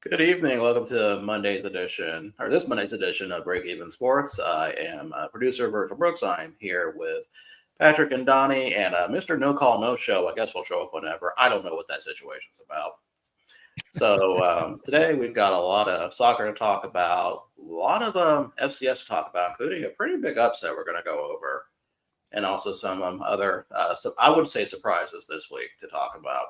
Good evening. Welcome to Monday's edition, or this Monday's edition of Break Even Sports. I am producer Virgil Brooks. I'm here with Patrick and Donnie and Mr. No Call, No Show. I guess we'll show up whenever. I don't know what that situation's about. So today we've got a lot of soccer to talk about, a lot of FCS to talk about, including a pretty big upset we're going to go over, and also some other, I would say, surprises this week to talk about.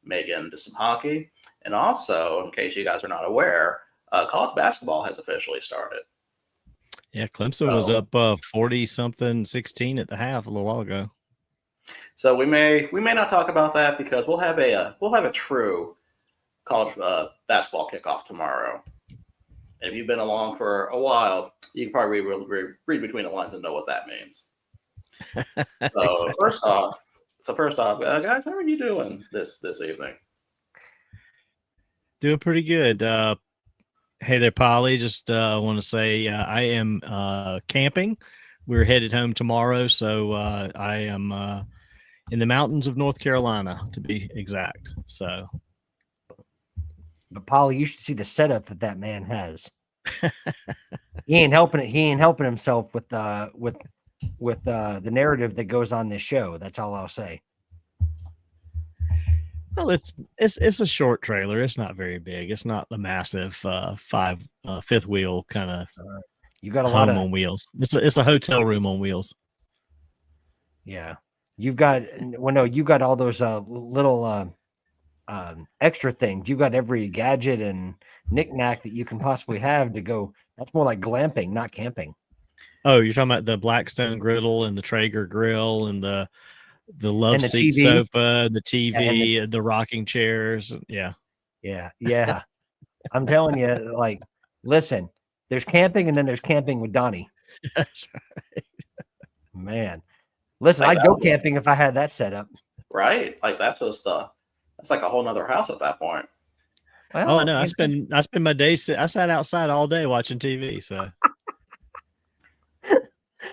Megan to some hockey. And also, in case you guys are not aware, college basketball has officially started. Yeah, Clemson was up 40-something, 16 at the half a little while ago. So we may not talk about that because we'll have a true college basketball kickoff tomorrow. And if you've been along for a while, you can probably read between the lines and know what that means. So exactly. First off, guys, how are you doing this evening? Doing pretty good. Hey there, Polly. Just want to say I am camping. We're headed home tomorrow, so I am in the mountains of North Carolina, to be exact. So, but Polly, you should see the setup that man has. He ain't helping it. He ain't helping himself with the narrative that goes on this show. That's all I'll say. Well, it's a short trailer. It's not very big. It's not the massive fifth wheel kind of. You got a lot on wheels. It's a hotel room on wheels. Yeah, you got all those little extra things. You got every gadget and knickknack that you can possibly have to go. That's more like glamping, not camping. Oh, you're talking about the Blackstone griddle and the Traeger grill and the love seat TV. sofa, the TV, the rocking chairs. Yeah. I'm telling you, like, listen, there's camping and then there's camping with Donnie. That's right. Man, listen, I'd go camping if I had that set up. Right. Like that's like a whole nother house at that point. Well, no, I spend my days. I sat outside all day watching TV. So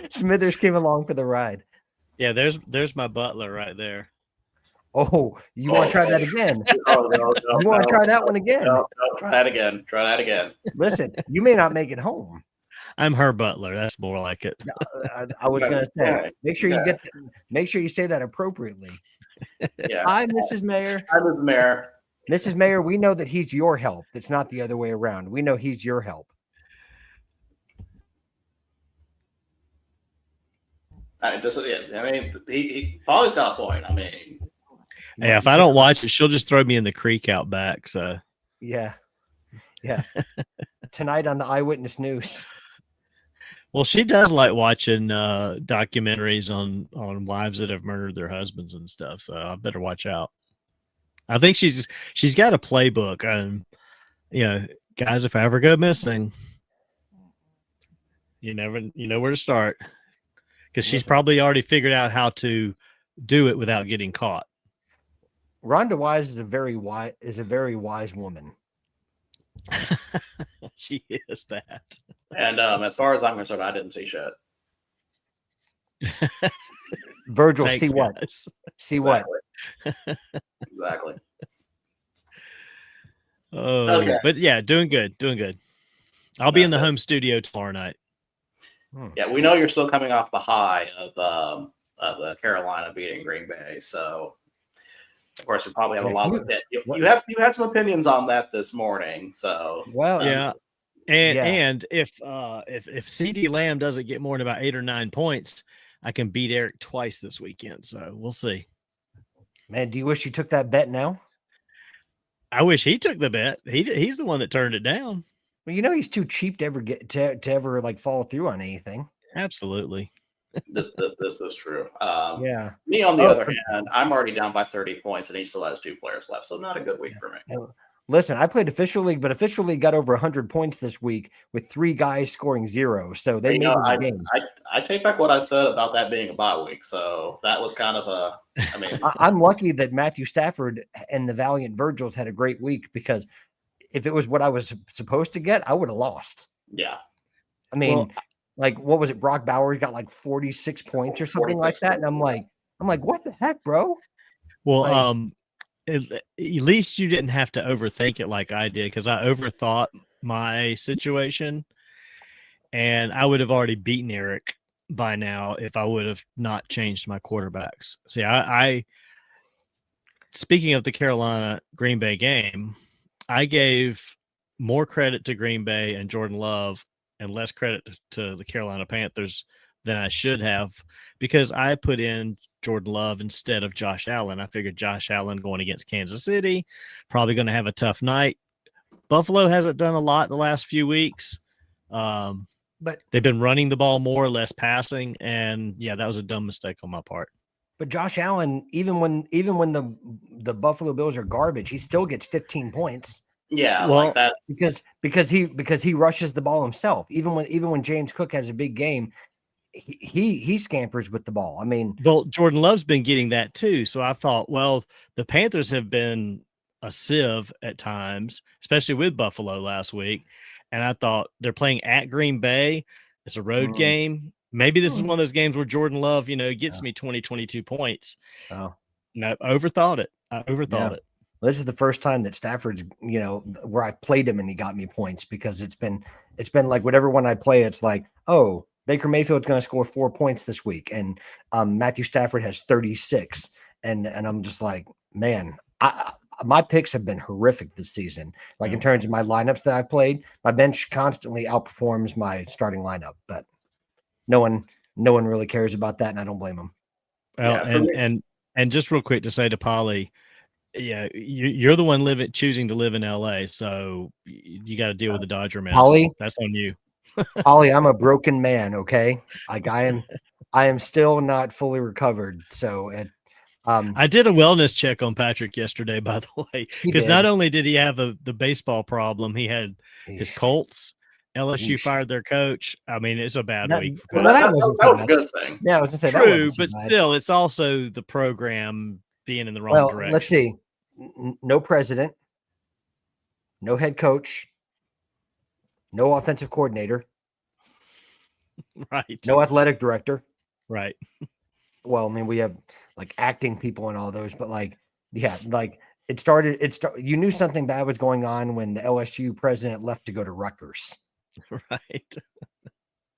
Smithers came along for the ride. Yeah, there's my butler right there. Oh, you want to try that again? No, you want to try that one again? No, try that again. Try that again. Listen, you may not make it home. I'm her butler. That's more like it. I was going to say, make sure you say that appropriately. Yeah. Hi, Mrs. Mayor. Hi, Mrs. Mayor. Mrs. Mayor, we know that he's your help. It's not the other way around. We know he's your help. Paul's got a point. I mean, yeah, if I don't watch it, she'll just throw me in the creek out back. So, yeah. Tonight on the Eyewitness News. Well, she does like watching documentaries on wives that have murdered their husbands and stuff. So I better watch out. I think she's got a playbook. Guys, if I ever go missing, you know where to start. Because she's probably already figured out how to do it without getting caught. Rhonda Wise is a very wise woman. She is that. And as far as I'm concerned, I didn't see shit. Virgil, Thanks, see what? Guys. See Exactly. what? Exactly. Oh, Okay. But yeah, doing good. I'll be in the home studio tomorrow night. Yeah, we know you're still coming off the high of the Carolina beating Green Bay, so of course you probably have a lot of you had some opinions on that this morning. So well, yeah, and if CeeDee Lamb doesn't get more than about 8 or 9 points, I can beat Eric twice this weekend. So we'll see. Man, do you wish you took that bet now? I wish he took the bet. He's the one that turned it down. Well, he's too cheap to ever get to ever like follow through on anything. Absolutely. This is true. Yeah. Me, on the Oh, other hand, I'm already down by 30 points, and he still has 2 players left, so not a good week for me. listen, I played official league, but official league got over 100 points this week with 3 guys scoring 0. So they You made know, it a game. I take back what I said about that being a bye week, so that was kind of a. I mean, I'm lucky that Matthew Stafford and the Valiant Virgils had a great week, because if it was what I was supposed to get, I would have lost. yeah. I mean, Well, like, what was it? Brock Bowers got like 46 points or something like 46 that. And I'm like, what the heck, bro? Well, Like- at least you didn't have to overthink it like I did, because I overthought my situation, and I would have already beaten Eric by now if I would have not changed my quarterbacks. See, I speaking of the Carolina Green Bay game, I gave more credit to Green Bay and Jordan Love and less credit to the Carolina Panthers than I should have, because I put in Jordan Love instead of Josh Allen. I figured Josh Allen going against Kansas City, probably going to have a tough night. Buffalo hasn't done a lot the last few weeks. But They've been running the ball more, less passing, and yeah, that was a dumb mistake on my part. But Josh Allen, even when the Buffalo Bills are garbage, he still gets 15 points Yeah, Well, like that. because he rushes the ball himself. Even when James Cook has a big game, he scampers with the ball. I mean, Well, Jordan Love's been getting that too. So I thought, well, the Panthers have been a sieve at times, especially with Buffalo last week. And I thought they're playing at Green Bay. It's a road game. Maybe this is one of those games where Jordan Love, gets me 20, 22 points. oh, No, overthought it. I overthought it. this is the first time that Stafford's, where I played him and he got me points, because it's been like whatever one I play, it's like, oh, Baker Mayfield's going to score 4 points this week, and Matthew Stafford has 36, and I'm just like, man, my picks have been horrific this season. Like in terms of my lineups that I've played, my bench constantly outperforms my starting lineup, but no one really cares about that, and I don't blame them. Well, Yeah, for me- and just real quick to say to Polly, yeah, you're the one choosing to live in LA, so you got to deal with the Dodger mess. Polly? That's on you. Ollie, I'm a broken man. Okay. Like I am still not fully recovered. So I did a wellness check on Patrick yesterday, by the way, He because did. not only did he have the baseball problem, he had his Colts. LSU Yeesh. fired their coach. I mean, it's a bad That- week. well, For that that wasn't that so was a bad. good thing. Yeah, I was gonna say that True, wasn't so but bad. still, it's also the program being in the wrong Well, direction. let's see. No president, no head coach, no offensive coordinator, Right. no athletic director. Right. Well, I mean, we have like acting people and all those, but like, yeah, like it started. You knew something bad was going on when the LSU president left to go to Rutgers. Right.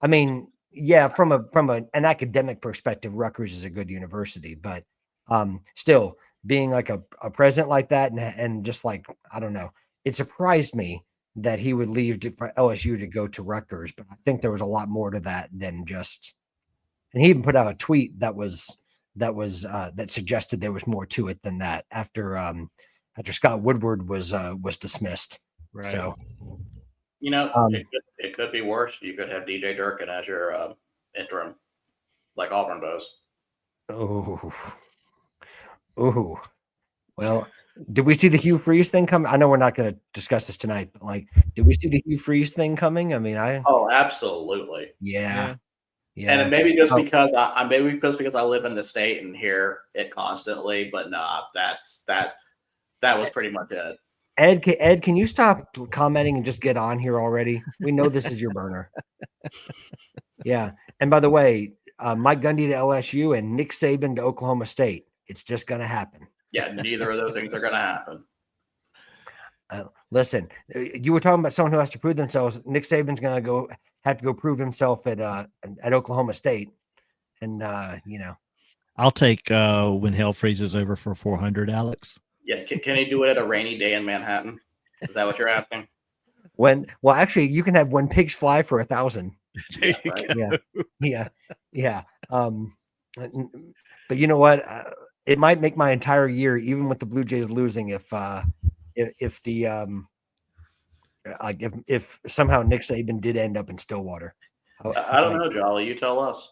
I mean, yeah, from an academic perspective, Rutgers is a good university, but still being like a president like that and just like, I don't know, it surprised me that he would leave for LSU to go to Rutgers, but I think there was a lot more to that than just. And he even put out a tweet that suggested there was more to it than that after Scott Woodward was dismissed. Right. So It could be worse. You could have DJ Durkin as your interim, like Auburn does. Oh, well, did we see the Hugh Freeze thing coming? I know we're not going to discuss this tonight, but like, did we see the Hugh Freeze thing coming? I mean, Oh, absolutely. yeah. And maybe just because I live in the state and hear it constantly, but nah, that was pretty much it. Ed, can you stop commenting and just get on here already? We know this is your burner. Yeah. And by the way, Mike Gundy to LSU and Nick Saban to Oklahoma State. It's just going to happen. Yeah, neither of those things are going to happen. Listen, you were talking about someone who has to prove themselves. Nick Saban's going to have to go prove himself at Oklahoma State. And, I'll take when hell freezes over for 400, Alex. Yeah, can he do it at a rainy day in Manhattan? Is that what you're asking? Actually, you can have when pigs fly for 1,000. There you right. go. Yeah. But you know what? It might make my entire year, even with the Blue Jays losing, if somehow Nick Saban did end up in Stillwater. I don't know, Jolly. You tell us.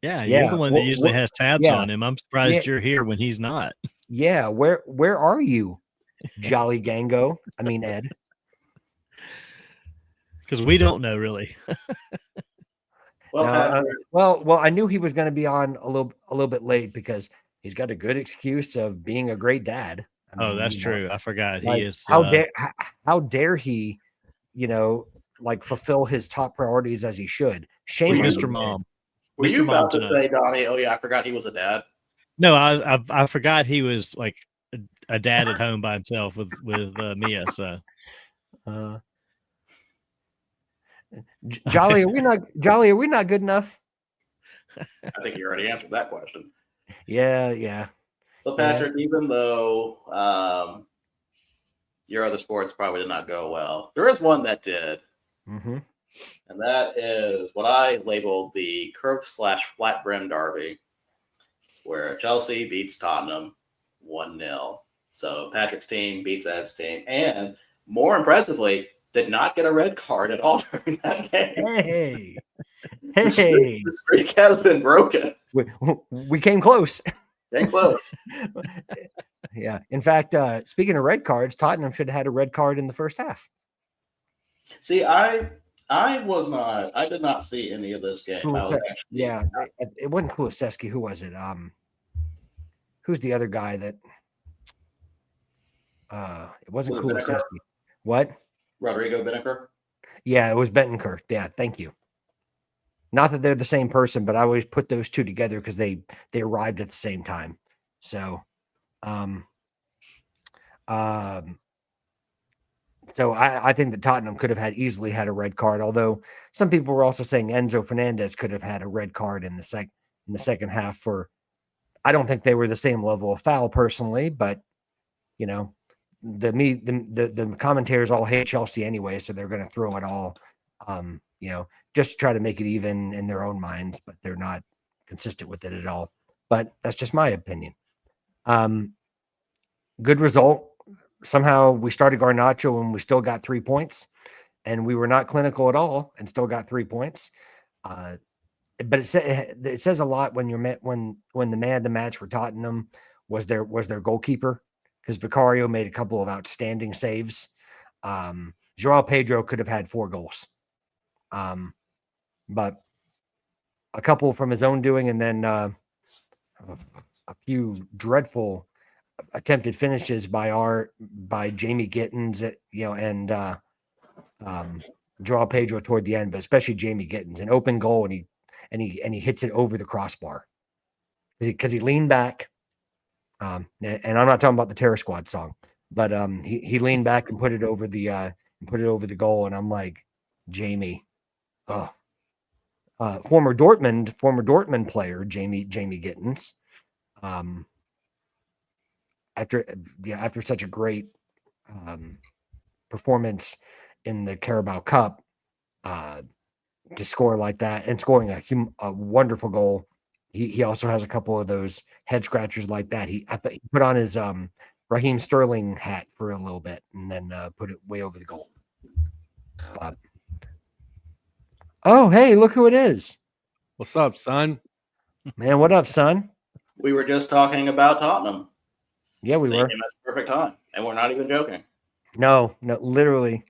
Yeah, Yeah, you're the one that usually has tabs yeah, on him. I'm yeah, surprised you're here when he's not. yeah. Where are you, Jolly Gango? I mean Ed. Because we don't know really. Well, No, Patrick, well, I knew he was going to be on a little bit late because he's got a good excuse of being a great dad. I Oh, mean, that's true. I forgot. He like is how dare he, like fulfill his top priorities as he should. Shame he's on you- Mr. you, Ed. Mom. were Mr. you Mom about to tonight. say, Donnie? Oh yeah, I forgot he was a dad. No, I forgot he was like a dad at home by himself with Mia. So Uh, Jolly, are we not good enough? I think you already answered that question. Yeah. So, Patrick, even though your other sports probably did not go well, there is one that did, Mm-hmm. and that is what I labeled the curved/flat brim derby, where Chelsea beats Tottenham 1-0. So Patrick's team beats Ed's team, and more impressively, did not get a red card at all during that game. Hey, The streak has been broken. we came close. Getting close. Yeah. In fact, speaking of red cards, Tottenham should have had a red card in the first half. See, I did not see any of this game. I was actually, Yeah, it wasn't Kulisevsky. Who was it? Who's the other guy that? It wasn't Was it Benaker? Kulisevsky. What? Rodrigo Benaker. Yeah, it was Bentancur. Yeah, thank you. Not that they're the same person, but I always put those two together because they arrived at the same time. So, so I think that Tottenham could have easily had a red card. Although some people were also saying Enzo Fernandez could have had a red card in the second half for. I don't think they were the same level of foul personally, but the commentators all hate Chelsea anyway, so they're going to throw it all, just to try to make it even in their own minds, but they're not consistent with it at all. But that's just my opinion. Good result. Somehow we started Garnacho and we still got 3 points, and we were not clinical at all and still got 3 points. But it says a lot when when the man of the match for Tottenham was their goalkeeper, because Vicario made a couple of outstanding saves. Joao Pedro could have had 4 goals, but a couple from his own doing, and then a few dreadful attempted finishes by Jamie Gittins, and Joao Pedro toward the end, but especially Jamie Gittins, an open goal, and he hits it over the crossbar because he leaned back. And I'm not talking about the Terror Squad song, but he leaned back and put it over the goal, and I'm like, Jamie, former Dortmund player Jamie Gittins, after such a great performance in the Carabao Cup, to score like that and scoring a wonderful goal. He also has a couple of those head scratchers like that. I thought he put on his Raheem Sterling hat for a little bit and then put it way over the goal. But, oh, hey, look who it is. What's up, son? Man, what up, son? We were just talking about Tottenham. Yeah, we So you were. came at the perfect time, and we're not even joking. No, literally.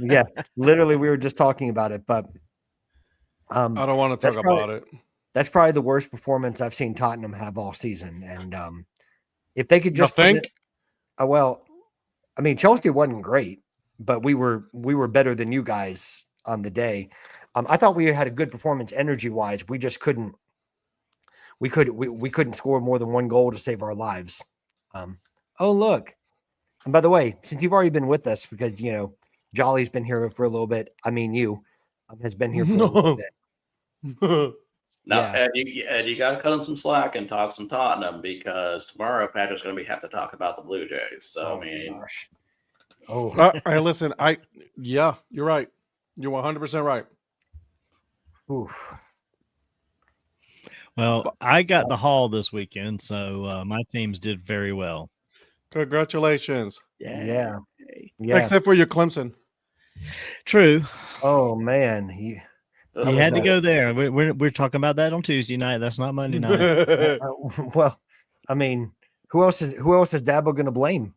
Yeah, literally, we were just talking about it. But I don't want to talk about it. that's probably the worst performance I've seen Tottenham have all season. And if they could just think? Well, I mean, Chelsea wasn't great, but we were better than you guys on the day. I thought we had a good performance energy wise. We just couldn't. We couldn't score more than 1 goal to save our lives. Oh, look. And by the way, since you've already been with us, because Jolly's been here for a little bit. I mean, you has been here for a little bit. Now, Yeah. Ed, you got to cut him some slack and talk some Tottenham, because tomorrow Patrick's going to have to talk about the Blue Jays. So, I mean, gosh. Oh, Hey, listen, you're right. You're 100% right. oof. Well, I got the haul this weekend, so my teams did very well. Congratulations. Yeah. Except for your Clemson. True. Oh man, You had to go there. We're talking about that on Tuesday night. That's not Monday night. Well, I mean, who else is Dabo going to blame?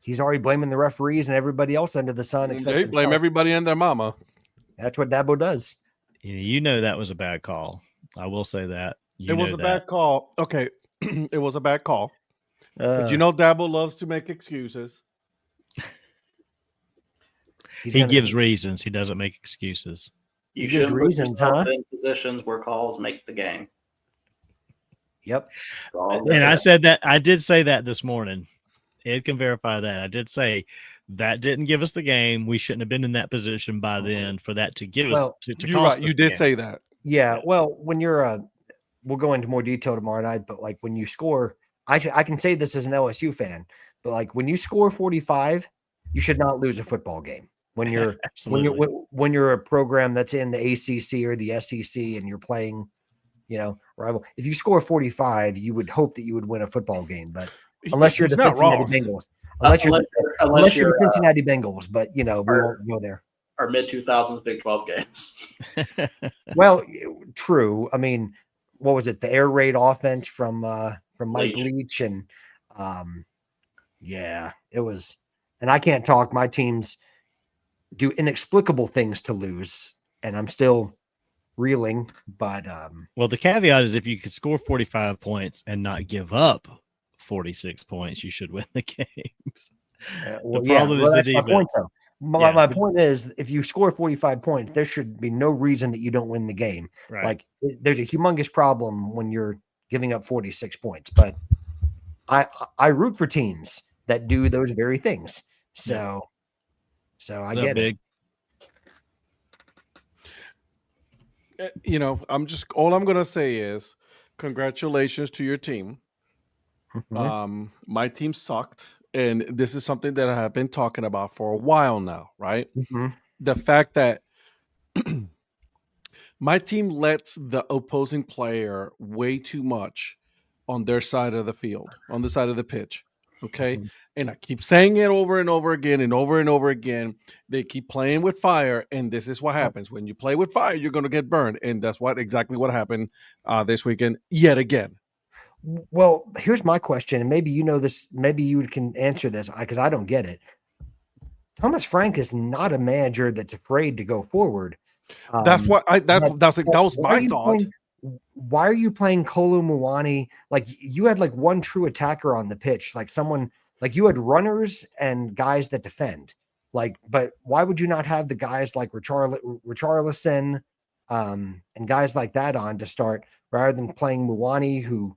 He's already blaming the referees and everybody else under the sun. Except They blame himself. everybody and their mama. That's what Dabo does. You know that was a bad call. I will say that. It was a bad call. Okay, it was a bad call. But you Uh, know, Dabo loves to make excuses. He gives reasons. He doesn't make excuses. You He gives shouldn't put reasons, yourself huh? in positions where calls make the game. Yep. That's all I'm And I saying. said that. I did say that this morning. Ed can verify that. I did say that didn't give us the game. We shouldn't have been in that position by then for that to give us Well, to You're cost right. us You the did game. say that. Yeah. Well, when you're we'll go into more detail tomorrow night, but like when you score, I can say this as an LSU fan, but like when you score 45, you should not lose a football game. When you're Absolutely. when you're a program that's in the ACC or the SEC and you're playing, rival. If you score 45, you would hope that you would win a football game, but unless you're He's the not Cincinnati wrong. Bengals, unless you're unless you're you're the Cincinnati Bengals, but we or- won't go there. our mid 2000s Big 12 games. Well, true. I mean, what was it? The air raid offense from Mike Leach. Leach, and yeah, it was. And I can't talk. My teams do inexplicable things to lose, and I'm still reeling. But Well, the caveat is if you could score 45 points and not give up 46 points, you should win the game. well, problem is the that's my point, defense. though. Yeah. My point is, if you score 45 points, there should be no reason that you don't win the game. Right. Like, there's a humongous problem when you're giving up 46 points. But I root for teams that do those very things. So I What's up, get it. Eh, You know, all I'm gonna say is congratulations to your team. Mhm. My team sucked, and this is something that I have been talking about for a while now, right? Mhm. The fact that my team lets the opposing player way too much on their side of the field, on the side of the pitch. Okay. Mhm. And I keep saying it over and over again and over and over again. They keep playing with fire. And this is what happens. When you play with fire, you're going to get burned. And that's exactly what happened this weekend yet again. Well, here's my question, and maybe you know this. Maybe you can answer this because I don't get it. Thomas Frank is not a manager that's afraid to go forward. That was Why are my you thought. playing- Why are you playing Kolo Muani? Like you had like one true attacker on the pitch, like someone like you had runners and guys that defend. Like, but why would you not have the guys like Richarlison and guys like that on to start rather than playing Muani, who,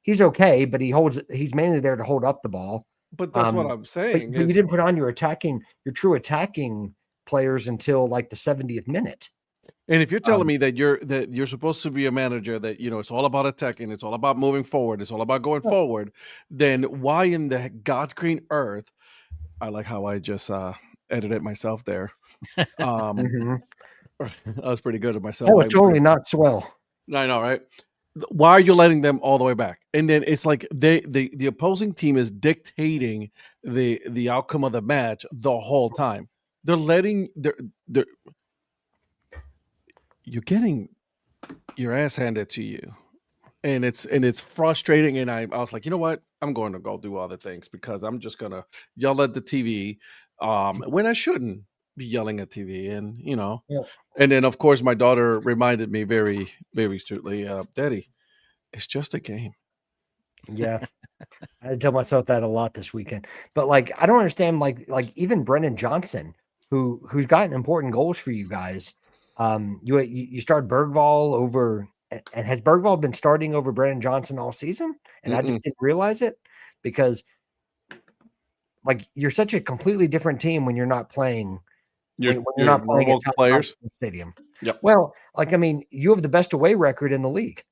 he's okay, but he's mainly there to hold up the ball. But that's what I'm But saying. you didn't put on your true attacking players until like the 70th minute. And if you're telling me that you're supposed to be a manager that it's all about attacking, it's all about moving forward, it's all about going forward, then why in the God's green earth? I like how I just edited myself there. Mhm. I was pretty good at myself. Oh, it's only not swell. I know, right? Why are you letting them all the way back? And then it's like the opposing team is dictating the outcome of the match the whole time. They're letting you're getting your ass handed to you, and it's frustrating. And I was like, you know what? I'm going to go do other things because I'm just gonna yell at the TV when I shouldn't be yelling at TV. And Yeah. and then of course my daughter reminded me very very astutely, Daddy, it's just a game. Yeah. I tell myself that a lot this weekend. But like I don't understand like even Brennan Johnson, who's gotten important goals for you guys. You start Bergvall over, and has Bergvall been starting over Brennan Johnson all season? And I just didn't realize it because like you're such a completely different team when you're not playing when you're not playing normal at players. stadium. Yep. Well, like I mean, you have the best away record in the league.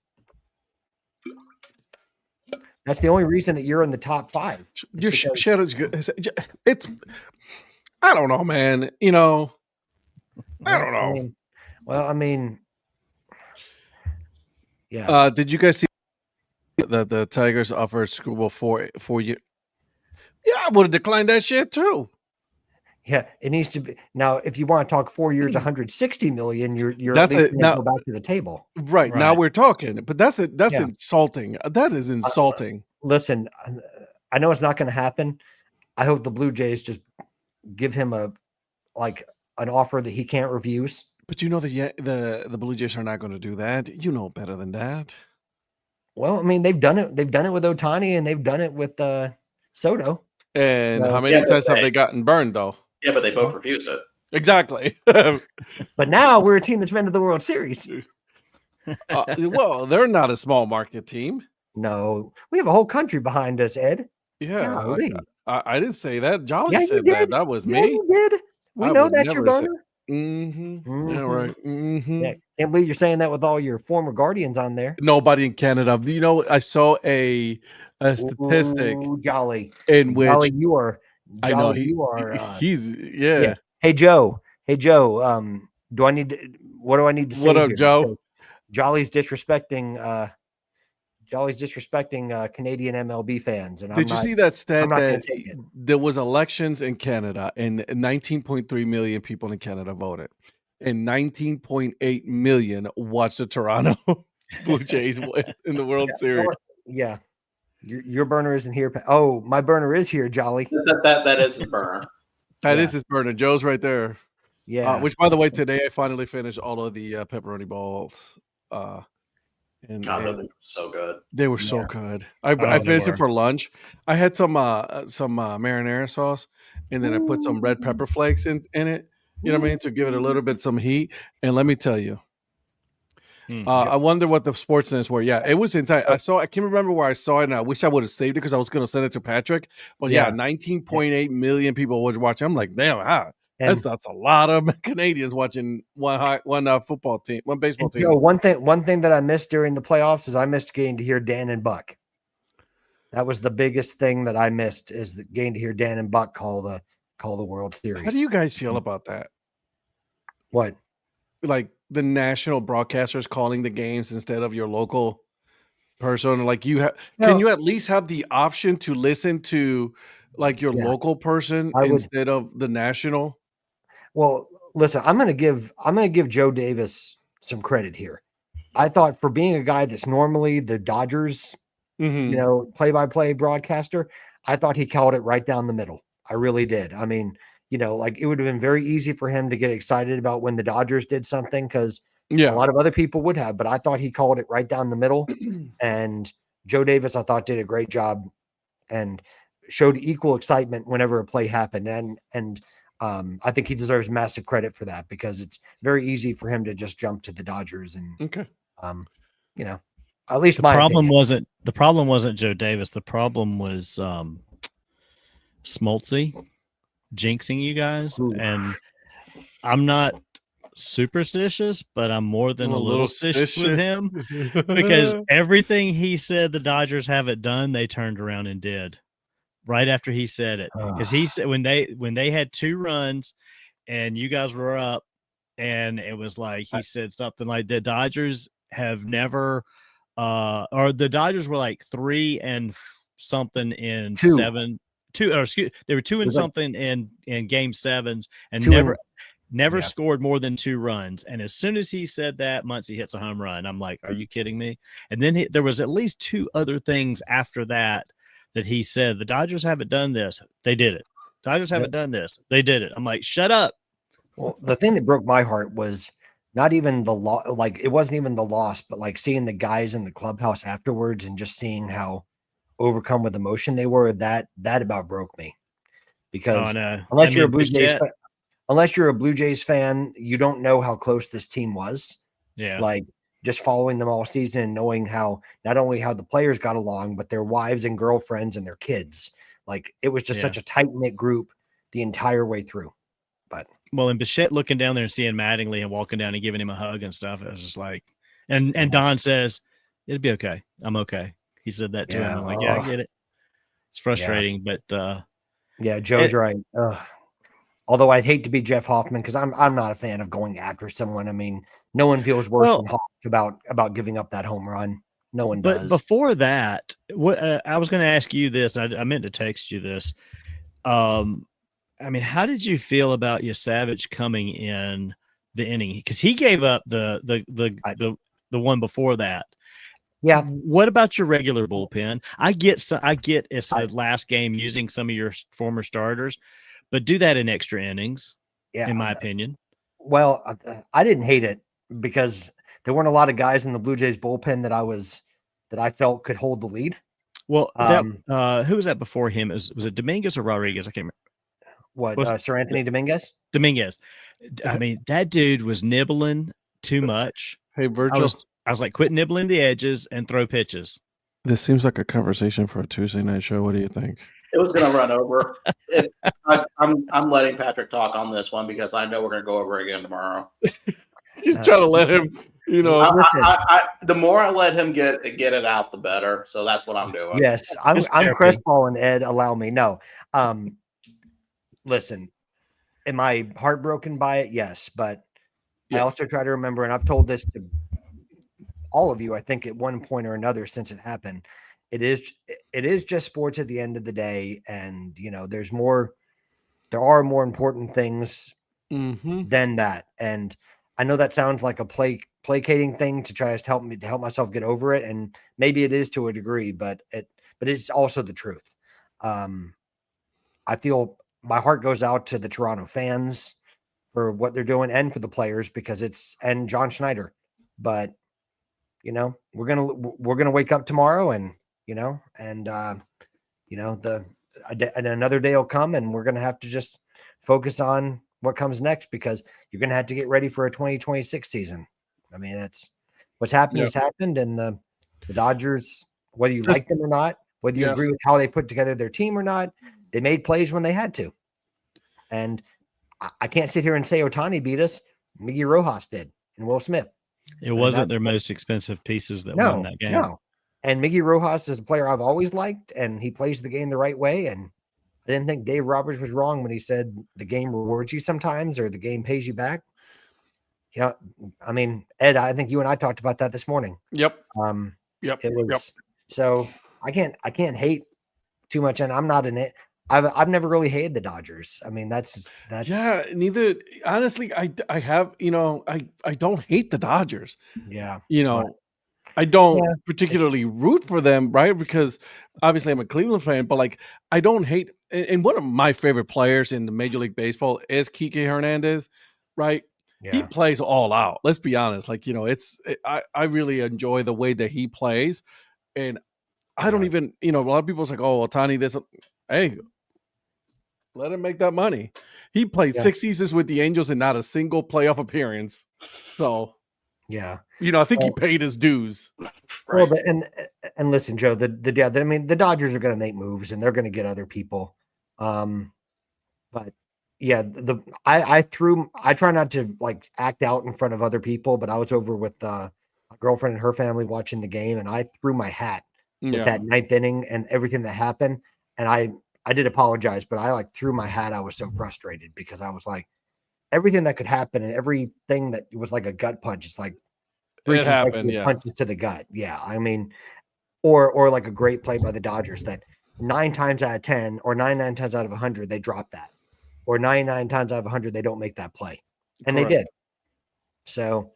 That's the only reason that you're in the top 5. Your because- shit is good. It's I don't know, man. I don't know. I mean, yeah. Did you guys see the Tigers offered Screwball 4 years? Yeah, I would have declined that shit too. Yeah, it needs to be now. If you want to talk 4 years, 160 million, you're at That's least it. going Now, to go back to the table. right now Right. we're talking, but that's it. That's Yeah. insulting. That is insulting. Listen, I know it's not going to happen. I hope the Blue Jays just give him an offer that he can't refuse. But you know the Blue Jays are not going to do that. You know better than that. Well, I mean, they've done it. They've done it with Ohtani, and they've done it with Soto. And No. how many Yeah, but times have they- they gotten burned though? Yeah, but they both refused it. Exactly. But now we're a team that's been to the World Series. Well, they're not a small market team. No, we have a whole country behind us, Ed. Yeah, Golly. I didn't say that. Jolly Yeah, you said that. did. That was Yeah, me. you did. We I know would that's your never say- burner. Mm-hmm. Yeah, right. Mm-hmm. Yeah, can't believe you're saying that with all your former Guardians on there. Nobody in Canada. You know, I saw a statistic Ooh, Jolly. in which Jolly, you are. I know Jolly, you are. he's yeah. Hey Joe. Do I need to? What do I need to say? What up, here? Joe? Because Jolly's disrespecting. Canadian MLB fans, and Did you see that stat I'm not gonna that take it. there was elections in Canada and 19.3 million people in Canada voted, and 19.8 million watched the Toronto Blue Jays win in the World Series. Yeah, your burner isn't here. Oh, my burner is here, Jolly. That is his burner. That Yeah. is his burner. Joe's right there. Yeah, Which, by the way, today I finally finished all of the pepperoni balls. And Those are so good. they were so Yeah. good. I Oh, they finished were. it for lunch. I had some marinara sauce, and then I put some red pepper flakes in it. You know what I mean, to give it a little bit some heat. And let me tell you, I wonder what the sportsness were. Yeah, it was inside. I can't remember where I saw it, and I wish I would have saved it because I was going to send it to Patrick. But yeah, Yeah. 19.8 million people was watching. I'm like, damn, and, that's a lot of Canadians watching one football team, one baseball and team. Joe, one thing that I missed during the playoffs is I missed getting to hear Dan and Buck. That was the biggest thing that I missed, is getting to hear Dan and Buck call the World Series. How do you guys feel about that? What? Like the national broadcasters calling the games instead of your local person? Like can you at least have the option to listen to like your Yeah. local person I would- instead of the national? Well, listen, I'm gonna give Joe Davis some credit here. I thought, for being a guy that's normally the Dodgers, Mhm. play-by-play broadcaster, I thought he called it right down the middle. I really did. I mean, it would have been very easy for him to get excited about when the Dodgers did something, because Yeah. a lot of other people would have, but I thought he called it right down the middle. And Joe Davis, I thought, did a great job and showed equal excitement whenever a play happened. And I think he deserves massive credit for that, because it's very easy for him to just jump to the Dodgers. And, Okay. at least The my problem opinion. wasn't Joe Davis. The problem was Smoltzy jinxing you guys. Ooh. And I'm not superstitious, but I'm more than a little stitious with him, because everything he said the Dodgers haven't done, they turned around and did right after he said it. Because he said when they had 2 runs and you guys were up, and it was like he said something like the Dodgers have never or the Dodgers were like 3 and something in 2. 7 2 or excuse, they were 2 and was like- something in game 7s and 2 and- never yeah. scored more than 2 runs. And as soon as he said that, Muncy hits a home run. I'm like, are you kidding me? And then there was at least 2 other things after that he said. The Dodgers haven't done this. They did it. Dodgers haven't done this. They did it. I'm like, shut up. Well, the thing that broke my heart was not even the loss. Like, it wasn't even the loss, but like seeing the guys in the clubhouse afterwards and just seeing how overcome with emotion they were. That about broke me, because no. unless I you're a mean, Blue Jays Bichette- fan, unless you're a Blue Jays fan, you don't know how close this team was. yeah. Like, just following them all season and knowing how not only how the players got along, but their wives and girlfriends and their kids. Like, it was just Yeah. such a tight-knit group the entire way through. But Well, and Bichette looking down there and seeing Mattingly and walking down and giving him a hug and stuff, it was just like, and Don says, it'll be okay. I'm okay. He said that to him. I'm like, yeah, I get it. It's frustrating, but yeah, Joe's right. Although I'd hate to be Jeff Hoffman, because I'm not a fan of going after someone. I mean, no one feels worse Well- than Hoff about giving up that home run. No one but does. before that, what I was going to ask you this. I meant to text you this. I mean, how did you feel about Savage coming in the inning? Because he gave up the one before that. Yeah. What about your regular bullpen? I get it's a last game using some of your former starters, but do that in extra innings, Yeah. in my opinion. Well, I didn't hate it because there weren't a lot of guys in the Blue Jays bullpen that I felt could hold the lead. Well, who was that before him? Was it Dominguez or Rodriguez? I can't remember. Sir Anthony Dominguez? Dominguez. I mean, that dude was nibbling too much. Hey, Virgil. I was like, quit nibbling the edges and throw pitches. This seems like a conversation for a Tuesday night show. What do you think? It was going to run over. I'm letting Patrick talk on this one because I know we're going to go over it again tomorrow. Just try to let him, the more I let him get it out, the better. So that's what I'm doing. Yes, I'm crestfallen, Ed. Allow me. No. Listen, am I heartbroken by it? Yes, but I also try to remember, and I've told this to all of you, I think at one point or another since it happened, it is just sports at the end of the day. And, there are more important things than that. And I know that sounds like a placating thing to try to help myself get over it. And maybe it is to a degree, but it's also the truth. I feel my heart goes out to the Toronto fans for what they're doing and for the players and John Schneider, but we're going to wake up tomorrow and another day will come and we're going to have to just focus on what comes next because you're going to have to get ready for a 2026 season. I mean, it's what's happened has happened, and the Dodgers, whether you like them or not, whether you agree with how they put together their team or not, they made plays when they had to. And I can't sit here and say Ohtani beat us. Miggy Rojas did, and Will Smith. It wasn't their most expensive pieces that won that game. No. And Miggy Rojas is a player I've always liked, and he plays the game the right way. And I didn't think Dave Roberts was wrong when he said the game rewards you sometimes or the game pays you back. Yeah. I mean, Ed, I think you and I talked about that this morning. Yep. So I can't hate too much, and I'm not in it. I've never really hated the Dodgers. I mean, that's neither. Honestly, I don't hate the Dodgers. Yeah. I don't particularly root for them, right? Because obviously I'm a Cleveland fan, but like I don't hate. And one of my favorite players in the Major League Baseball is Kike Hernandez, right? Yeah. He plays all out. Let's be honest. Like, I really enjoy the way that he plays. And I don't even, a lot of people's like, oh, Ohtani, this. Hey, let him make that money. He played 6 seasons with the Angels and not a single playoff appearance. So, yeah, I think he paid his dues. Right. Well, and listen, Joe, the Dodgers are going to make moves and they're going to get other people. But yeah, I try not to like act out in front of other people, but I was over with a girlfriend and her family watching the game, and I threw my hat with that ninth inning and everything that happened. And I did apologize, but I like threw my hat. I was so frustrated because I was like, everything that could happen and everything that was like a gut punch. It's like it happened, punches to the gut. Yeah. I mean, or like a great play by the Dodgers that 9 times out of 10 or 99 times out of 100, they drop that, or 99 times out of 100, they don't make that play. And Correct. They did. So,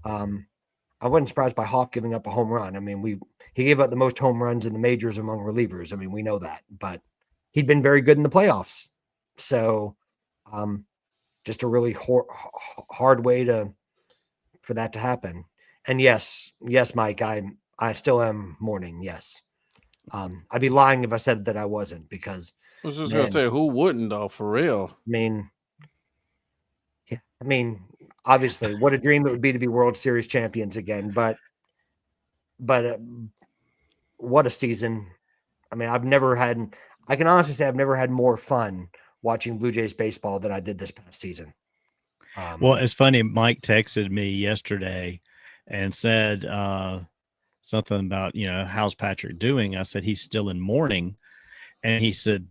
I wasn't surprised by Hoff giving up a home run. I mean, he gave up the most home runs in the majors among relievers. I mean, we know that, but he'd been very good in the playoffs. So, just a really hard way for that to happen. And yes, Mike, I still am mourning. Yes. I'd be lying if I said that I wasn't, because I was just going to say, who wouldn't though, for real? I mean, obviously what a dream it would be to be World Series champions again, but what a season. I mean, I can honestly say I've never had more fun watching Blue Jays baseball than I did this past season. Well, it's funny. Mike texted me yesterday and said something about, how's Patrick doing? I said, he's still in mourning. And he said,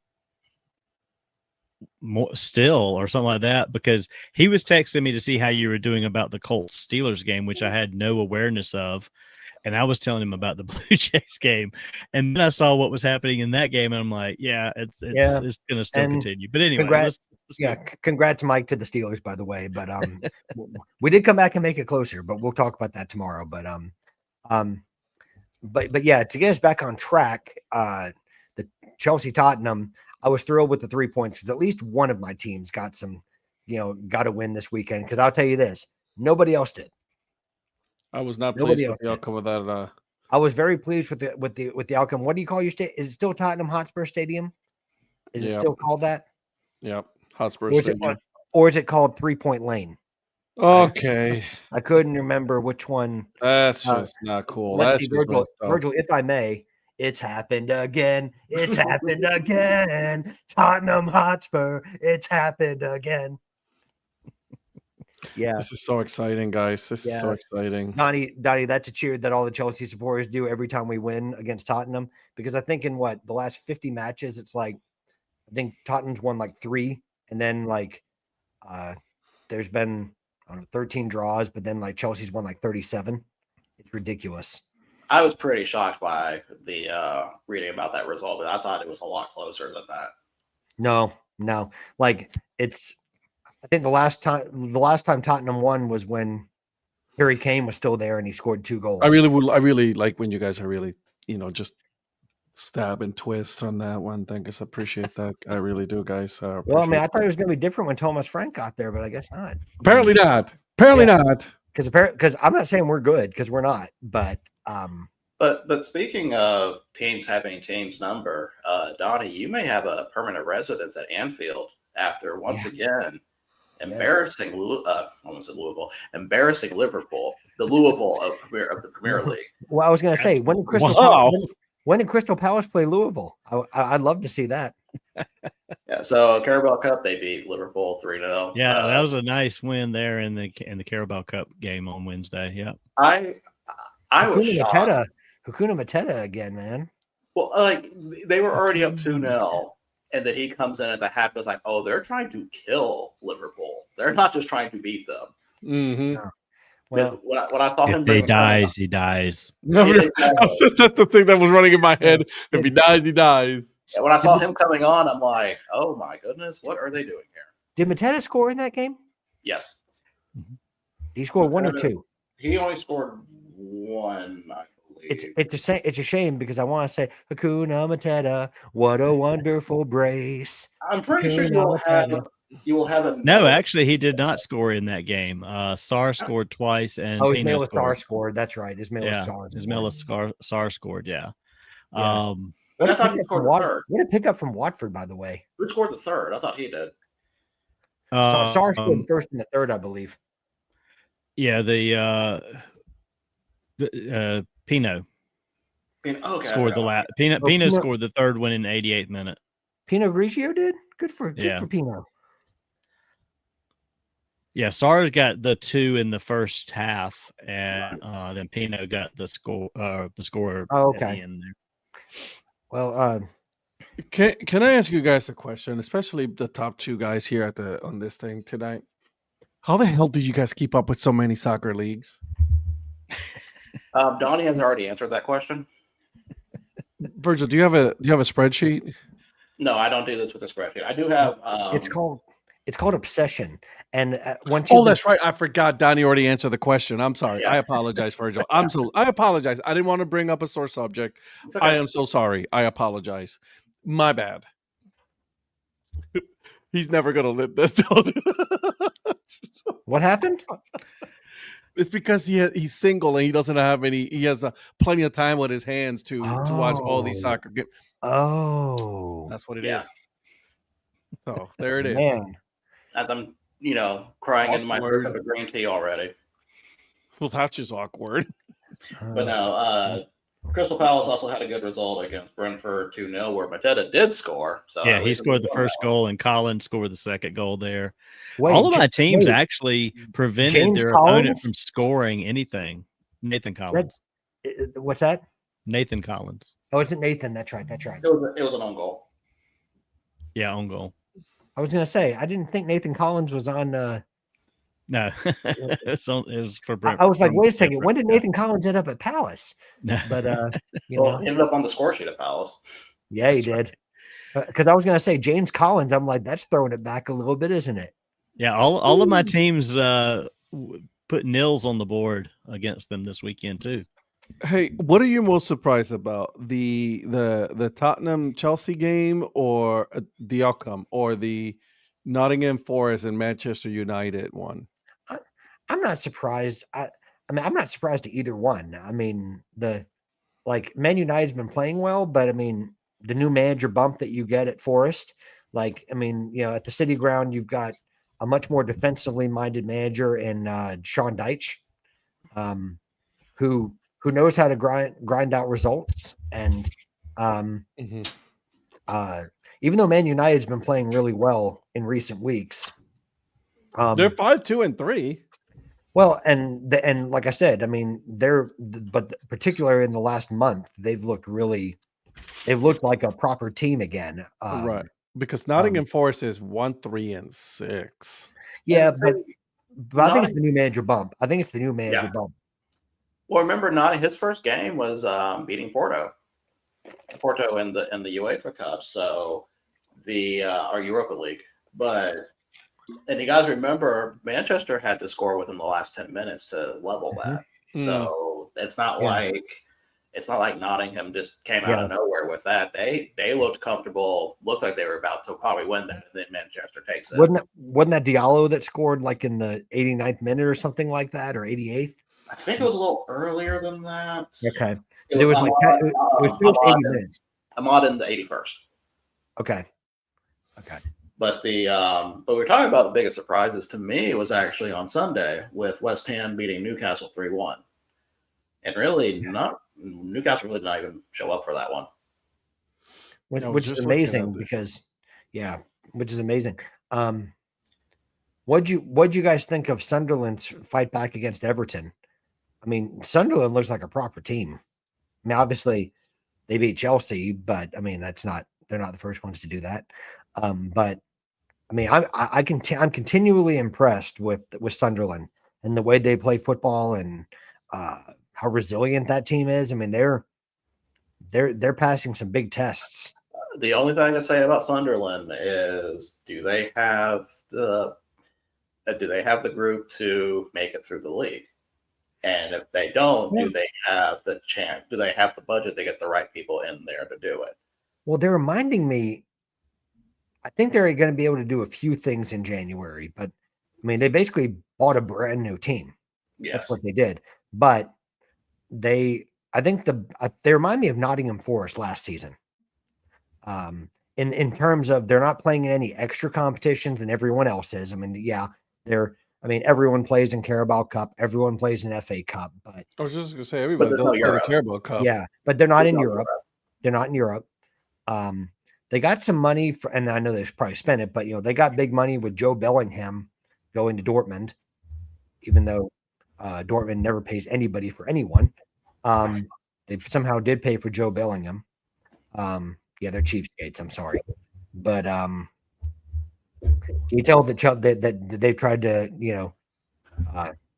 still, or something like that, because he was texting me to see how you were doing about the Colts Steelers game, which I had no awareness of. and I was telling him about the Blue Jays game, and then I saw what was happening in that game, and I'm like, yeah, it's going to still And continue. But anyway, congrats- let's Yeah, move. congrats, Mike, to the Steelers, by the way. But we did come back and make it closer, but we'll talk about that tomorrow. But yeah, to get us back on track, the Chelsea Tottenham, I was thrilled with the 3 points because at least one of my teams got some, got a win this weekend. Because I'll tell you this, nobody else did. I was not Nobody pleased else with the did. outcome of that. I was very pleased with the outcome. What do you call your state? Is it still Tottenham Hotspur Stadium? Is it Yeah. still called that? Yep, Hotspur Or is, Stadium. or is it called 3 Point Lane? Okay, I couldn't remember which one. that's just not cool. Let's That's see, just Virgil. messed up. Virgil, if I may, it's happened again. It's happened again. Tottenham Hotspur. It's happened again. Yeah, This is so exciting, guys. This is so Yeah. exciting. Donnie, that's a cheer that all the Chelsea supporters do every time we win against Tottenham. Because I think in the last 50 matches, it's like I think Tottenham's won like 3, and then there's been 13 draws, but then like Chelsea's won like 37. It's ridiculous. I was pretty shocked by the reading about that result, but I thought it was a lot closer than that. No. Like I think the last time Tottenham won was when Harry Kane was still there and he scored 2 goals. I really like when you guys are really, just stab and twist on that one. Thank us. Appreciate that. I really do, guys. Well, I Appreciate thought it was going to be different when Thomas Frank got there, but I guess not. Apparently not. Apparently Yeah. not. Because I'm not saying we're good, because we're not. But But speaking of teams having teams number, Donnie, you may have a permanent residence at Anfield after once again embarrassing embarrassing Liverpool, the Louisville of the Premier League. I was going to say, when did Crystal Palace play Louisville? I'd love to see that. Yeah, so Carabao Cup, they beat Liverpool 3-0. Yeah, that was a nice win there in the Carabao Cup game on Wednesday. Yeah, I was shocked. Hakuna Mateta again, man. Well, like they were already up 2-0, and then he comes in at the half. It's like, oh, they're trying to kill Liverpool. They're not just trying to beat them. Mm-hmm. Well, When I saw him, if he dies, he dies. No, Yeah. that's the thing that was running in my head. If he dies, he dies. Yeah, when I saw him coming on, I'm like, oh my goodness, what are they doing here? did Mateta score in that game? Yes, Did he score 1 or 2? he only scored 1. I believe. It's a shame because I want to say Hakuna Mateta, what a wonderful brace. I'm pretty sure Hakuna you will have a No, actually, he did not score in that game. Sarr scored twice, and Pino Ismaila Sarr scored. scored. That's right. Ismaila Sarr scored. Yeah. Yeah. But I thought he scored the third. What a pickup from Watford, by the way. Who scored the third? I thought he did. Sarr scored the first and the third, I believe. Yeah, Pino Okay, scored the last. Pino Pino- scored the third one in the 88th minute. Pino Grigio did? Good for Pino. Yeah, Sarr got the 2 in the first half, and then Pino got the score. The score. Oh, at the okay. end there. Well, Can I ask you guys a question, especially the top 2 guys here on this thing tonight? How the hell do you guys keep up with so many soccer leagues? Donnie has already answered that question. Virgil, do you have a spreadsheet? No, I don't do this with a spreadsheet. I do have. it's called obsession. And once Oh, that's right. I forgot. Donnie already answered the question. I'm sorry. Yeah. I apologize, Virgil. I apologize. I didn't want to bring up a sore subject. It's okay. I am so sorry. I apologize. My bad. He's never gonna live this down. What happened? It's because he's single and he doesn't have any. He has plenty of time with his hands to watch all these Oh. soccer games. Oh, That's what it Yeah. is. So there it is. man. As I'm, crying into my Awkward. first cup of green tea already. Well, that's just awkward. But no, Crystal Palace also had a good result against Brentford 2-0, where Mateta did score. So Yeah, at he least scored the it was first goal, and Collins scored the second goal there. Wait, All of my teams wait, actually prevented James their opponent Collins? from scoring anything. Nathan Collins. What's that? Nathan Collins. Oh, it's Nathan. That's right. It was an own goal. Yeah, on goal. I was gonna say I didn't think Nathan Collins was on No, it was for I, Brent. I was like, from- wait a yeah, second, when did yeah. Nathan Collins end up at Palace? No. But you Well, know, he ended up on the score sheet at Palace. yeah, he That's right. did. Because I was going to say James Collins. I'm like, that's throwing it back a little bit, isn't it? Yeah, all of my teams put nils on the board against them this weekend too. Hey, what are you most surprised about? The Tottenham Chelsea game, or the outcome, or the Nottingham Forest and Manchester United one? I'm not surprised. I mean, I'm not surprised at either one. I mean, Man United's been playing well, but I mean, the new manager bump that you get at Forest, like, I mean, at the City Ground, you've got a much more defensively minded manager in Sean Deitch, who knows how to grind out results. And Mhm. even though Man United's been playing really well in recent weeks, They're 5-2-3. well, and like I said, I mean, but particularly in the last month, they've looked like a proper team again. Right. Because Nottingham Forest is 1-3-6. Yeah, And so but I think it's Notting- the new manager bump. I think it's the new manager Yeah. bump. Well, remember, not his first game was beating Porto in the UEFA Cup, so the or Europa League. And you guys remember, Manchester had to score within the last 10 minutes to level that. So it's not like Nottingham just came out of nowhere with that. They looked comfortable, looked like they were about to probably win that, and then Manchester takes it. Wasn't that Diallo that scored like in the 89th minute or something like that, or 88th? I think it was a little earlier than that. Okay, It was, like it was finished 80 minutes. Ahmad in the 81st. Okay. But but we're talking about the biggest surprises to me was actually on Sunday with West Ham beating Newcastle 3-1. And really Newcastle really did not even show up for that one. Which is amazing because which is amazing. What'd you guys think of Sunderland's fight back against Everton? I mean, Sunderland looks like a proper team. I mean, obviously they beat Chelsea, but I mean, they're not the first ones to do that. But I mean, I'm continually impressed with Sunderland and the way they play football and how resilient that team is. I mean, they're passing some big tests. The only thing I can say about Sunderland is, do they have the group to make it through the league? And if they don't, do they have the chance? Do they have the budget to get the right people in there to do it? Well, they're reminding me, I think they're going to be able to do a few things in January, but I mean, they basically bought a brand new team. Yes. That's what they did. But they remind me of Nottingham Forest last season. In terms of they're not playing in any extra competitions than everyone else is. I mean, everyone plays in Carabao Cup, everyone plays in FA Cup, but I was just going to say everybody there's does no play the Euro. Carabao Cup. yeah, but they're not in No Europe. They're not in Europe. They got some money and I know they should probably spend it, but they got big money with Joe Bellingham going to Dortmund, even though Dortmund never pays anybody for anyone. They somehow did pay for Joe Bellingham. They're cheapskates. I'm sorry, but you tell that they've tried to,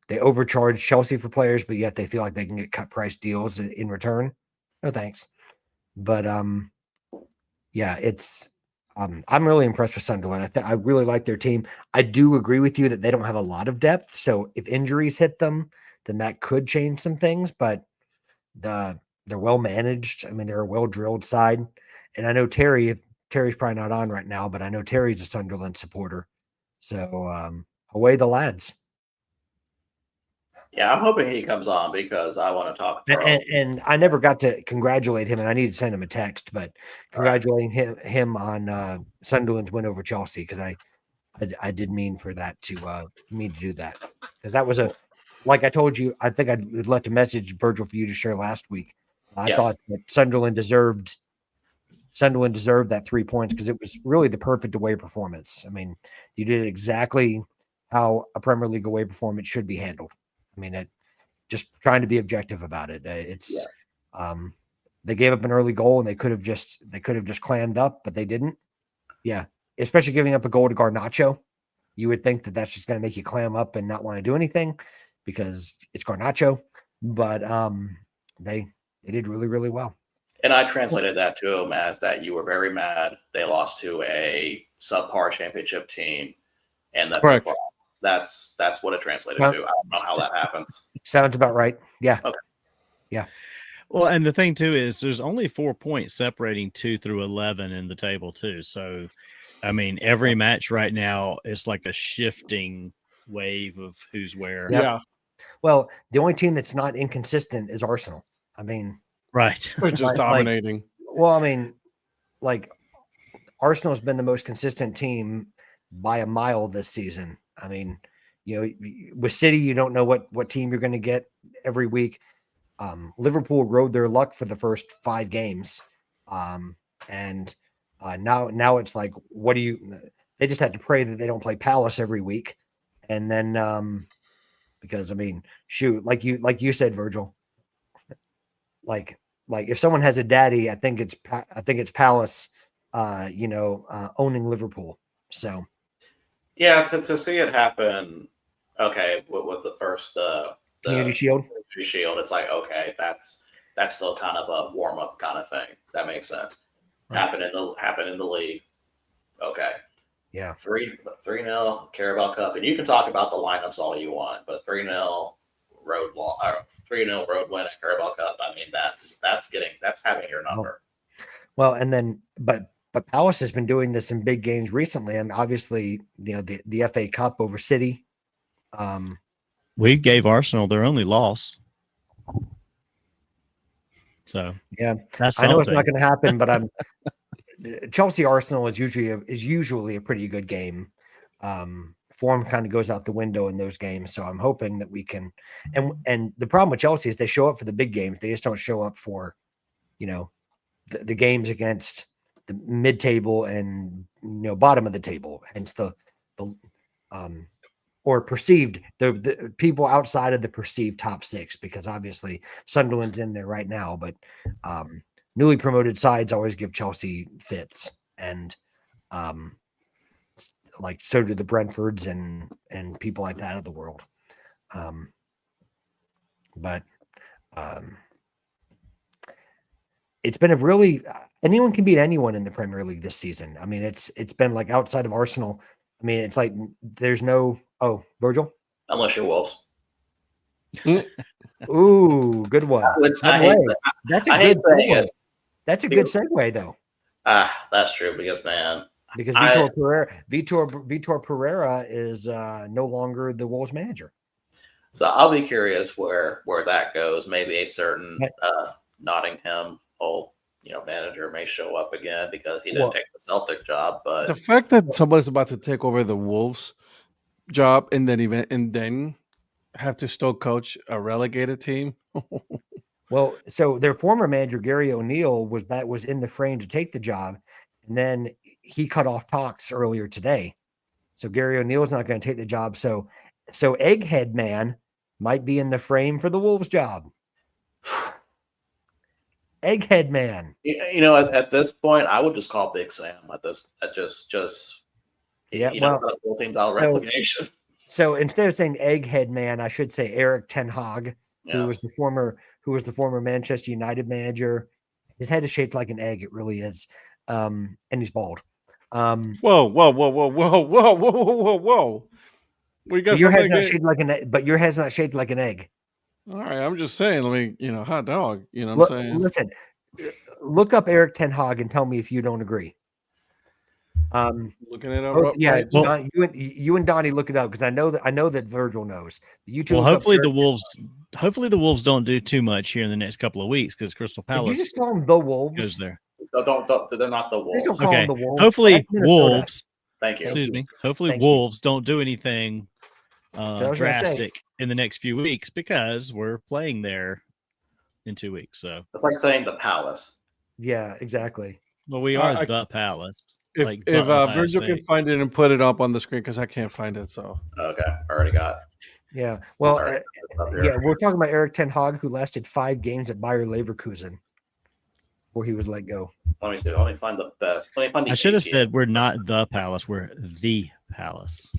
they overcharge Chelsea for players, but yet they feel like they can get cut price deals in return. No thanks. But it's I'm really impressed with Sunderland. I really like their team. I do agree with you that they don't have a lot of depth. So if injuries hit them, then that could change some things. But they're well managed. I mean, they're a well drilled side. And I know Terry's probably not on right now, but I know Terry's a Sunderland supporter. So away the lads. Yeah, I'm hoping he comes on because I want to talk. And I never got to congratulate him, and I need to send him a text, but congratulating him on Sunderland's win over Chelsea, because I did mean for that to do that, because that was like I told you, I think I left a message, Virgil, for you to share last week. I thought that Sunderland deserved that 3 points because it was really the perfect away performance. I mean, you did exactly how a Premier League away performance should be handled. I mean, just trying to be objective about it. They gave up an early goal and they could have just clammed up, but they didn't. Yeah, especially giving up a goal to Garnacho. You would think that that's just going to make you clam up and not want to do anything because it's Garnacho, but they did really, really well. And I translated that to him as that you were very mad they lost to a subpar championship team, and Correct. that's what it translated Well, to. I don't know how that happens. Sounds about right. Yeah. Okay. Well, and the thing too is there's only 4 points separating 2 through 11 in the table too. So, I mean, every match right now is like a shifting wave of who's where. Yep. Yeah. Well, the only team that's not inconsistent is Arsenal. I mean, Right. They're just Like- dominating. well, I mean, like Arsenal's been the most consistent team by a mile this season. I mean, with City, you don't know what team you're going to get every week. Liverpool rode their luck for the first 5 games. And now it's like, they just had to pray that they don't play Palace every week. And then, because I mean, shoot, like you said, Virgil, like if someone has a daddy, I think it's Palace, owning Liverpool. So Yeah, to see it happen, okay, with the first Community Shield. Community Shield, it's like, okay, that's still kind of a warm up kind of thing. That makes sense. Right. Happen in the league. Okay. Yeah. 3-0 Carabao Cup, and you can talk about the lineups all you want, but 3-0 road win at Carabao Cup. I mean, that's having your number. Well, and then but Palace has been doing this in big games recently. I mean, obviously, the FA Cup over City. We gave Arsenal their only loss. So Yeah, that's I know it's something. not going to happen, but I'm Chelsea Arsenal is usually a pretty good game. Form kind of goes out the window in those games, so I'm hoping that we can. And the problem with Chelsea is they show up for the big games, they just don't show up for, the games against the mid-table and bottom of the table, hence the or perceived the people outside of the perceived top 6, because obviously Sunderland's in there right now, but newly promoted sides always give Chelsea fits, and like so do the Brentfords and people like that of the world. But it's been a really anyone can beat anyone in the Premier League this season. I mean, it's been like outside of Arsenal. I mean, it's like there's no Virgil. Unless you're Wolves. Ooh, good one. Which By I the hate, way, that's a I hate good saying segue. it. That's a good segue though, That's true because, man, because I- Vitor Pereira is no longer the Wolves manager. so I'll be curious where that goes. Maybe a certain Nottingham manager may show up again because he didn't take the Celtic job. But The fact that somebody's about to take over the Wolves job and then have to still coach a relegated team. Well, so their former manager Gary O'Neill was in the frame to take the job, and then he cut off talks earlier today. So Gary O'Neill is not going to take the job. So Egghead Man might be in the frame for the Wolves job. Egghead Man. at this point, I would just call Big Sam. Yeah, the whole team's out of relegation. So instead of saying Egghead Man, I should say Eric Ten Hag, who was the former Manchester United manager. His head is shaped like an egg. It really is. And he's bald. Whoa. We got Your head's something not to- shaped like an egg, but your head's not shaped like an egg. All right, I'm just saying. Hot dog. You know what I'm saying? Listen, look up Eric Ten Hag and tell me if you don't agree. Looking it up. Yeah, Well- Don, you and Donnie look it up because I know that Virgil knows. You two. Well, look up hopefully the Eric- Wolves don't do too much here in the next couple of weeks because Crystal Did you Palace just call them the Wolves? goes there. Don't they're not the Please don't Wolves. call Okay. them the Wolves. Hopefully That's Minnesota. Wolves. Thank you. Excuse me. Hopefully Thank you. Wolves don't do anything was gonna say. drastic in the next few weeks because we're playing there in 2 weeks. So, It's like saying the Palace. Yeah, exactly. well, we are I- the Palace. If like the Ohio Virgil can State. find it and put it up on the screen because I can't find it. So Okay, already got. Yeah. Well, All right, it's up here. yeah, we're talking about Eric Ten Hag, who lasted 5 games at Bayer Leverkusen before he was let go. Let me see. Let me find the best. Let me find the. I should have 18. said we're not the Palace. We're the Palace.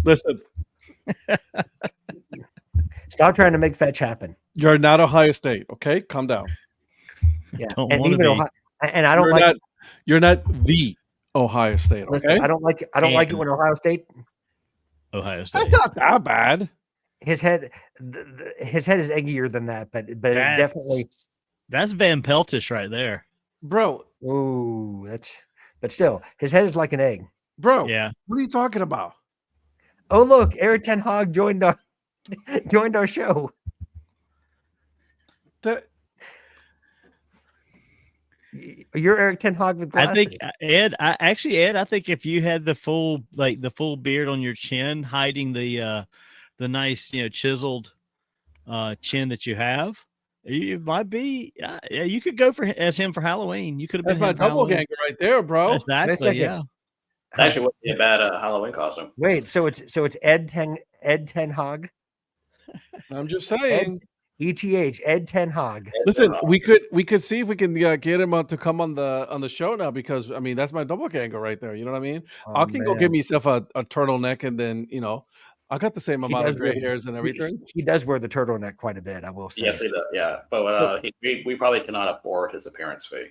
Listen, Stop trying to make fetch happen. you're not Ohio State, okay? Calm down. Yeah, Don't and wanna even be. Ohio, and I don't You're like. not, you're not the Ohio State, Listen, okay? I don't like. I don't like it And- when Ohio State. Ohio That's State. not that bad. His head, his head is eggier than that, but it definitely. That's Van Peltish right there. Bro, Ooh, that's. But still, his head is like an egg. Yeah. what are you talking about? Oh look, Eric Ten Hag joined our show. That, You're Eric Ten Hag with glasses. I think Ed. I think if you had the full beard on your chin, hiding the nice chiseled chin that you have, you might be. Yeah, you could go as him for Halloween. You could have that's been my him for double Halloween. ganger right there, bro. Exactly. second. Yeah. It actually wouldn't be a bad Halloween costume. Wait, so it's Ed Ten Hag, I'm just saying. ETH Ed Ten Hag. Listen, we could see if we can get him to come on the show now, because I mean that's my double ganger right there. You know what I mean? Oh, I can go man. give myself a turtleneck, and then I got the same He amount of does wear gray the- hairs and everything. He does wear the turtleneck quite a bit, I will say. Yes, he does. Yeah, but we probably cannot afford his appearance fee.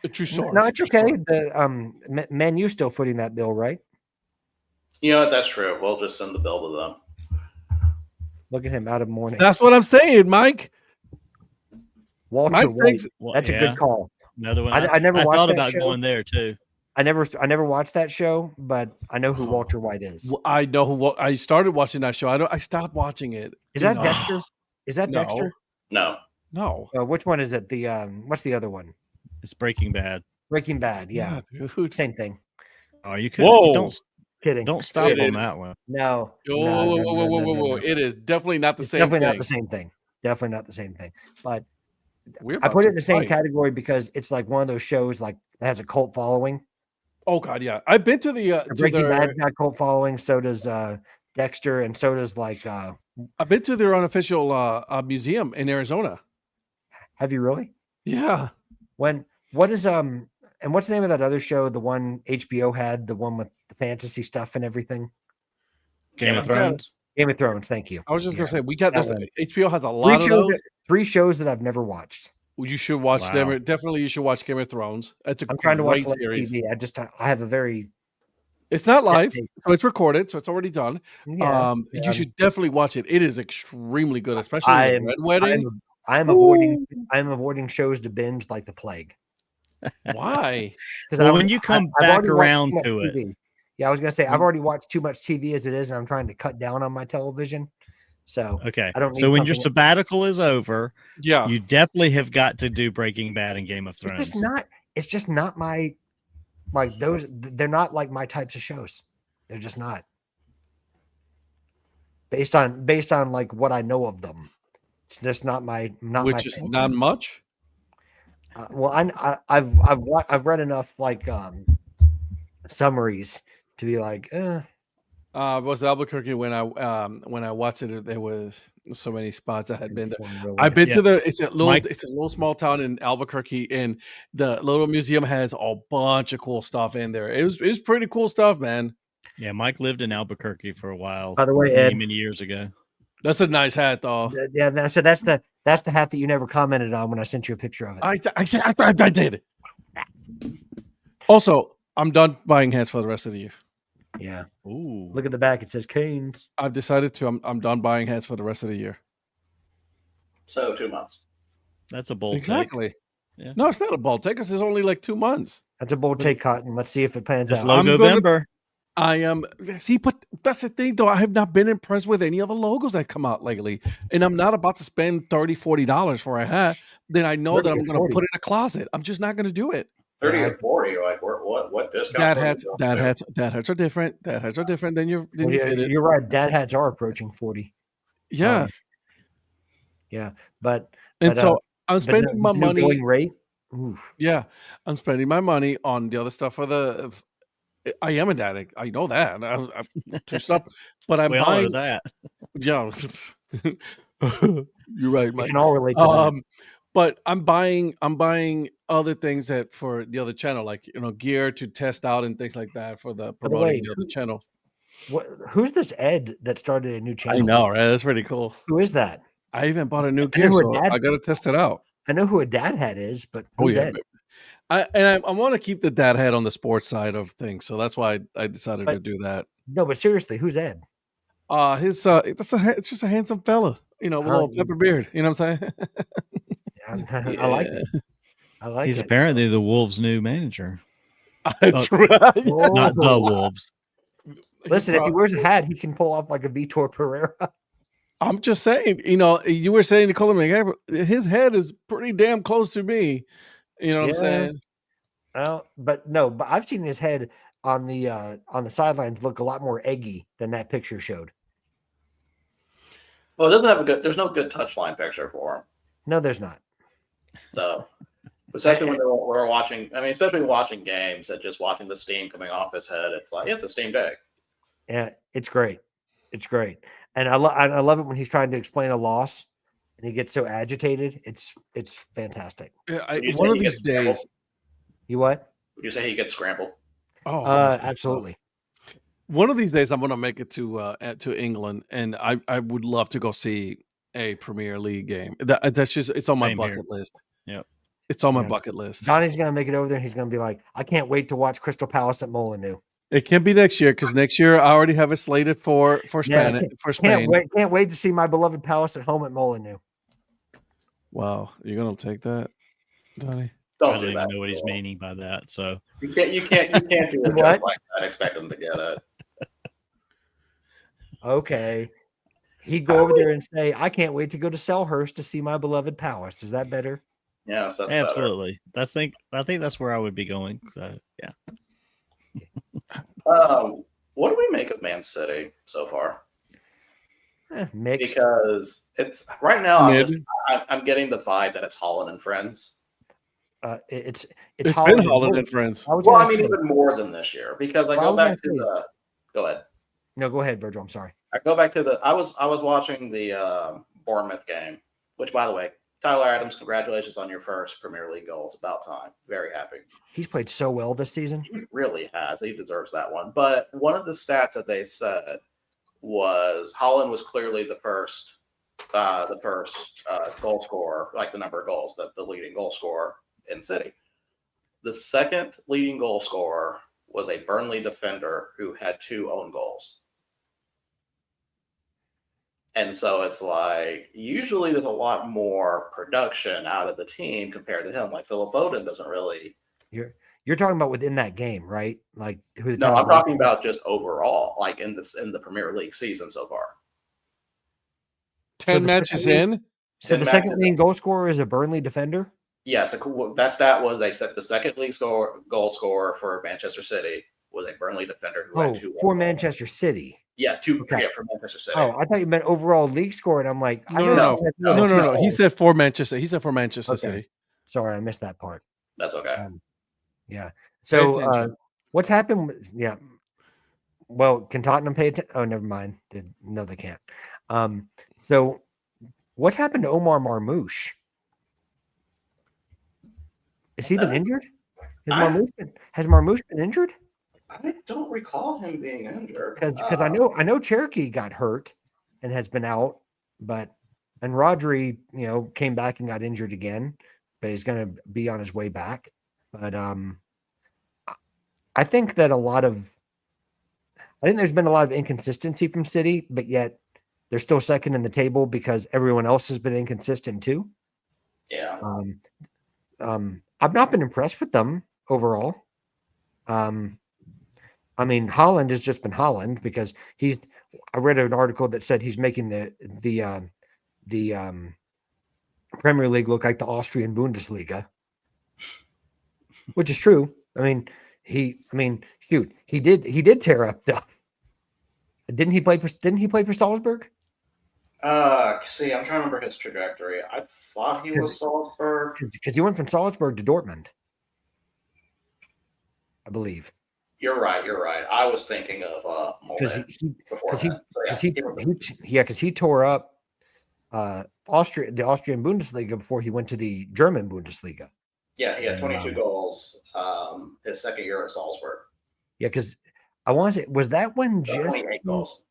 A true story. No, it's true okay. story. The Man U still footing that bill, right? You know what? That's true. We'll just send the bill to them. Look at him out of mourning. That's what I'm saying, Mike. Walter Mike White. thinks Well, That's a yeah, good call. Another one. I never watched thought that about show. going there too. I never watched that show, but I know who Walter White is. Well, I know who. I started watching that show. I stopped watching it. Is that No. Dexter? Is that No. Dexter? No, No. Which one is it? The what's the other one? It's Breaking Bad. Breaking Bad. Yeah, dude. same thing. Oh, you could. Whoa. Kidding. Don't stop It on is. that one. No. Whoa, no, whoa, no, whoa, no, whoa, no, whoa, no, whoa! no. It is definitely not the It's same definitely thing. not the same thing. Definitely not the same thing. But We're I about put to it in the same fight. category because it's like one of those shows like that has a cult following. Oh God, yeah. I've been to the Breaking Bad's got a cult following. So does Dexter, and so does like. I've been to their unofficial museum in Arizona. Have you really? Yeah. What is and what's the name of that other show? The one HBO had, the one with the fantasy stuff and everything. Game of Game of Thrones. Game of Thrones. Thank you. I was just Yeah. gonna say we got That this. one. HBO has a lot of those. Three shows that I've never watched. You should watch Wow. them. Definitely, you should watch Game of Thrones. It's a I'm trying to watch great less series. TV. I have a very It's not live, taste. so it's recorded, so it's already done. yeah. You should definitely watch it. It is extremely good, especially I the am- Red Wedding. I'm avoiding shows to binge like the plague. Why? Because Well, when you come back around to it. TV. Yeah, I was gonna say Mm-hmm. I've already watched too much TV as it is, and I'm trying to cut down on my television. So Okay. I don't So need when your something- sabbatical is over, Yeah. you definitely have got to do Breaking Bad and Game of it's Thrones. just not my like those. They're not like my types of shows. They're just not. Based on like what I know of them, it's just not my Which is thing. not much. Well, I've read enough like summaries to be like, Was Albuquerque when I watched it? There was so many spots I had been there. I've been Yeah. to the. It's a Mike- little small town in Albuquerque, and the little museum has a bunch of cool stuff in there. It was pretty cool stuff, man. Yeah, Mike lived in Albuquerque for a while. By the way, many, Ed, many years ago. That's a nice hat, though. yeah, that's the hat that you never commented on when I sent you a picture of it. I did. Also, I'm done buying hats for the rest of the year. Yeah, Ooh. look at the back; it says Canes. I've decided to. I'm done buying hats for the rest of the year. so 2 months. That's a bold take. Exactly. Yeah. No, it's not a ball take. It's only like 2 months. That's a bold take, Cotton. Let's see if it pans It's out. I'm gonna- Logovember. I am. See, but that's the thing, though. I have not been impressed with any of the logos that come out lately, and I'm not about to spend $30-$40 for a hat. Then I know that I'm 30 or going to 40. put it in a closet. I'm just not going to do it. 30 Yeah, or 40, like what discount? Dad hats are different. Dad hats are different than your Well, yeah, fitted. you're right. Dad hats are approaching 40. Yeah, But and but, so I'm but spending my the new money. going rate. Oof. Yeah, I'm spending my money on the other stuff for the. I am a dad addict. I know that. I've to stuff, but I'm We all know buying. that. Yeah, you're right, We Mike. can all relate to that. But I'm buying other things that for the other channel, like gear to test out and things like that for the By the promoting way, the other channel. who's this Ed that started a new I channel? know, right? That's pretty cool. Who is that? I even bought a new I know gear, who so her dad. I gotta test it out. I know who a dad hat is, but Oh who's yeah, Ed? I want to keep the dad head on the sports side of things, so that's why I decided to But do that. no, but seriously, who's Ed? It's just a handsome fella, with a little pepper beard. You know what I'm saying? I like Yeah, it. I like He's it. apparently the Wolves' new manager. that's right. Not the Oh, Wolves. listen, if he wears a hat, he can pull off like a Vitor Pereira. I'm just saying, you were saying to Colin McGregor, his head is pretty damn close to me. You know what I'm saying? Well, but I've seen his head on the sidelines look a lot more eggy than that picture showed. Well, it doesn't have a good. There's no good touchline picture for him. No, there's not. So, especially when we're watching. I mean, especially watching games and just watching the steam coming off his head. It's like it's a steam day. Yeah, it's great. It's great, and I love it when he's trying to explain a loss and he gets so agitated. It's fantastic. Yeah, Would you say one of he these gets scrambled? days. You what? Would you say he gets scrambled? Oh, Absolutely. One of these days, I'm gonna make it to England, and I would love to go see a Premier League game. That's just it's on my Same here. bucket list. Yep. It's on my Yeah. bucket list. Donnie's gonna make it over there. And he's gonna be like, I can't wait to watch Crystal Palace at Molineux. It can be next year because next year I already have it slated for Yeah, Spain for Spain. Can't wait to see my beloved Palace at home at Molineux. Wow, you're gonna take that, Donnie? I Don't don't do even that. know what he's meaning by that. So You can't do a What? joke like that and expect him to get it. Okay. He'd go over there and say, I can't wait to go to Selhurst to see my beloved Palace. Is that better? Yes, that's absolutely. I think that's where I would be going. So yeah. better. What do we make of Man City so far? Mixed. Because it's right now. Mid. I'm getting the vibe that it's Holland and Friends. It's It's Holland been Holland and Wolves. Friends. I was Well, gonna I mean, say- even more than this year because I Well, go I back was to gonna say- the. Go ahead. No, go ahead, Virgil. I'm sorry. I go back to the. I was watching the Bournemouth game, which, by the way, Tyler Adams, congratulations on your first Premier League goal. It's about time. Very happy. He's played so well this season. He really has. He deserves that one. But one of the stats that they said was Holland was clearly the first goal scorer, like the number of goals, the leading goal scorer in City. The second leading goal scorer was a Burnley defender who had 2 own goals. And so it's like usually there's a lot more production out of the team compared to him. Like Philip Foden doesn't really. You're talking about within that game, right? Like who? No, I'm talking about just overall, like in the Premier League season so far. 10 the matches second- in. So the 10 second matches. leading goal scorer is a Burnley defender. Yes, that stat was they said the second league goal scorer for Manchester City was a Burnley defender who Oh, had 2 for own goals. Manchester City. Yeah, 2 Okay. for Manchester City. Oh, I thought you meant overall league score, and I'm like, I No, know no, that's more no, than No. two He goals. said for Manchester. He said for Manchester Okay. City. Sorry, I missed that part. That's okay. Yeah. Pay So attention. what's happened? Yeah. Well, can Tottenham pay attention? Oh, never mind. No, they can't. So what's happened to Omar Marmoush? Has he been injured? Has Marmoush been injured? I don't recall him being injured. Because I know Cherokee got hurt and has been out, and Rodri, came back and got injured again, but he's going to be on his way back. But I think that I think there's been a lot of inconsistency from City, but yet they're still second in the table because everyone else has been inconsistent too. Yeah. I've not been impressed with them overall. I mean, Holland has just been Holland because I read an article that said he's making the Premier League look like the Austrian Bundesliga, which is true. I mean, he did tear up the. Didn't he play for Salzburg? See, I'm trying to remember his trajectory. I thought he was Salzburg. Because he went from Salzburg to Dortmund, I believe. You're right. I was thinking of Because Molde he before that. So, because he tore up the Austrian Bundesliga before he went to the German Bundesliga. Yeah, he had 22 Wow. goals his second year at Salzburg. Yeah, because I want to say, was that when 28 goals.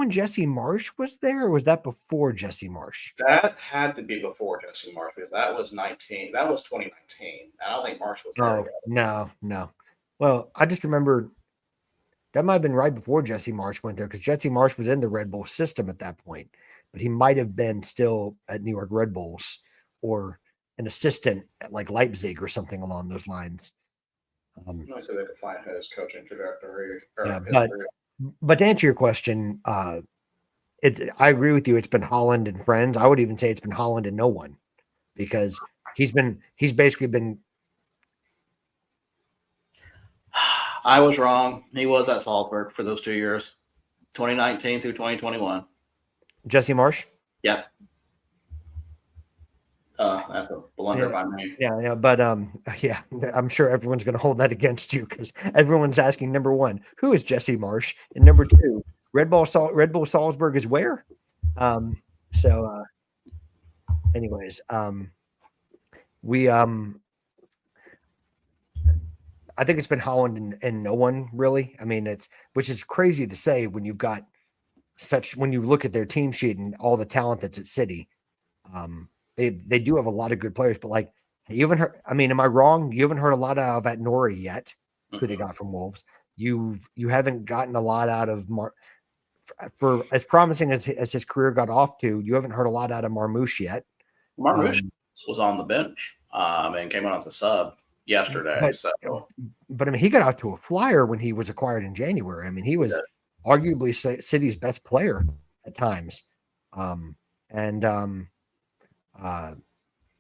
Jesse Marsh was there, or was that before Jesse Marsh? That had to be before Jesse Marsh because that was 19. That was 2019. I don't think Marsh was there Oh, yet. no. Well, I just remember that might have been right before Jesse Marsh went there because Jesse Marsh was in the Red Bull system at that point, but he might have been still at New York Red Bulls or an assistant at like Leipzig or something along those lines. Let me see if I could find his coaching trajectory. Yeah, but to answer your question, I agree with you. It's been Holland and friends. I would even say it's been Holland and no one, because he's basically been. I was wrong. He was at Salzburg for those 2 years, 2019 through 2021. Jesse Marsh. Yep. That's a blunder by me. Yeah, but yeah, I'm sure everyone's going to hold that against you because everyone's asking, number one, who is Jesse Marsh, and number two, Red Bull Salzburg is where. Anyways, we I think it's been Holland and no one really. I mean, which is crazy to say when you've got when you look at their team sheet and all the talent that's at City. They do have a lot of good players, but like you haven't heard. I mean, am I wrong? You haven't heard a lot of at Nori yet, who they got from Wolves. You haven't gotten a lot out of for as promising as his career got off to. You haven't heard a lot out of Marmouche yet. Marmouche was on the bench and came on as a sub yesterday. But I mean, he got out to a flyer when he was acquired in January. I mean, he was arguably City's best player at times,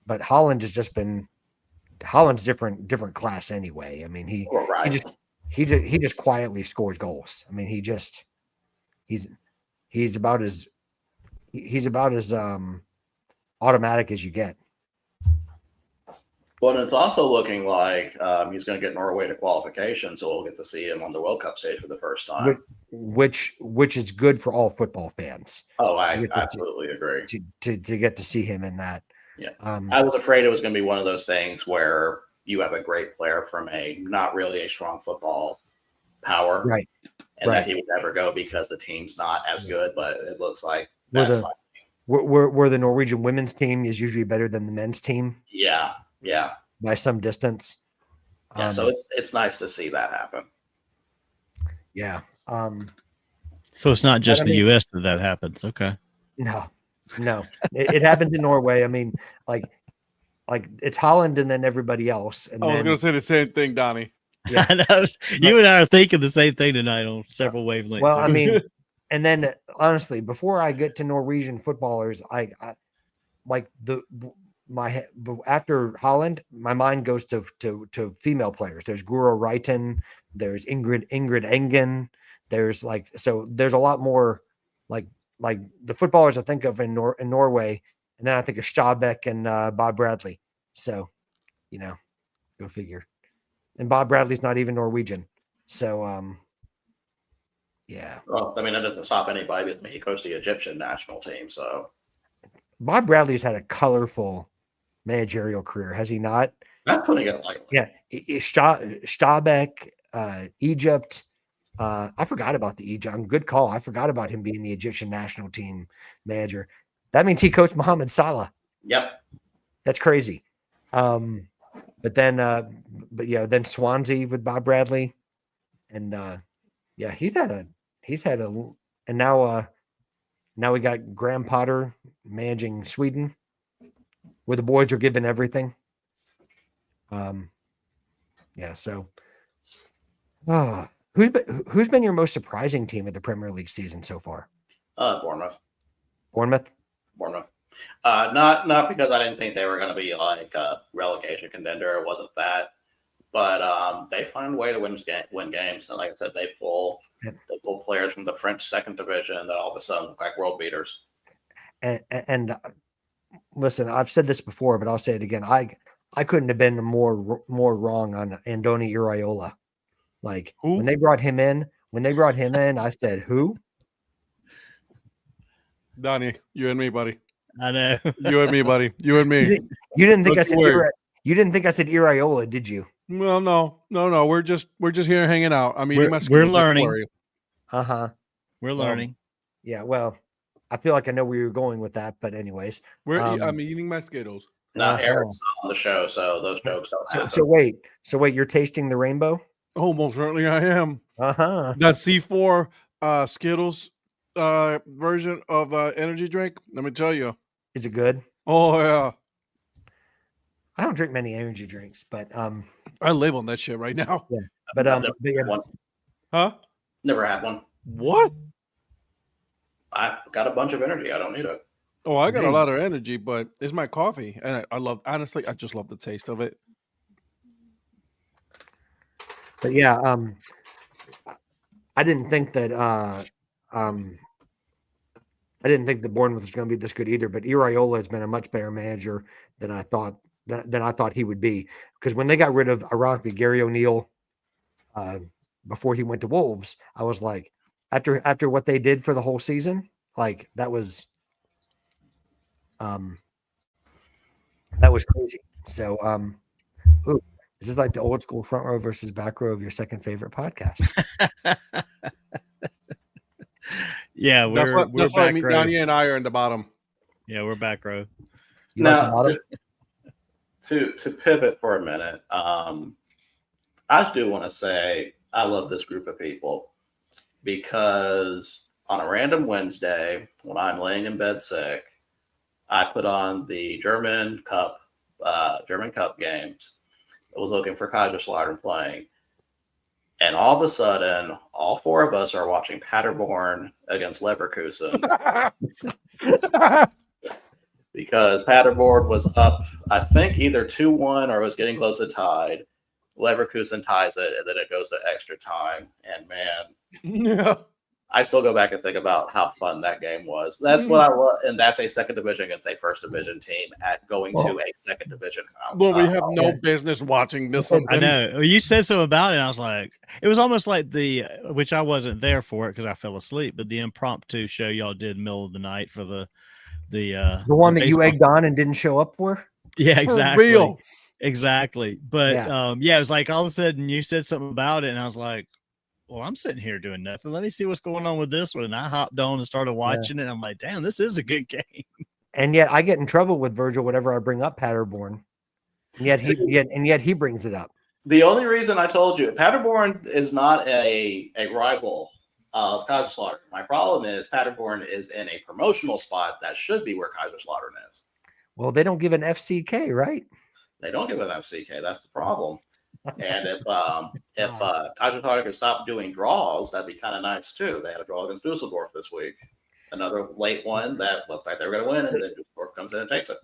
but Holland has just been Holland's different class anyway. I mean, he just quietly scores goals. I mean, he's about as automatic as you get. But it's also looking like he's going to get Norway to qualification, so we'll get to see him on the World Cup stage for the first time. Which is good for all football fans. Oh, I absolutely agree. To get to see him in that. Yeah. I was afraid it was going to be one of those things where you have a great player from a not really a strong football power. Right. And that he would never go because the team's not as good, but it looks like that's fine. Where the Norwegian women's team is usually better than the men's team. Yeah. Yeah. By some distance. Yeah. So it's nice to see that happen. Yeah. So it's not just the U.S. that happens. Okay. No, it happens in Norway. I mean, like it's Holland and then everybody else. And I was going to say the same thing, Donnie. Yeah. I know. You and I are thinking the same thing tonight on several wavelengths. Well, I mean, and then honestly, before I get to Norwegian footballers, I like after Holland, my mind goes to female players. There's Guro Reiten, there's Ingrid Engen. There's there's a lot more like the footballers I think of in Norway, and then I think of Stabæk and Bob Bradley. So, go figure. And Bob Bradley's not even Norwegian. So, yeah. Well, I mean, it doesn't stop anybody. He coached the Egyptian national team, so. Bob Bradley's had a colorful managerial career, has he not? That's putting it lightly. Yeah. Stabæk, Egypt. I forgot about the Egypt. Good call. I forgot about him being the Egyptian national team manager. That means he coached Mohamed Salah. Yep. That's crazy. But then Swansea with Bob Bradley, and he's had a, and now we got Graham Potter managing Sweden, where the boys are given everything. So, who's been your most surprising team of the Premier League season so far? Bournemouth. Bournemouth. Not because I didn't think they were going to be like a relegation contender. It wasn't that, but they find a way to win games. And like I said, they pull players from the French second division that all of a sudden look like world beaters. And listen, I've said this before, but I'll say it again. I couldn't have been more wrong on Andoni Iraola. Like when they brought him in, I said, who? Donnie, you and me, buddy. I know. You and me, buddy. You and You me. didn't, you didn't think Don't I said you worry. you didn't think I said Iriola, did you? Well, no. We're just here hanging out. I'm eating my We're Skittles. Don't you learning. worry. Uh-huh. We're learning. Yeah, well, I feel like I know where you're going with that, but anyways. I'm eating my Skittles. Now, Uh-huh. Eric's on the show, so those jokes don't happen. So wait, you're tasting the rainbow? Oh, most certainly I am. Uh-huh. That C4 Skittles version of energy drink. Let me tell you. Is it good? Oh yeah, I don't drink many energy drinks, but I live on that shit right now. but I've never yeah, had one. Huh? Never had one. What? I got a bunch of energy. I don't need it. Oh, I got a Hey. lot of energy, but it's my coffee, and I love. Honestly, I just love the taste of it. but yeah, I didn't think that I didn't think the Bournemouth was going to be this good either, but Iriola has been a much better manager than I thought he would be. Because when they got rid of, ironically, Gary O'Neill before he went to Wolves, I was like, after what they did for the whole season, like that was crazy. So ooh, this is like the old school front row versus back row of your second favorite podcast. Yeah, That's we're why back row. Donnie and I are in the bottom. Yeah, we're back row. You like the Now, bottom? to pivot for a minute, I just do want to say I love this group of people because on a random Wednesday when I'm laying in bed sick, I put on the German Cup games. I was looking for Kaiserslautern playing. And all of a sudden, all four of us are watching Paderborn against Leverkusen because Paderborn was up, I think, either 2-1 or was getting close to tied. Leverkusen ties it, and then it goes to extra time. And man, Yeah. I still go back and think about how fun that game was. That's what I love, and that's a second division against a first division team at going to a second division. Well, we have no business watching this. I know. You said something about it. And I was like, it was almost like which I wasn't there for it because I fell asleep, but the impromptu show y'all did middle of the night for the one that you baseball. egged on and didn't show up for? Yeah, exactly. real. Exactly. But Yeah. it was like all of a sudden you said something about it, and I was like, well, I'm sitting here doing nothing. Let me see what's going on with this one. And I hopped on and started watching it. I'm like, damn, this is a good game. And yet I get in trouble with Virgil whenever I bring up Paderborn. And yet he brings it up. The only reason I told you Paderborn is not a rival of Kaiserslautern. My problem is Paderborn is in a promotional spot that should be where Kaiserslautern is. Well, they don't give an FCK, right? They don't give an FCK. That's the problem. And if Kaiserslautern could stop doing draws, that'd be kind of nice too. They had a draw against Dusseldorf this week. Another late one that looks like they were going to win, and then Dusseldorf comes in and takes it.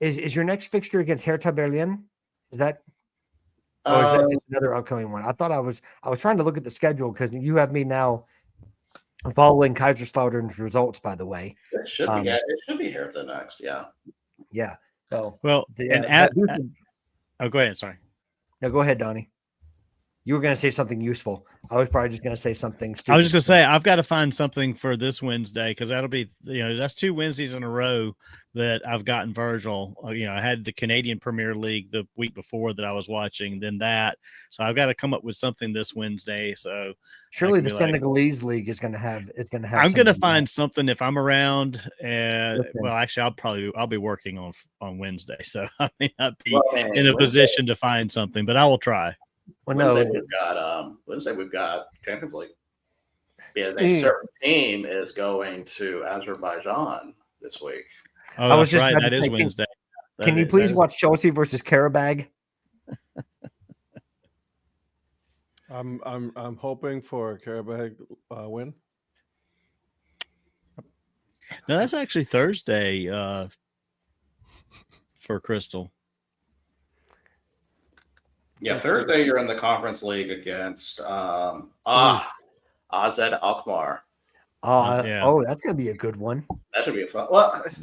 Is your next fixture against Hertha Berlin? Is that? Or is that just another upcoming one? I thought I was trying to look at the schedule because you have me now following Kaiserslautern's results. By the way, it should be. It should be Hertha next. Yeah. Yeah. So Well, go ahead. Sorry. No, go ahead, Donnie. You were going to say something useful. I was probably just going to say something stupid. I was just going to say, I've got to find something for this Wednesday because that'll be, that's 2 Wednesdays in a row that I've gotten Virgil. I had the Canadian Premier League the week before that I was watching, then that. So I've got to come up with something this Wednesday. So surely the Senegalese league is going to have. I'm going to find something if I'm around. And well, actually, I'll be working on Wednesday, so I may not be in a position to find something, but I will try. Well, Wednesday we've got Champions League. Yeah, a certain team is going to Azerbaijan this week. Oh, I was just right. That is Wednesday. Can you please watch Chelsea versus Karabag? I'm hoping for a Karabag win. No, that's actually Thursday for Crystal. Yeah, Thursday you're in the Conference League against AZ Alkmaar. Oh, that's gonna be a good one. That should be a fun. Well, if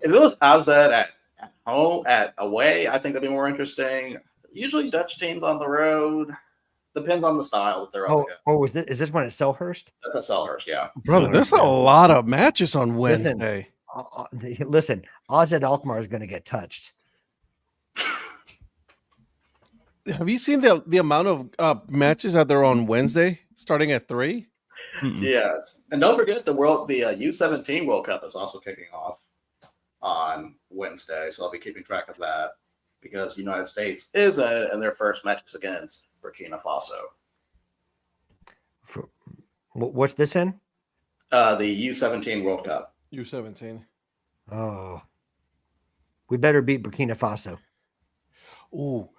it was AZ at home, at away, I think that'd be more interesting. Usually Dutch teams on the road, Depends on the style that they're up against. Is this one at Selhurst? That's a Selhurst, yeah. Brother, there's a lot of matches on Listen, Wednesday. Listen, Ozed Alkmaar is going to get touched. Have you seen the amount of matches that they're on Wednesday, starting at 3? Yes, and don't forget the U17 World Cup is also kicking off on Wednesday, so I'll be keeping track of that because United States is in their first matches against Burkina Faso. What's this in? The U17 World Cup. U17. Oh, we better beat Burkina Faso. Ooh.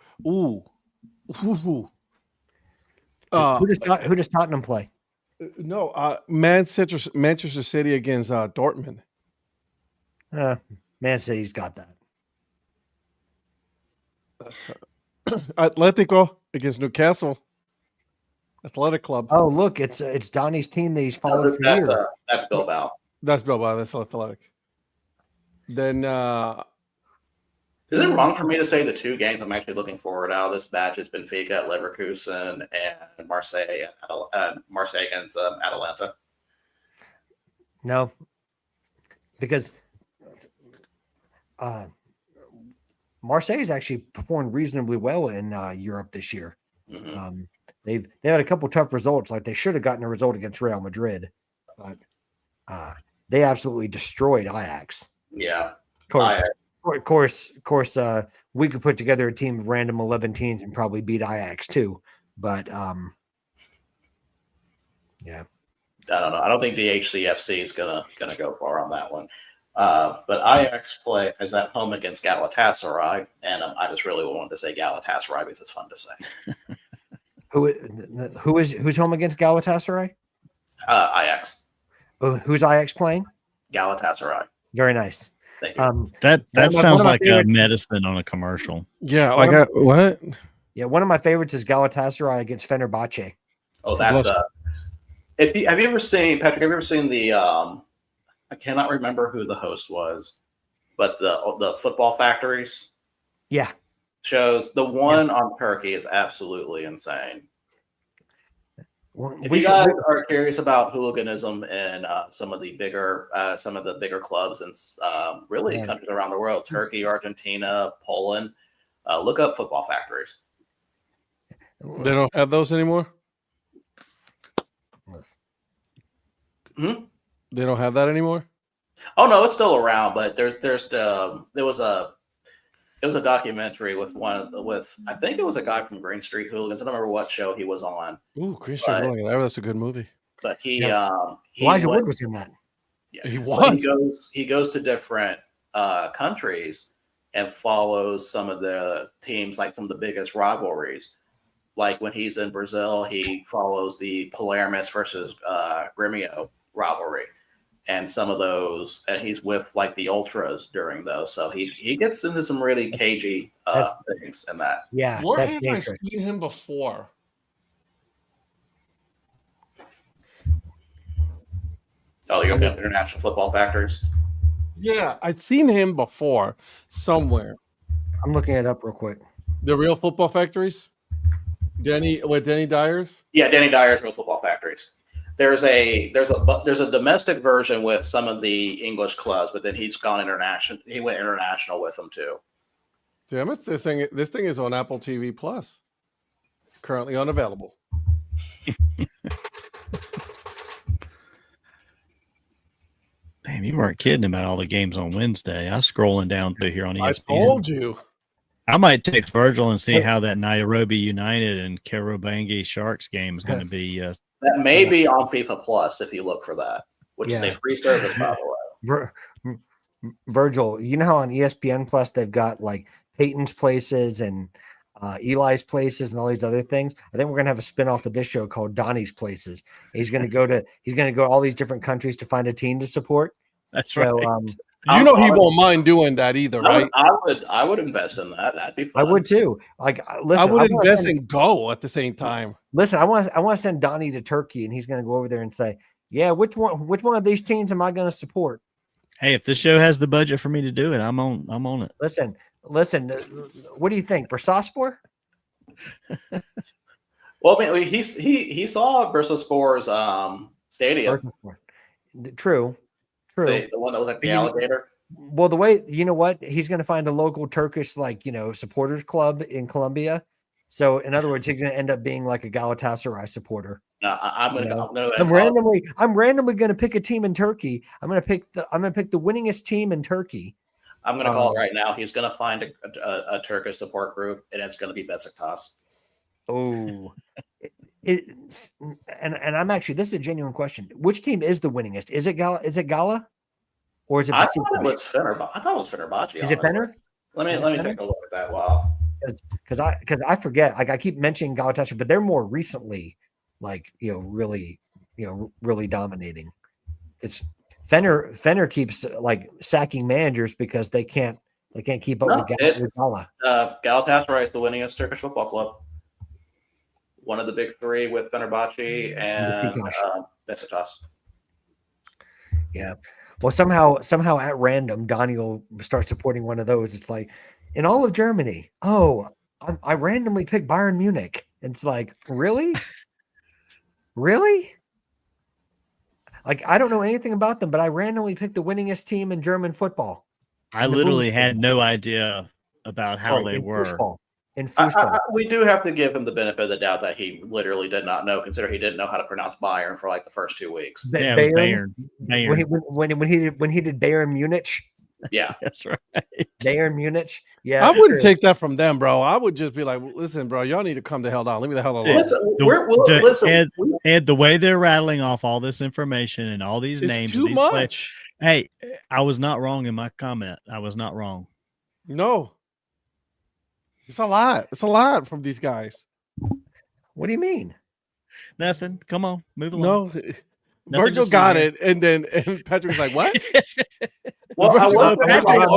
Who does Tottenham play? No, Manchester City against Dortmund. Man City's got that. Atletico against Newcastle Athletic Club. Oh, look, it's Donnie's team that he's followed for years. That's Bilbao. That's Bilbao. That's Athletic. Then is it wrong for me to say the two games I'm actually looking forward out of this batch is Benfica at Leverkusen and Marseille against Atalanta? No, because Marseille's actually performed reasonably well in Europe this year. Mm-hmm. They've had a couple tough results. Like they should have gotten a result against Real Madrid, but they absolutely destroyed Ajax. Yeah, Of course, we could put together a team of random 11 teams and probably beat Ajax too. But yeah, I don't know. I don't think the HCFC is gonna go far on that one. But Ajax is at home against Galatasaray, and I just really wanted to say Galatasaray because it's fun to say. Who's home against Galatasaray? Ajax. Who's Ajax playing? Galatasaray. Very nice. Thank you. That sounds like a medicine on a commercial. Yeah, what? Yeah, one of my favorites is Galatasaray against Fenerbahce. Oh, that's have you ever seen Patrick? Have you ever seen the I cannot remember who the host was, but the Football Factories shows. The one on Turkey is absolutely insane. If you guys are curious about hooliganism in some of the bigger clubs and really countries around the world, Turkey, Argentina, Poland, look up Football Factories. They don't have those anymore? Hmm? They don't have that anymore? Oh no, it's still around, but there was a documentary with I think it was a guy from Green Street Hooligans. I don't remember what show he was on. Ooh, Green Street Hooligans. That's a good movie. But Elijah Wood was in that. Yeah, he was. He goes to different countries and follows some of the teams, like some of the biggest rivalries. Like when he's in Brazil, he follows the Palermo versus Grêmio rivalry. And some of those, and he's with like the ultras during those, so he gets into some really cagey things in that. Yeah, Where that's have dangerous. I seen him before? Oh, you're looking at International Football Factories? Yeah, I'd seen him before somewhere. I'm looking it up real quick. The Real Football Factories? Danny Dyers? Yeah, Danny Dyer's Real Football Factories. There's a domestic version with some of the English clubs, but then he's gone international. He went international with them too. Damn it! This thing is on Apple TV Plus. Currently unavailable. Damn, you weren't kidding about all the games on Wednesday. I was scrolling down through here on ESPN. I told you. I might text Virgil and see how that Nairobi United and Kariobangi Sharks game is going to be. That may be on FIFA Plus if you look for that, which is a free service, by the way. Virgil, you know how on ESPN Plus they've got like Peyton's Places and Eli's Places and all these other things. I think we're gonna have a spinoff of this show called Donnie's Places. He's gonna go to all these different countries to find a team to support. That's so, right. You know he won't mind doing that either, right? I would invest in that. That'd be fun. I would too. Like, listen, I would invest in Go at the same time. Listen, I want to send Donnie to Turkey, and he's going to go over there and say, "Yeah, which one of these teams am I going to support?" Hey, if this show has the budget for me to do it, I'm on it. Listen. What do you think, Bursaspor? Well, I mean, he saw Bursaspor's stadium, True. the one that was like the alligator. Well, the way you know what he's going to find a local Turkish supporters club in Colombia. So in other words, he's going to end up being like a Galatasaray supporter. I'm gonna go. I'm randomly going to pick a team in Turkey. I'm going to pick the winningest team in Turkey. I'm gonna call it right now. He's gonna find a Turkish support group, and it's gonna be Besiktas. Oh, and I'm actually, this is a genuine question. Which team is the winningest? Is it Gala? Is it Gala? Or is it? I thought it was Fenerbahce. Is it Fener? Let me take a look at that. Wow. Because I forget. Like I keep mentioning Galatasaray, but they're more recently, really dominating. It's Fener keeps like sacking managers because they can't keep up with Gala. Galatasaray is the winningest Turkish football club. One of the big three with Fenerbahce and Besiktas. Yeah. Well, somehow at random, Donnie will start supporting one of those. It's like, in all of Germany, I randomly picked Bayern Munich. It's like, really? Really? Like, I don't know anything about them, but I randomly picked the winningest team in German football. I literally had no idea about how they were. In football. We do have to give him the benefit of the doubt that he literally did not know, considering he didn't know how to pronounce Bayern for like the first 2 weeks. Bayern. When he did Bayern Munich. Yeah, that's right. Bayern Munich. Yeah, I wouldn't take that from them, bro. I would just be like, listen, bro, y'all need to come the hell down. Leave me the hell alone. Listen, Ed, the way they're rattling off all this information and all these names, too much. Hey, I was not wrong in my comment. I was not wrong. No. It's a lot. It's a lot from these guys. What do you mean? Nothing. Come on, move along. No, Virgil got it, and Patrick was like, "What?" Well,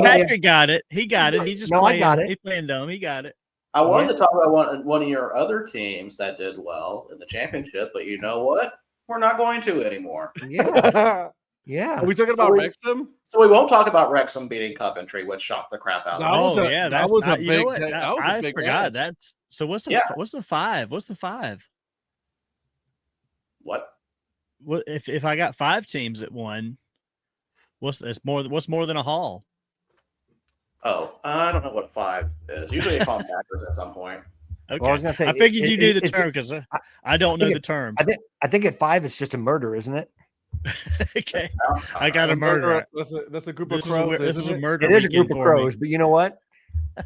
Patrick got it. He got it. He just I got it. He's playing dumb. He got it. I wanted to talk about one of your other teams that did well in the championship, but you know what? We're not going to anymore. Yeah. Yeah. Are we talking about Wrexham? So we won't talk about Wrexham beating Coventry, which shocked the crap out of me. That was a big. I forgot. That's so. What's the 5? What's the 5? What? What if I got 5 teams that won? What's more than a haul? Oh, I don't know what 5 is. Usually they call them backers at some point. Okay. Well, I was gonna say, I figured you knew the term because I don't know the terms. I think at 5 it's just a murder, isn't it? Okay, I got a murder. That's a group of crows. This is a murder. It is a group of crows, but you know what?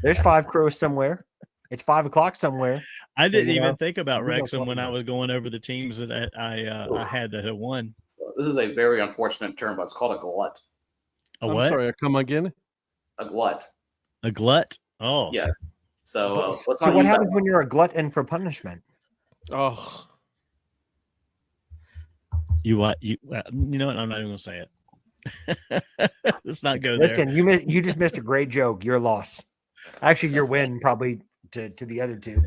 There's 5 crows somewhere. It's 5 o'clock somewhere. I didn't even think about Wrexham when I was going over the teams that I had that had won. So this is a very unfortunate term, but it's called a glut. A what? I'm sorry, come again. A glut. A glut. Oh, yes. So so what happens when you're a glutton for punishment? Oh. You what? You know what? I'm not even gonna say it. Let's not go there. Listen, you just missed a great joke. Your loss. Actually, your win probably to the other two.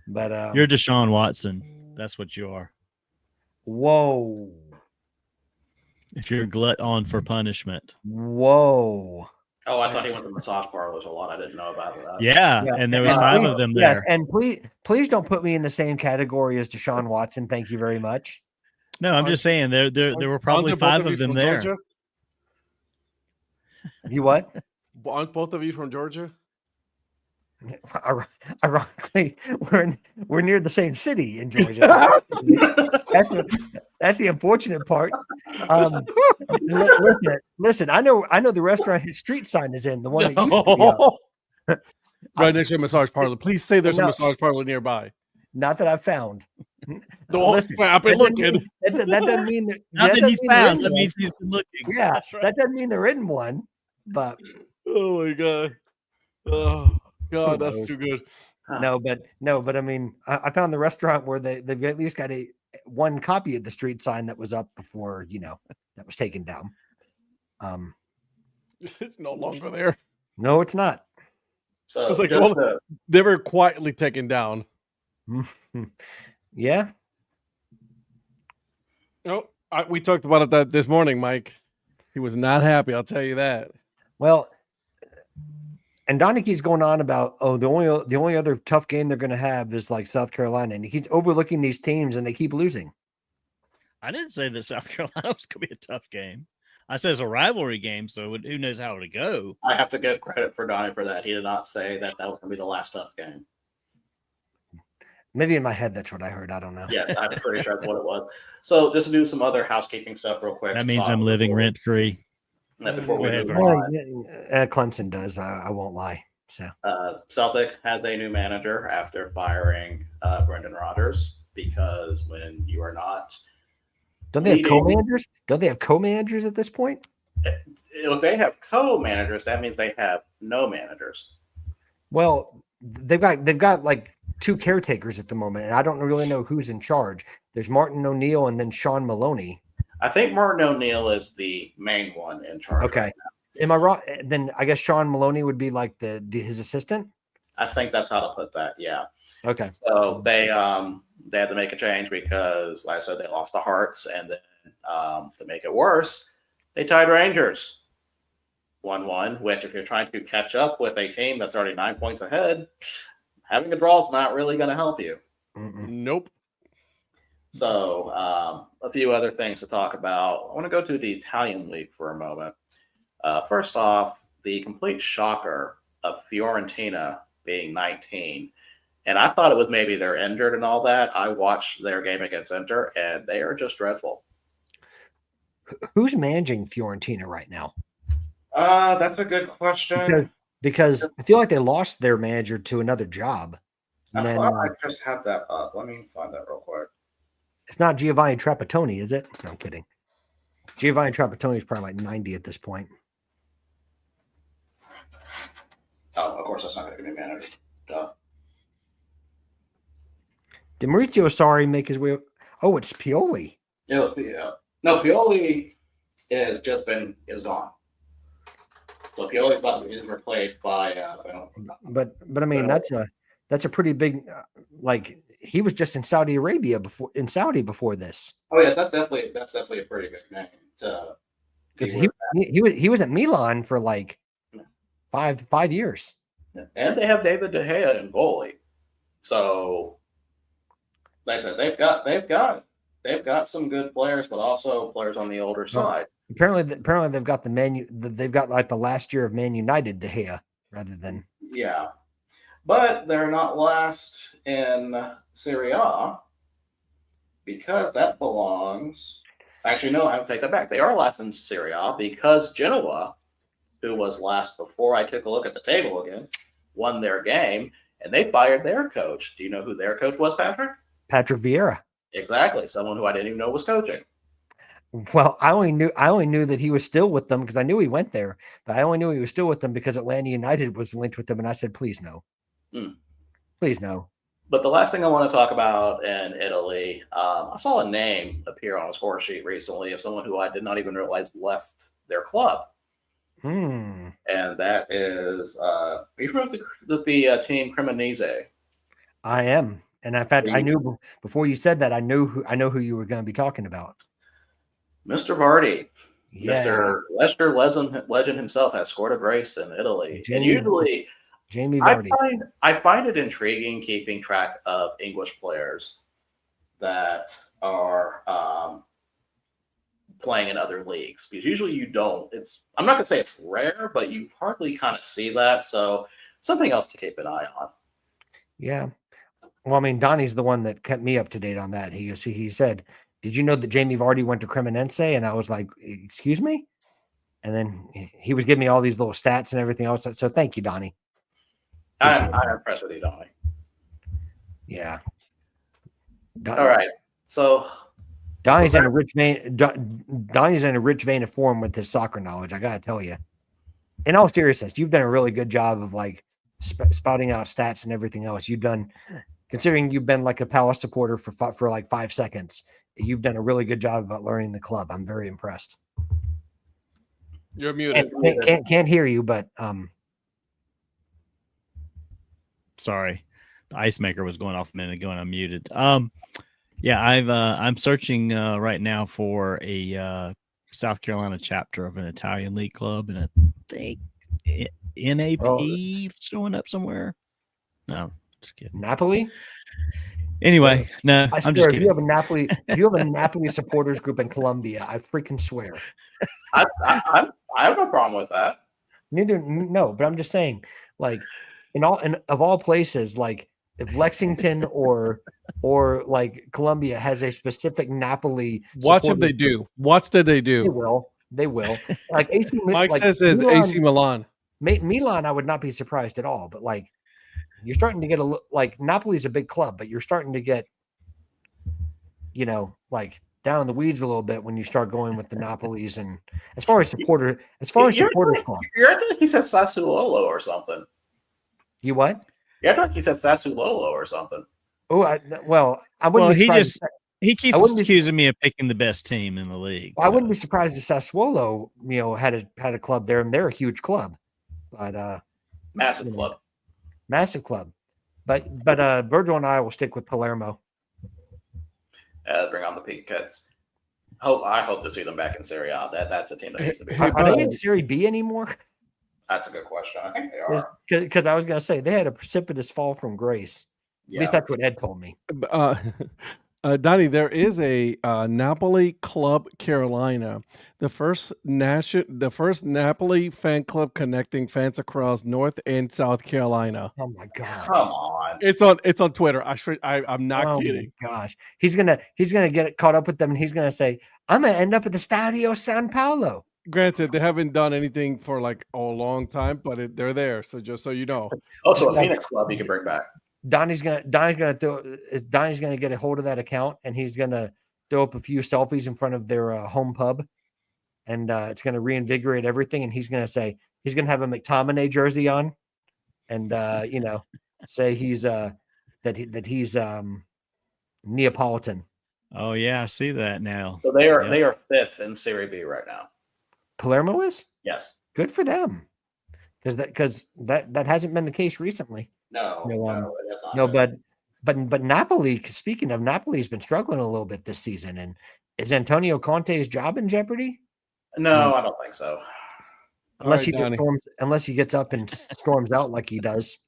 But you're Deshaun Watson. That's what you are. Whoa. If you're a glut on for punishment. Whoa. Oh, I thought he went to massage parlors a lot. I didn't know about that. Yeah, and there was 5 of them there. Yes, and please don't put me in the same category as Deshaun Watson. Thank you very much. No, I'm just saying there were probably 5 of them there. Georgia? You what? Aren't both of you from Georgia? Ironically, we're near the same city in Georgia. That's the unfortunate part. Listen. I know the restaurant his street sign is in, the one that used to be up. Right next to a massage parlor. Please say there's a massage parlor nearby. Not that I've found. I've been looking. That doesn't mean that. Nothing he's found. That means he's been looking. Yeah, right. That doesn't mean they're in one. But oh my god, oh god, that's too good. No, but I mean, I found the restaurant where they've at least got one copy of the street sign that was up before that was taken down. It's no longer there. No, it's not. So it's like they were quietly taken down. Yeah. Oh, we talked about it this morning, Mike. He was not happy. I'll tell you that. Well, And Donnie keeps going on about, oh, the only other tough game they're going to have is like South Carolina, and he keeps overlooking these teams, and they keep losing. I didn't say that South Carolina was going to be a tough game. I said it's a rivalry game, so who knows how it'll go. I have to give credit for Donnie for that. He did not say that was going to be the last tough game. Maybe in my head that's what I heard. I don't know. Yes, I'm pretty sure that's what it was. So just to do some other housekeeping stuff real quick. That means I'm living rent free. Before we Go ahead, move Well, on. Clemson does. I won't lie. So Celtic has a new manager after firing Brendan Rodgers, because when you are not, don't they have leading- co-managers? Don't they have co-managers at this point? if they have co-managers, that means they have no managers. Well, they've got like two caretakers at the moment, and I don't really know who's in charge. There's Martin O'Neill and then Sean Maloney. I think Martin O'Neill is the main one in charge. Okay. right now. Am I wrong? Then I guess Sean Maloney would be like his assistant. I think that's how to put that. Yeah. Okay. So they had to make a change because, like I said, they lost the Hearts, and then to make it worse, they tied Rangers 1-1. Which, if you're trying to catch up with a team that's already 9 points ahead, having a draw is not really going to help you. Mm-mm. Nope. So a few other things to talk about. I want to go to the Italian league for a moment. First off, the complete shocker of Fiorentina being 19. And I thought it was maybe they're injured and all that. I watched their game against Inter, and they are just dreadful. Who's managing Fiorentina right now? That's a good question. Because I feel like they lost their manager to another job. I And then, thought I just had that up. Let me find that real quick. it's not Giovanni Trapattoni, is it? No, I'm kidding. Giovanni Trapattoni is probably like 90 at this point. Oh, of course, that's not going to be manager. Duh. Did Maurizio Sarri make his way? Oh, it's Pioli. It was, no, Pioli is gone. So Pioli is replaced by But I mean, that's a pretty big like he was just in Saudi Arabia before this. oh yes, that's definitely a pretty big name to be Because he was at Milan for like five years. and they have David De Gea in goalie. So like I said, they've got some good players, but also players on the older side. Apparently they've got they've got like the last year of Man United De Gea rather than Yeah. But they're not last in Serie A because that belongs. Actually, no, I have to take that back. They are last in Serie A because Genoa, who was last before I took a look at the table again, won their game and they fired their coach. Do you know who their coach was, Patrick? Patrick Vieira. Exactly. Someone who I didn't even know was coaching. Well, I only knew that he was still with them because I knew he went there, but I only knew he was still with them because Atlanta United was linked with them, and I said, please no. Please no. But the last thing I want to talk about in Italy, I saw a name appear on a score sheet recently of someone who I did not even realize left their club. Hmm. And that is, are you familiar with the team Cremonese? I am. And in fact, I knew before you said that, I know who you were going to be talking about. Mr. Vardy, Yeah. Mr. Leicester legend himself, has scored a brace in Italy. And usually, Jamie Vardy. I find it intriguing keeping track of English players that are playing in other leagues, because usually you don't. I'm not going to say it's rare, but you hardly kind of see that. So something else to keep an eye on. Yeah. Well, I mean, Donnie's the one that kept me up to date on that. He said, did you know that Jamie Vardy went to Cremonense? And I was like, excuse me? And then he was giving me all these little stats and everything else. So thank you, Donnie. I'm impressed with you, Donnie. Yeah. All right. So Donnie's in a rich vein. Donnie's in a rich vein of form with his soccer knowledge. I gotta tell you. In all seriousness, you've done a really good job of like spouting out stats and everything else. You've done, considering you've been like a Palace supporter for like 5 seconds. You've done a really good job about learning the club. I'm very impressed. You're muted. Can't hear you, but Sorry, the ice maker was going off a minute ago and I'm muted. Yeah, I'm searching right now for a South Carolina chapter of an Italian league club, and I think NAP Oh. showing up somewhere? No, just kidding. Napoli. Anyway, no, I I'm swear, just if kidding. you have a Napoli, if you have a Napoli supporters group in Colombia, I freaking swear. I have no problem with that. No, but I'm just saying, like, of all places, like if Lexington or like Colombia has a specific Napoli, Watch if they supporters do. Watch that they group, do. they will. Like AC, Mike like says it's AC Milan. Milan, I would not be surprised at all. But like, you're starting to get like Napoli's a big club, but you're starting to get, like down in the weeds a little bit when you start going with the Napolis and as far as supporters club. You're acting like he said Sassuolo or something. You what? You're acting like he said Sassuolo or something. Oh, I wouldn't Well, be he surprised. he keeps wouldn't be- accusing me of picking the best team in the league. I wouldn't so. be surprised if Sassuolo, had a club there, and they're a huge club, but Massive club. massive club. But Virgil and I will stick with Palermo. Bring on the Pink Kids. I hope to see them back in Serie A. That's a team that needs to be. Hey, Are they in Serie B anymore? That's a good question. I think they are. Because I was going to say they had a precipitous fall from grace. At Yeah. least that's what Ed told me. Donnie, there is a Napoli Club Carolina, the first Napoli fan club connecting fans across North and South Carolina. Oh my gosh! Come on. It's on Twitter. I'm not kidding. My gosh, he's gonna get caught up with them, and he's gonna say, "I'm gonna end up at the Stadio San Paolo." Granted, they haven't done anything for like a long time, but they're there. So just so you know. Also, a Phoenix club you can bring back. Donnie's gonna get a hold of that account, and he's gonna throw up a few selfies in front of their home pub, and it's gonna reinvigorate everything. And he's gonna have a McTominay jersey on, and say he's that he's Neapolitan. Oh yeah, I see that now. So they are fifth in Serie B right now. Palermo is? Yes. Good for them, because that hasn't been the case recently. No. So, that's not No, good. but Napoli. Speaking of, Napoli's been struggling a little bit this season, and is Antonio Conte's job in jeopardy? No, I don't think so. Unless All he right, Donnie. unless he gets up and storms out like he does.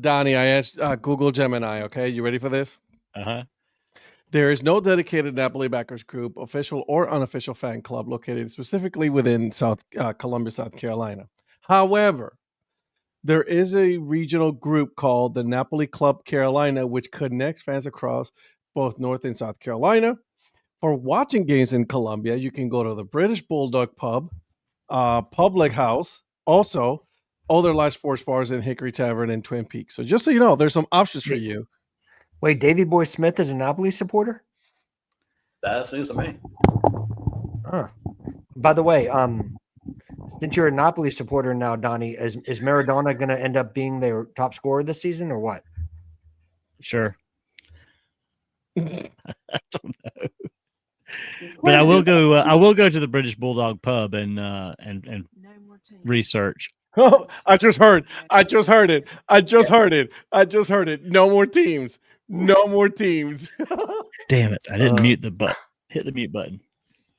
Donnie, I asked Google Gemini. Okay, you ready for this? Uh-huh. There is no dedicated Napoli backers group, official or unofficial fan club located specifically within Columbia, South Carolina. However, there is a regional group called the Napoli Club Carolina, which connects fans across both North and South Carolina. For watching games in Columbia, you can go to the British Bulldog Pub, Public House, also other live sports bars in Hickory Tavern and Twin Peaks. So just so you know, there's some options for you. Wait, Davy Boy Smith is a Napoli supporter? That's news to me. Huh. By the way, since you're a Napoli supporter now, Donnie, is Maradona going to end up being their top scorer this season, or what? Sure. I don't know. But I will go. I will go to the British Bulldog pub and No more teams. research. Oh, I just heard it. No more teams. No more teams. Damn it! I didn't mute the button. Hit the mute button.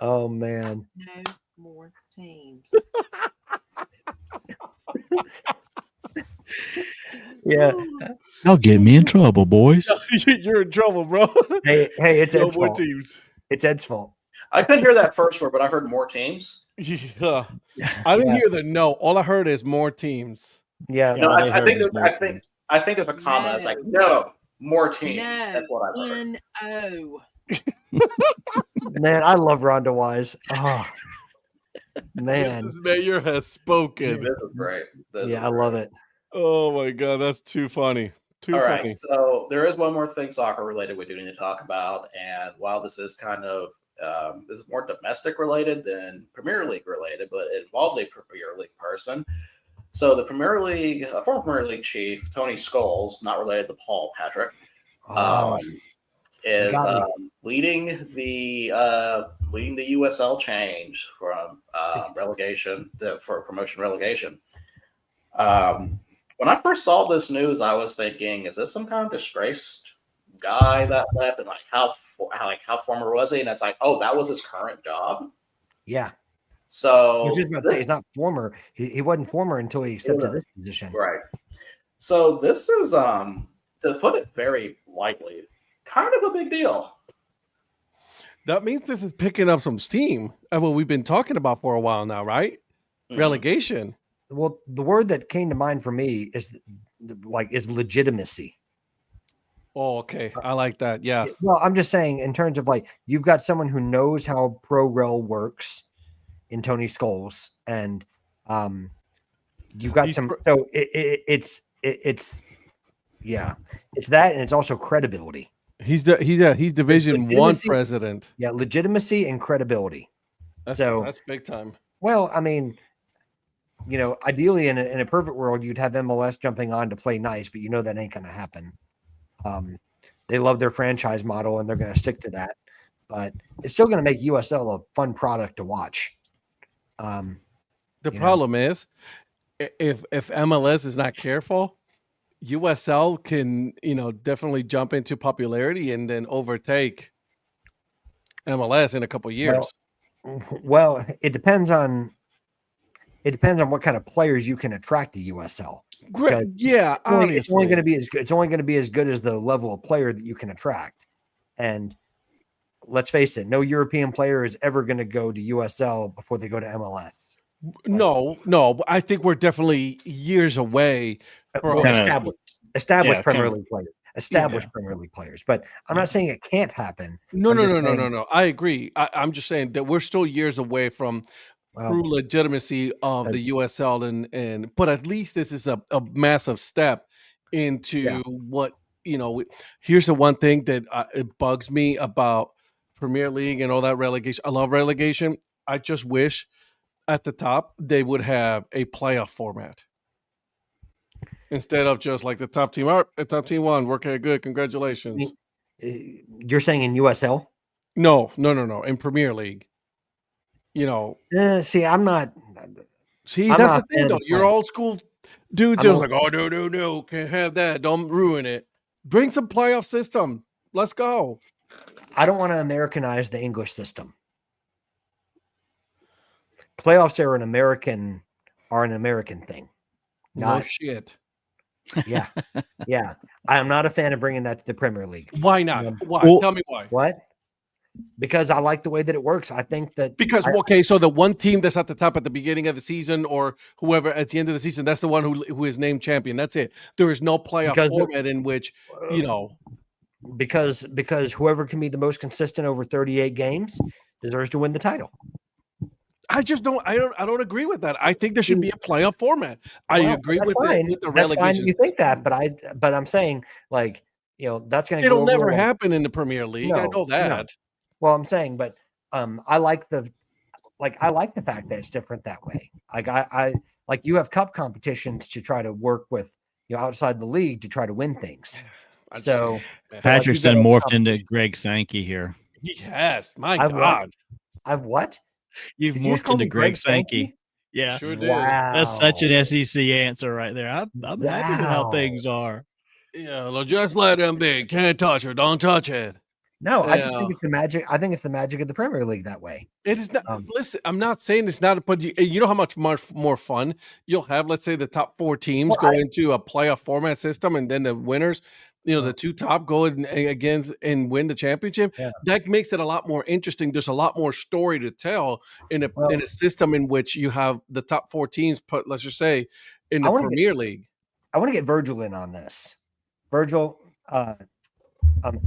Oh man. No more teams. Yeah. Y'all get me in trouble, boys. You're in trouble, bro. Hey, it's No Ed's more fault. teams. It's Ed's fault. I couldn't hear that first word, but I heard more teams. Yeah. I didn't hear the no. All I heard is more teams. Yeah. No, they I heard think it there's, I think there's a comment. It's like no more teams. That's what I heard. No. Man, I love Rhonda Wise. Oh man. Mrs. Mayor has spoken. This is great. Yeah, I love it. Oh my god, that's too funny. Too All funny. right, so there is one more thing soccer related we do need to talk about, and while this is kind of this is more domestic related than Premier League related, but it involves a Premier League person. So the Premier League, former Premier League chief Tony Scholes, not related to Paul Patrick, is leading the USL change from relegation for promotion relegation. When I first saw this news, I was thinking, is this some kind of disgraced guy that left? And like how former was he? And it's like, oh, that was his current job. Yeah. I So was just about to say he's not former. He wasn't former until he accepted this position. right. So this is, to put it very lightly, kind of a big deal. That means this is picking up some steam of what we've been talking about for a while now, right? Mhm. Relegation. Well, the word that came to mind for me is legitimacy. Oh, okay. I like that. Yeah. Well, I'm just saying in terms of like you've got someone who knows how ProRel works in Tony Scholes, and you've got He's some. pro- So it's that, and it's also credibility. He's Division One Legitimacy- president. Yeah, legitimacy and credibility. That's big time. Well, I mean, ideally in a perfect world, you'd have MLS jumping on to play nice, but that ain't going to happen. They love their franchise model and they're going to stick to that, but it's still going to make USL a fun product to watch. The problem is, if MLS is not careful, USL can definitely jump into popularity and then overtake MLS in a couple years. Well, it depends on what kind of players you can attract to USL. Great. Yeah, obviously. It's only going to be as good. It's only going to be as good as the level of player that you can attract. And let's face it, no European player is ever going to go to USL before they go to MLS. No. I think we're definitely years away from Established Premier League players. Established Premier League players. But I'm not saying it can't happen. No. I agree. I'm just saying that we're still years away from true legitimacy of the USL, and but at least this is a massive step into what here's the one thing that it bugs me about Premier League and all that relegation. I love relegation. I just wish at the top they would have a playoff format instead of just like the top team. The top team won. Okay, good. Congratulations. You're saying in USL? No. In Premier League. See, I'm not. See, that's the thing, though. You're old school dudes. Just like, oh no, can't have that. Don't ruin it. Bring some playoff system. Let's go. I don't want to Americanize the English system. Playoffs are an American thing. No shit. Yeah. I am not a fan of bringing that to the Premier League. Why not? Why? Tell me why. What? Because I like the way that it works. I think that so the one team that's at the top at the beginning of the season, or whoever at the end of the season, that's the one who is named champion. That's it. There is no playoff format in which because whoever can be the most consistent over 38 games deserves to win the title. I just don't. I don't agree with that. I think there should be a playoff format. I agree with the relegation. That's fine. You think that, but I'm saying that's going to. It'll never happen in the Premier League. I know that. No. Well, I'm saying, but I like the fact that it's different that way. Like I like you have cup competitions to try to work with outside the league to try to win things. So Patrick's done morphed into Greg Sankey here. Yes, my God. I've what? You've morphed into Greg Sankey. Yeah, sure did. Wow. That's such an SEC answer right there. I'm happy with how things are. Yeah, well, just let him be. Can't touch her. Don't touch it. No, I just think it's the magic. I think it's the magic of the Premier League that way. It is not. Listen, I'm not saying it's not, but you know how much more fun you'll have. Let's say the top 4 teams go into a playoff format system, and then the winners, the 2 top go against and win the championship. Yeah. That makes it a lot more interesting. There's a lot more story to tell in a system in which you have the top 4 teams put. Let's just say in the Premier League. I want to get Virgil in on this. Virgil.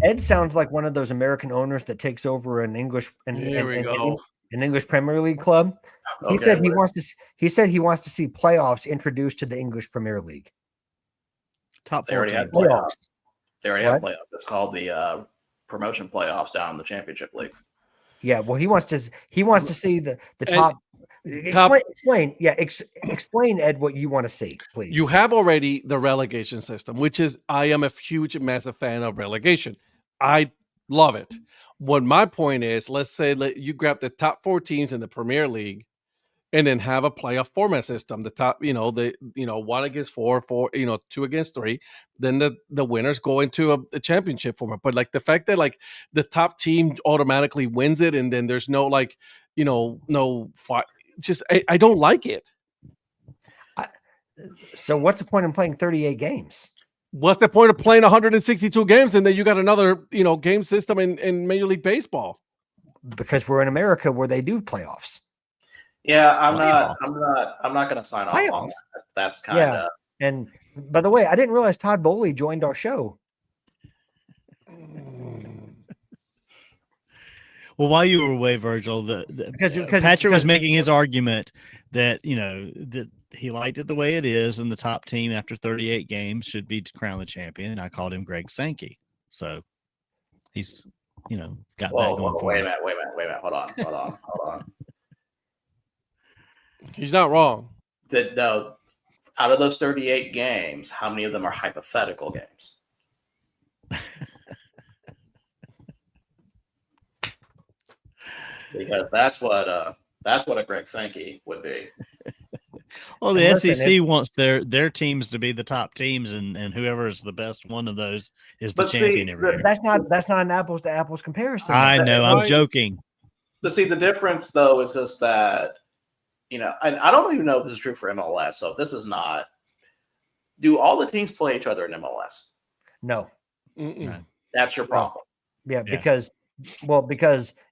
Ed sounds like one of those American owners that takes over an English an English Premier League club. He said he wants to see playoffs introduced to the English Premier League. Top 4. They already had playoffs. They already have playoffs. It's called the promotion playoffs down in the Championship League. Yeah, well, he wants to see the top. Explain, explain, Ed, what you want to see, please. You have already the relegation system, which is I am a huge, massive fan of relegation. I love it. What my point is, let's say you grab the top 4 teams in the Premier League, and then have a playoff format system. The top, 1 against 4, 2 against 3. Then the winners go into a championship format. But like the fact that like the top team automatically wins it, and then there's no just I don't like it. So what's the point in playing 38 games? What's the point of playing 162 games and then you got another, game system in Major League Baseball? Because we're in America where they do playoffs. Yeah, I'm Playoffs. not going to sign off on Playoffs. that. That's kind of And by the way, I didn't realize Todd Bowley joined our show. Well, while you were away, Virgil, Because Patrick was making his argument that that he liked it the way it is, and the top team after 38 games should be to crown the champion. I called him Greg Sankey, so he's got that going for wait a him. minute. Hold on. He's not wrong. No, out of those 38 games, how many of them are hypothetical games? Because that's what a Greg Sankey would be. Well, the And listen, SEC wants their teams to be the top teams, and whoever is the best one of those is the But see, champion every year. That's not an apples to apples comparison. I know, I'm Right. joking. The difference though is just that and I don't even know if this is true for MLS. So if this is not, do all the teams play each other in MLS? No. Mm-mm. No. That's your problem. Yeah, Yeah. because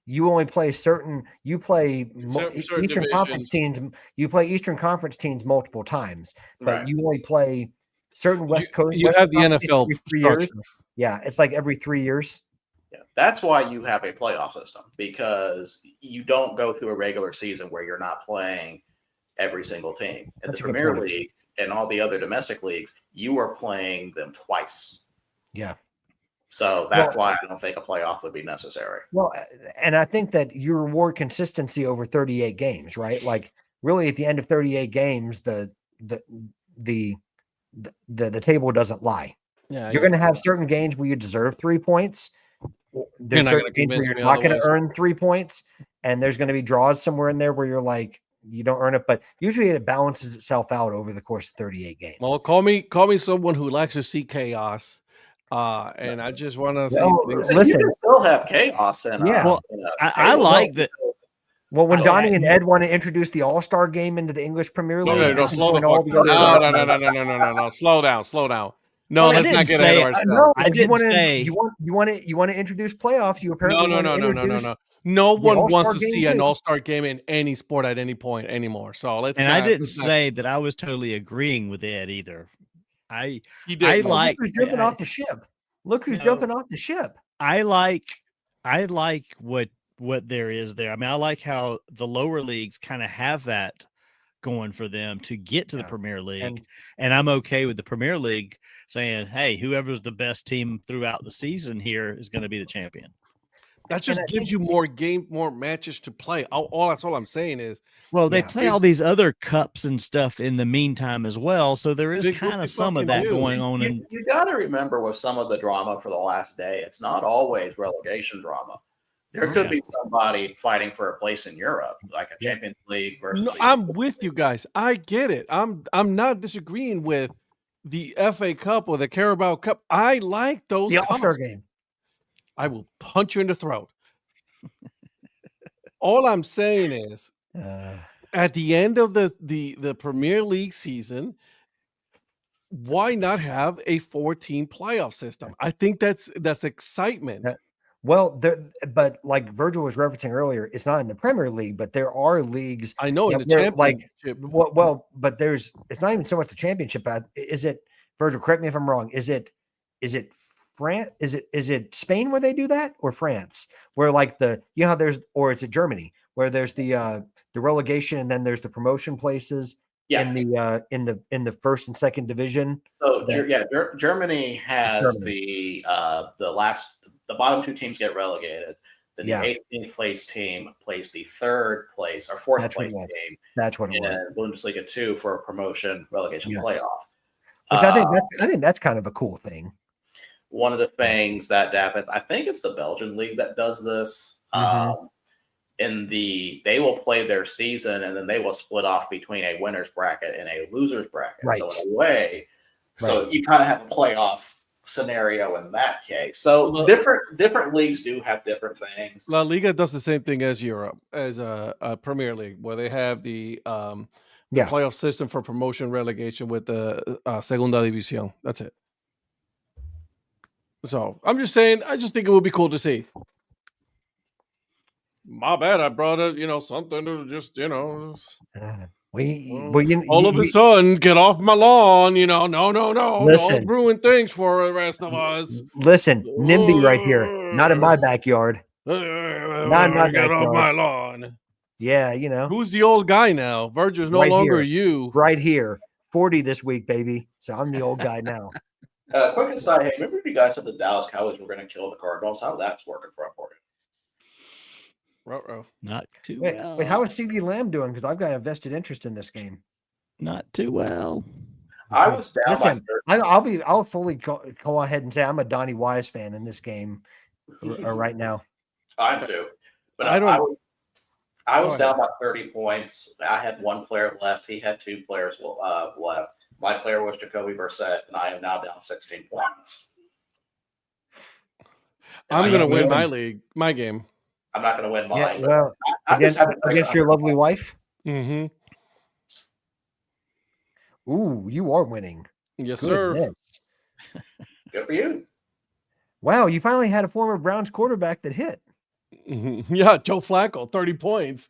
you only play certain Certain Eastern Conference teams. You play Eastern Conference teams multiple times, but Right. you only play certain West Coast. You West have the Conference NFL every 3 structure. years. Yeah, it's like every 3 years. Yeah. That's why you have a playoff system, because you don't go through a regular season where you're not playing every single team. In the That's a good Premier point. League and all the other domestic leagues, you are playing them twice. Yeah. So that's why I don't think a playoff would be necessary. Well, and I think that you reward consistency over 38 games, right? Like really at the end of 38 games, the table doesn't lie. Yeah, You're going to have certain games where you deserve 3 points. There's not certain gonna games where convince you're me not going to otherwise. earn 3 points, and there's going to be draws somewhere in there where you're like you don't earn it, but usually it balances itself out over the course of 38 games. Well, call me someone who likes to see chaos. And I just want to see Oh, things. listen. You can still have chaos in Yeah. Well, I like that. Well, when I Donnie like- and Ed want to introduce the All-Star game into the English Premier No, League, no, they can slow join the all fuck the down. other- No. Slow down. No, Well, I let's not didn't get say- ahead of ourselves. No, I you didn't want to say- you want to introduce playoffs. You apparently No. want to introduce- No the one All-Star wants to game see an too. all-star game in any sport at any point anymore. So let's. And not, I didn't let's not- say that I was totally agreeing with Ed either. You I did. Look like who's jumping I- off the ship. Look who's No. jumping off the ship. I like what there is there. I mean, I like how the lower leagues kind of have that going for them to get to the Yeah. Premier League, And- and I'm okay with the Premier League saying, "Hey, whoever's the best team throughout the season here is going to be the champion." That just I gives think- you more matches to play. That's all I'm saying is Well, they Yeah. play all these other cups and stuff in the meantime as well, so there is They kind fucking of some of that do. going on. You got to remember with some of the drama for the last day, it's not always relegation drama. There could Yeah. be somebody fighting for a place in Europe, like a Yeah. Champions League versus. no, I'm with you guys. I get it. I'm not disagreeing with the FA Cup or the Carabao Cup. I like those. The All-Star cups. game. I will punch you in the throat. All I'm saying is, at the end of the Premier League season, why not have a 4-team playoff system? I think that's excitement. Yeah. Well, but like Virgil was referencing earlier, it's not in the Premier League, but there are leagues. I know in Yeah, the where, like, championship. But it's not even so much the championship. Is it, Virgil? Correct me if I'm wrong. Is it France? Is it Spain where they do that, or France where like how there's, or is it Germany where there's the relegation and then there's the promotion places Yeah. in the first and second division. So Yeah. Germany has Germany. the bottom two teams get relegated. Then the Yeah. 18th place team plays the third place or fourth That's what it place was. team That's what it in was. Bundesliga 2 for a promotion relegation Yes. playoff. Which I think that's kind of a cool thing. One of the things that happens, I think it's the Belgian league that does this. Mhm. They will play their season and then they will split off between a winner's bracket and a loser's bracket. Right. So in a way, so you kind of have a playoff scenario in that case. So Well- different leagues do have different things. La Liga does the same thing as Europe, as a Premier League, where they have the Yeah. playoff system for promotion relegation with the Segunda División. That's it. So I'm just saying, I just think it would be cool to see. My bad, I brought up, something to just, all of a sudden, get off my lawn, no, Listen. don't ruin things for the rest of us. Listen, NIMBY right here, not in my backyard. Not in my get off backyard. my lawn. Yeah, Who's the old guy now? Virgil's no Right longer here. you. right here, 40 this week, baby. So I'm the old guy now. Quick aside, hey, remember you guys said the Dallas Cowboys were going to kill the Cardinals? How that's working for you? Ruh-roh. Not too Wait, well. how is CD Lamb doing? Because I've got a vested interest in this game. Not too well. I was down Listen, by 30. I'll fully go ahead and say I'm a Donnie Wise fan in this game right now. I do, but I don't- I was Go ahead. down by 30 points. I had one player left. He had two players left. My player was Jacoby Brissett, and I am now down 16 points. And I'm I going to just- win my league, my game. I'm not going to win mine. Yeah, but well, I just haven't against your lovely wife. Mm-hmm. Ooh, you are winning. Yes, sir. Goodness. Good for you. Wow, you finally had a former Browns quarterback that hit. Mhm. Yeah, Joe Flacco, 30 points.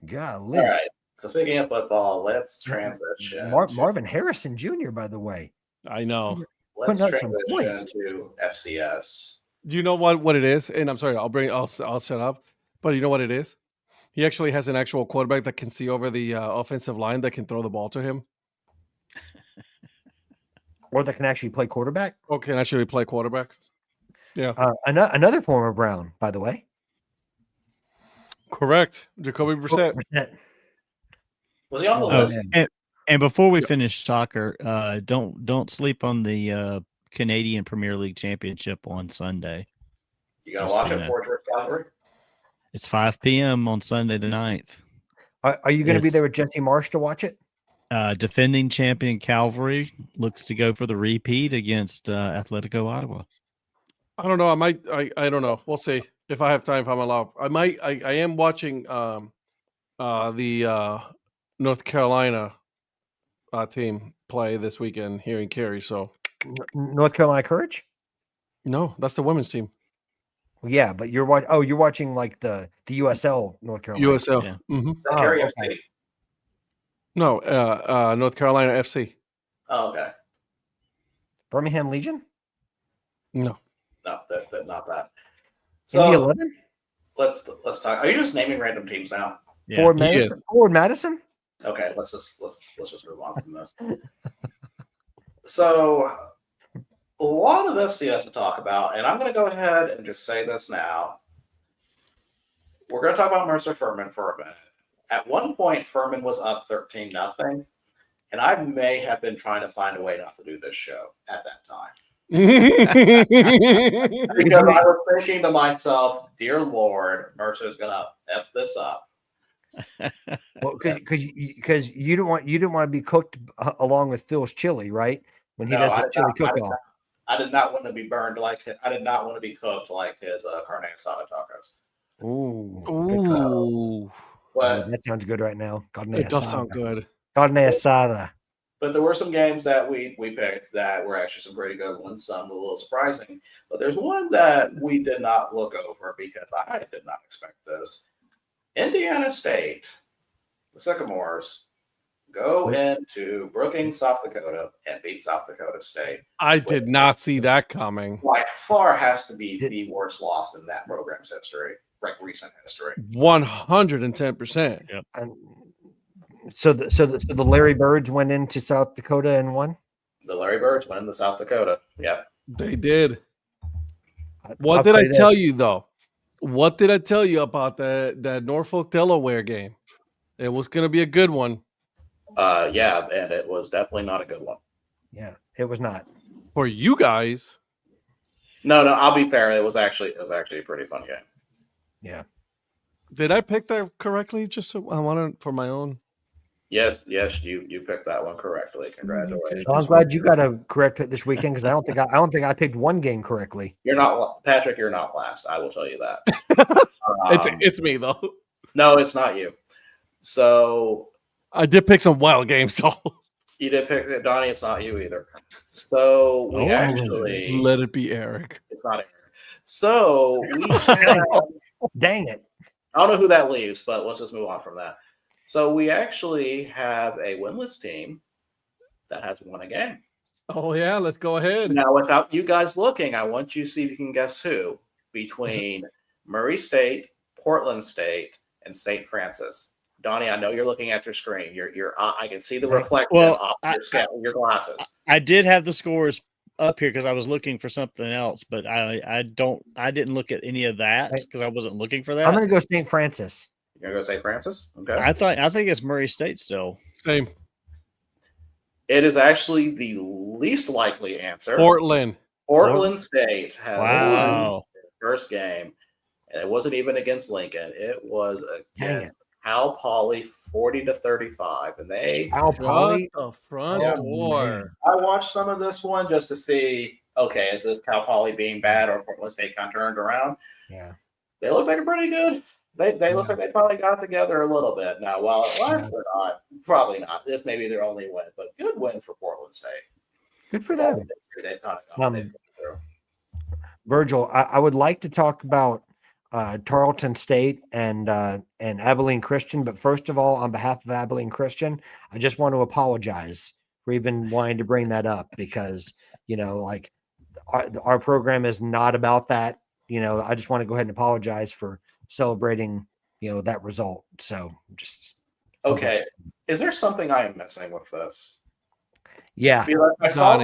Golly. All right. So speaking of football, let's transition. Marvin Harrison Jr., by the way. I know. Let's putting up some transition points. to FCS. Do you know what it is? And I'm sorry, I'll shut up. But you know what it is? He actually has an actual quarterback that can see over the offensive line that can throw the ball to him. Or that can actually play quarterback. Or can actually play quarterback. Yeah, Another former Brown, by the way. correct. Jacoby Brissett. Brissett. Was he on the Oh, list? man. And before we finish soccer, don't sleep on the Canadian Premier League Championship on Sunday. You gonna Just watch it gonna- for George Calgary? It's 5 p.m. on Sunday the 9th. Are you going to be It's- there with Jesse Marsh to watch it? Defending champion Calvary looks to go for the repeat against Atletico Ottawa. I don't know. I don't know. We'll see if I have time. If I'm allowed, I am watching the North Carolina team play this weekend here in Cary. So North Carolina Courage? no, that's the women's team. Well, yeah, but you're watching. Oh, you're watching like the USL. USL North Carolina. Yeah. Mhm. Is that Oh, Carrie okay. FC? No, North Carolina FC. Oh, okay. Birmingham Legion. No, No, that not that. Indy So 11. let's talk. Are you just naming random teams now? Yeah. Ford he Madison. Ford Madison. Okay, let's just move on from this. So a lot of FCS to talk about, and I'm going to go ahead and just say this now. We're going to talk about Mercer Furman for a minute. At one point, Furman was up 13-0, and I may have been trying to find a way not to do this show at that time. Because I was thinking to myself, dear Lord, Mercer's going to F this up. Well, because you didn't want to be cooked along with Phil's chili, right? When he No, does I the did chili not- cook off. I did not want to be burned I did not want to be cooked like his carne asada tacos. Ooh, good call. Ooh, But That sounds good right now. Carne it does asada. sound good. Carne asada. But there were some games that we picked that were actually some pretty good ones, some a little surprising. But there's one that we did not look over because I did not expect this. Indiana State, the Sycamores, go into Brookings, South Dakota, and beat South Dakota State. I did not see that coming. By far has to be the worst loss in that program's history, like recent history. 110%. And so the Larry Birds went into South Dakota and won. The Larry Birds went into South Dakota. Yep. They did. I'll What did I say this. tell you though? What did I tell you about that Norfolk Delaware game? It was going to be a good one Yeah, and it was definitely not a good one. Yeah, it was not. for you guys. No, I'll be fair. It was actually a pretty fun game. Yeah. Did I pick that correctly? Just so I wanted for my own. Yes, you picked that one correctly. Congratulations. Well, I'm glad you got a correct pick this weekend because I don't think I picked one game correctly. You're not Patrick. You're not last. I will tell you that. It's me though. No, it's not you. So I did pick some wild games, so you did pick Donnie. It's not you either. So we actually let it be Eric. It's not Eric. So we have, Dang it. I don't know who that leaves, but let's just move on from that. So we actually have a winless team that has won a game. Oh yeah, let's go ahead. Now, without you guys looking, I want you to see if you can guess who between Murray State, Portland State, and St. Francis. Donnie, I know you're looking at your screen. I can see the reflection off your glasses. I did have the scores up here because I was looking for something else, but I didn't look at any of that because I wasn't looking for that. I'm going to go St. Francis. You're gonna go St. Francis? Okay. I think it's Murray State still. Same. It is actually the least likely answer. Portland State has won their first game, and it wasn't even against Lincoln. It was against Cal Poly, 40-35, and they Cal Poly the front door. I watched some of this one just to see. Okay, is this Cal Poly being bad or Portland State kind of turned around? Yeah, they look like a pretty good. They look like they finally got together a little bit. Now, while it was or not, probably not. This may be their only win, but good win for Portland State. good for them. They've kind of gone through. Virgil, I would like to talk about Tarleton State and Abilene Christian, but first of all, on behalf of Abilene Christian, I just want to apologize for even wanting to bring that up because like our program is not about that. I just want to go ahead and apologize for celebrating that result. So just okay. Is there something I am missing with this? Yeah, I saw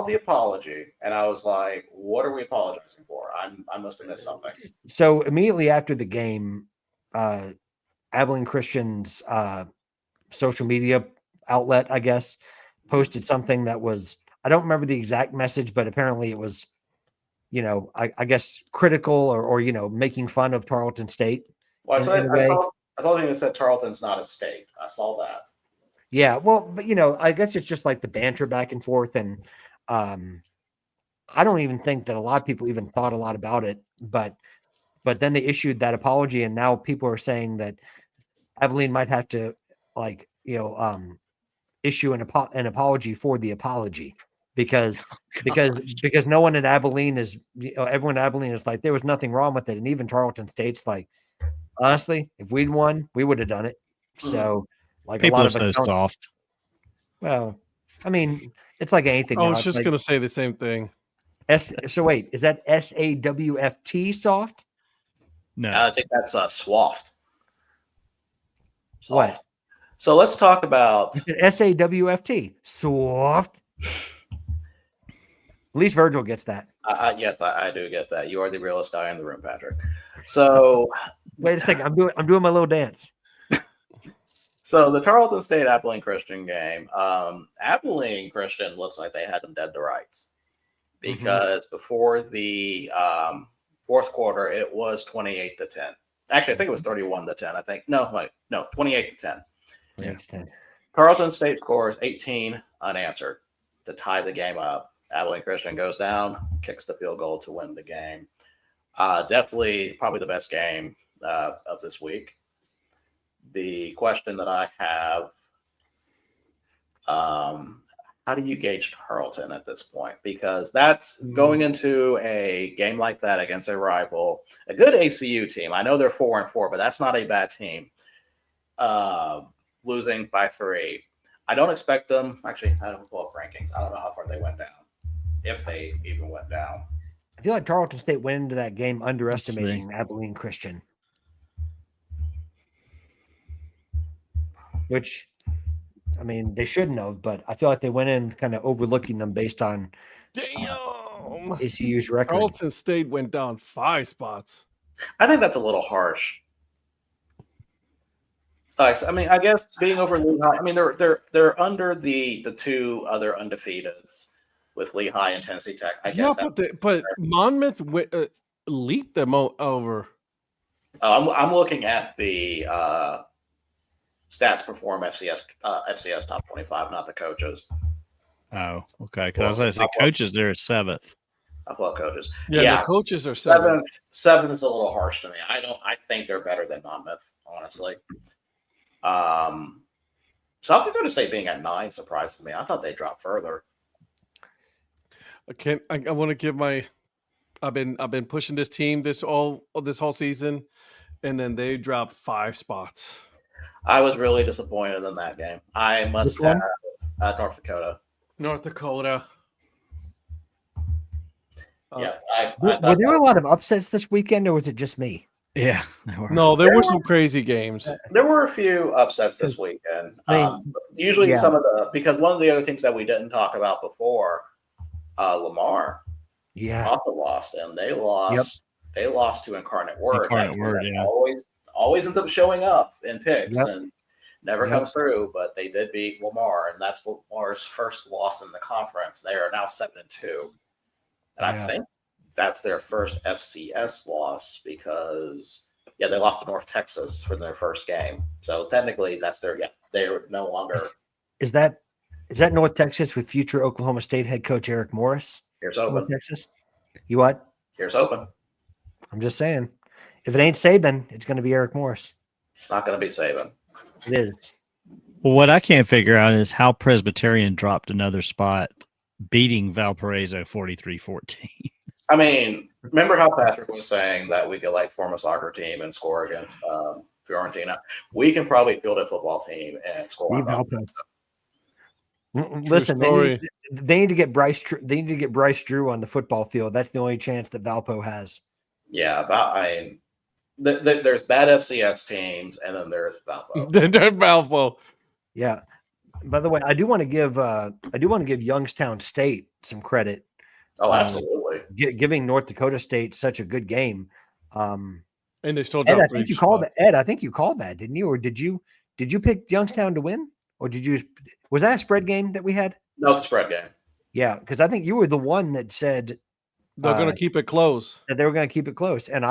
the apology, and I was like, "What are we apologizing for?" I must have missed something. So immediately after the game, Abilene Christian's social media outlet, I guess, posted something that was, I don't remember the exact message, but apparently it was, I guess critical or making fun of Tarleton State. Well, I saw the thing that said Tarleton's not a state. I saw that. Yeah, well, but I guess it's just like the banter back and forth, and I don't even think that a lot of people even thought a lot about it, but then they issued that apology, and now people are saying that Abilene might have to issue an apology for the apology because no one at Abilene is everyone at Abilene is like there was nothing wrong with it, and even Tarleton State's like, honestly, if we'd won, we would have done it. So like people a lot are of so soft. Well, I mean, it's like anything. I was just gonna say the same thing. So wait, is that SAWFT soft? No, I think that's Swaft. What? So let's talk about SAWFT soft. At least Virgil gets that. Yes, I do get that. You are the realest guy in the room, Patrick. So wait a second, I'm doing my little dance. So the Tarleton State Abilene Christian game, Abilene Christian looks like they had them dead to rights because before the fourth quarter, it was 28-10. Actually, I think it was 31-10. I think no, 28-10. Yeah. Tarleton State scores 18 unanswered to tie the game up. Abilene Christian goes down, kicks the field goal to win the game. Definitely, probably the best game of this week. The question that I have, how do you gauge Tarleton at this point? Because that's going into a game like that against a rival, a good ACU team. I know they're 4-4, but that's not a bad team. Losing by 3. I don't expect them. Actually, I don't pull up rankings. I don't know how far they went down, if they even went down. I feel like Tarleton State went into that game underestimating Abilene Christian. Which, I mean, they shouldn't have, but I feel like they went in kind of overlooking them based on ACU's record. Tarleton State went down 5 spots. I think that's a little harsh. I mean, I guess being over Lehigh. I mean, they're under the 2 other undefeateds with Lehigh and Tennessee Tech. I guess. But Monmouth leaped them over. I'm looking at the stats perform FCS top 25, not the coaches. Oh, okay. Because I was going to say coaches there are 7th. Upload coaches. Yeah, the coaches are seventh. Seventh is a little harsh to me. I think they're better than Monmouth, honestly. South Dakota State being at 9 surprises me. I thought they dropped further. I want to give my. I've been pushing this team this whole season, and then they dropped 5 spots. I was really disappointed in that game. I must Which one? have North Dakota. North Dakota. Yeah, Were there a lot of upsets this weekend, or was it just me? Yeah. No, there were some crazy games. there were a few upsets this weekend. I mean, Usually, yeah. some of because one of the other teams that we didn't talk about before, Lamar Yeah. also lost, and they lost. They lost to Incarnate Word. Incarnate That Word, team yeah. always ends up showing up in picks Yep. and never Yep. comes through. But they did beat Lamar, and that's Lamar's first loss in the conference. They are now 7-2, and Yeah. I think that's their first FCS loss because they lost to North Texas for their first game. So technically, that's they're no longer. Is that North Texas with future Oklahoma State head coach Eric Morris? Here's North open. Texas. You what? Here's open. I'm just saying. If it ain't Saban, it's going to be Eric Morris. It's not going to be Saban. It is. Well, what I can't figure out is how Presbyterian dropped another spot, beating Valparaiso 43-14. I mean, remember how Patrick was saying that we could form a soccer team and score against Fiorentina? We can probably field a football team and score. Leave on Valpo. them. Listen, story. they need to get Bryce. They need to get Bryce Drew on the football field. That's the only chance that Valpo has. Yeah, there's bad FCS teams, and then there's Valpo. Then Valpo. Yeah. By the way, I do want to give Youngstown State some credit. Oh, absolutely. Giving North Dakota State such a good game. And they still Ed, dropped I think 3 you called spots. that. Ed, I think you called that, didn't you? Or did you pick Youngstown to win? Or was that a spread game that we had? No, it's a spread game. Yeah, because I think you were the one that said They're going to keep it close. that they were going to keep it close. And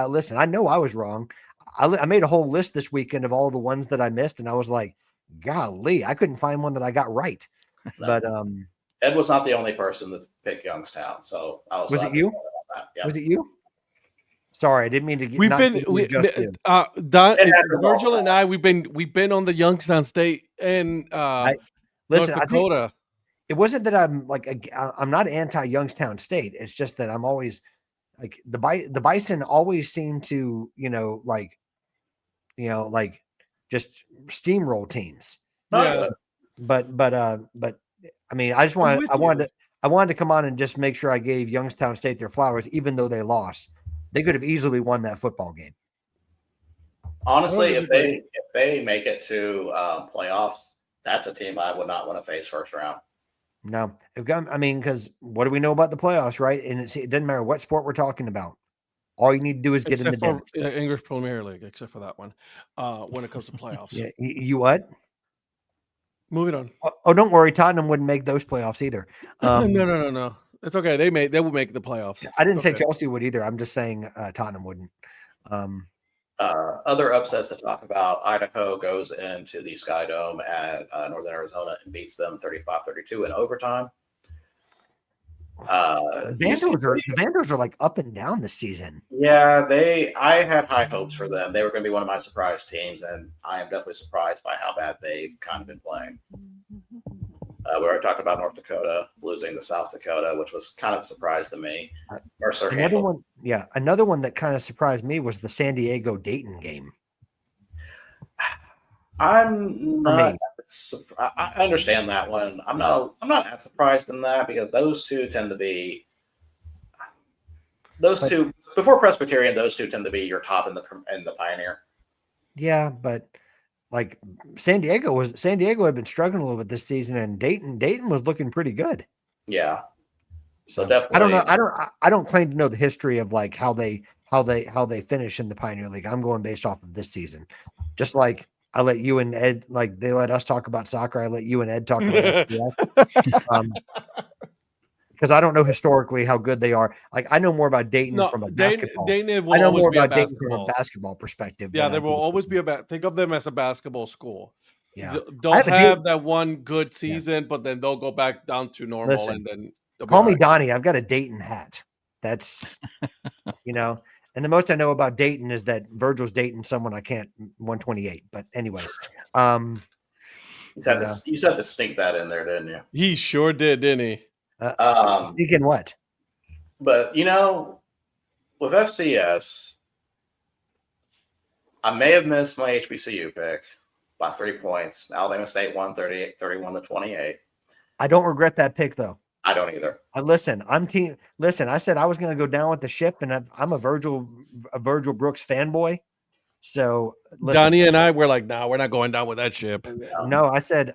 listen. I know I was wrong. I made a whole list this weekend of all the ones that I missed, and I was like, golly, I couldn't find one that I got right. No. But Ed was not the only person to pick Youngstown, so I was. Was glad it to you? know that. Yeah. was it you? Sorry, I didn't mean to. We've not been give you we, just you. Don, It happens all Virgil the and I we've been on the Youngstown State and Listen, North I think Dakota. it wasn't that I'm not anti Youngstown State. It's just that I'm always like the Bison always seem to just steamroll teams. Yeah. But I mean, I with you. wanted to come on and just make sure I gave Youngstown State their flowers, even though they lost. They could have easily won that football game. Honestly, I if disagree. they make it to playoffs, that's a team I would not want to face first round. No, because what do we know about the playoffs, right? And it doesn't matter what sport we're talking about. All you need to do is get in the Except for dance. English Premier League, except for that one. When it comes to playoffs. Yeah, you what? Moving on. Oh, don't worry. Tottenham wouldn't make those playoffs either. No. It's okay. They will make the playoffs. I didn't It's say okay. Chelsea would either. I'm just saying Tottenham wouldn't. Other upsets to talk about: Idaho goes into the Sky Dome at Northern Arizona and beats them 35-32 in overtime. The Vandals are like up and down this season. Yeah, I had high hopes for them. They were going to be one of my surprise teams, and I am definitely surprised by how bad they've kind of been playing. We already talked about North Dakota losing to South Dakota, which was kind of a surprise to me. Mercer Another one that kind of surprised me was the San Diego Dayton game. I'm not. I understand that one. I'm not that surprised in that because those two tend to be before Presbyterian. Those two tend to be your top in the Pioneer. Yeah, but like San Diego had been struggling a little bit this season, and Dayton was looking pretty good. Yeah. So definitely, I don't know. I don't claim to know the history of like how they finish in the Pioneer League. I'm going based off of this season. Just like I let you and Ed, like they let us talk about soccer. I let you and Ed talk about it. because I don't know historically how good they are. Like I know more about Dayton No, from a Dayton, basketball. Dayton will I know always more be a about Dayton from a basketball. basketball perspective. Yeah, than there I will do always be football. think of them as a basketball school. Yeah. They'll I have a have Dayton- that one good season, but then they'll go back down to normal, Listen, and then they'll be Call all me right. Donnie. I've got a Dayton hat. That's and the most I know about Dayton is that Virgil's dating someone I can't 128. But anyways, You just had Yeah. to, you just had to sneak that in there, didn't you? He sure did, didn't he? speaking what? But with FCS, I may have missed my HBCU pick by 3 points. Alabama State won 31-28. I don't regret that pick though. I don't either. Listen, Listen, I said I was going to go down with the ship, and I'm a Virgil Brooks fanboy. So listen, Donnie and I were like, "Nah, we're not going down with that ship." no, I said,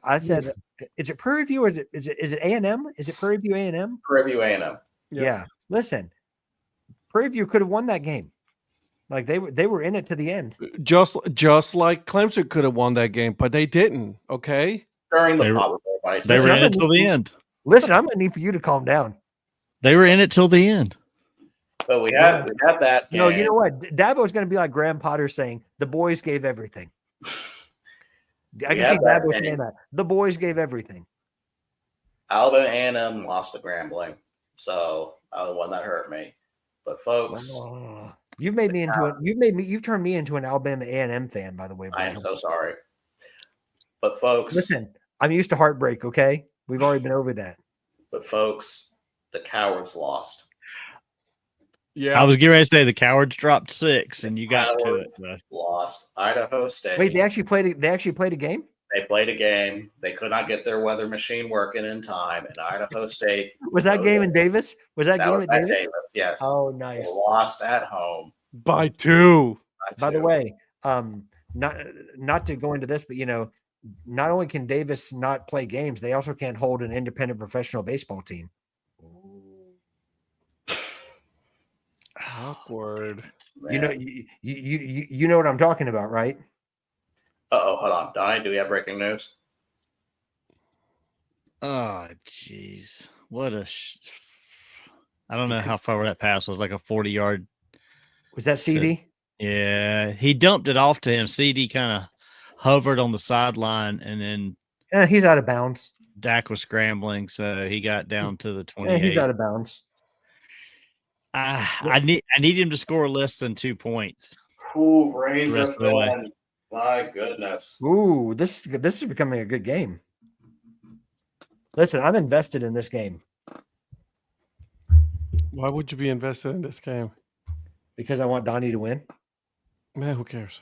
is it Prairie View or is it A&M? Is it Prairie View A&M? Prairie View A&M. Yeah. Listen, Prairie View could have won that game. Like they were in it to the end. Just like Clemson could have won that game, but they didn't. Okay. During the They were- Power Bowl, right? They were in I'm it till the end. Listen, I'm gonna need for you to calm down. They were in it till the end. But we had that game. No, you know what? Dabo's going to be like Graham Potter saying, "The boys gave everything." I can had see that Dabo game. saying that. The boys gave everything. Alabama A&M lost to Grambling, so the one that hurt me. But folks, Oh, you've made me into you've turned me into an Alabama A&M fan, by the way. I am Virgil. so sorry. But folks, Listen, I'm used to heartbreak. Okay, we've already been over that. the cowards lost. Yeah. I was getting ready to say the Cowards dropped 6, and you got to it. Cowards So. lost. Idaho State. Wait, they actually played a game. They played a game. They could not get their weather machine working in time, and Idaho State. Was that game in Davis? Was that game was at at Davis? Davis? Yes. Oh, nice. Lost at home. by 2. By the way, not to go into this, but not only can Davis not play games, they also can't hold an independent professional baseball team. Awkward. You know what I'm talking about, right? Uh-oh, hold on. Donnie, do we have breaking news? Oh, jeez. What a. I don't know how far that pass was, like a 40-yard. Was that CD? Yeah. He dumped it off to him. CD kind of hovered on the sideline, and then Yeah, he's out of bounds. Dak was scrambling, so he got down to the Yeah, 28. he's out of bounds. I need him to score less than 2 points. Ooh, Razor rest of the way. fan. My goodness. Ooh, this is becoming a good game. Listen, I'm invested in this game Why would you be invested in this game? because I want Donnie to win. Man, who cares?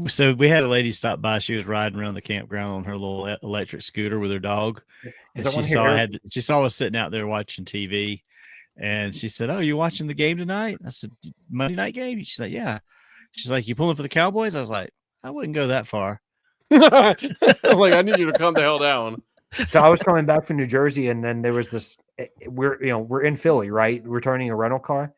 So we had a lady stop by. She was riding around the campground on her little electric scooter with her dog. And Is that she one here? she saw us sitting out there watching TV, and she said, "Oh, you watching the game tonight?" I said, "Monday night game." She's like, "Yeah." She's like, "You pulling for the Cowboys?" I was like, "I wouldn't go that far." I'm like, I need you to calm the hell down. So I was coming back from New Jersey, and then there was this. We're in Philly, right? We're turning a rental car.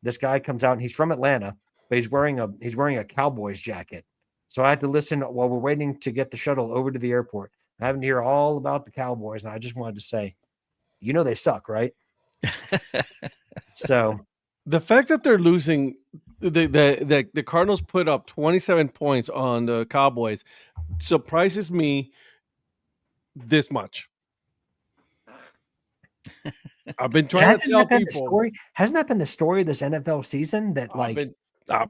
This guy comes out, and he's from Atlanta, but he's wearing a Cowboys jacket. So I had to listen while we're waiting to get the shuttle over to the airport. I having to hear all about the Cowboys, and I just wanted to say, they suck, right? So The fact that they're losing, the Cardinals put up 27 points on the Cowboys surprises me this much. I've been trying to tell people. Hasn't that been the story of this NFL season? That I've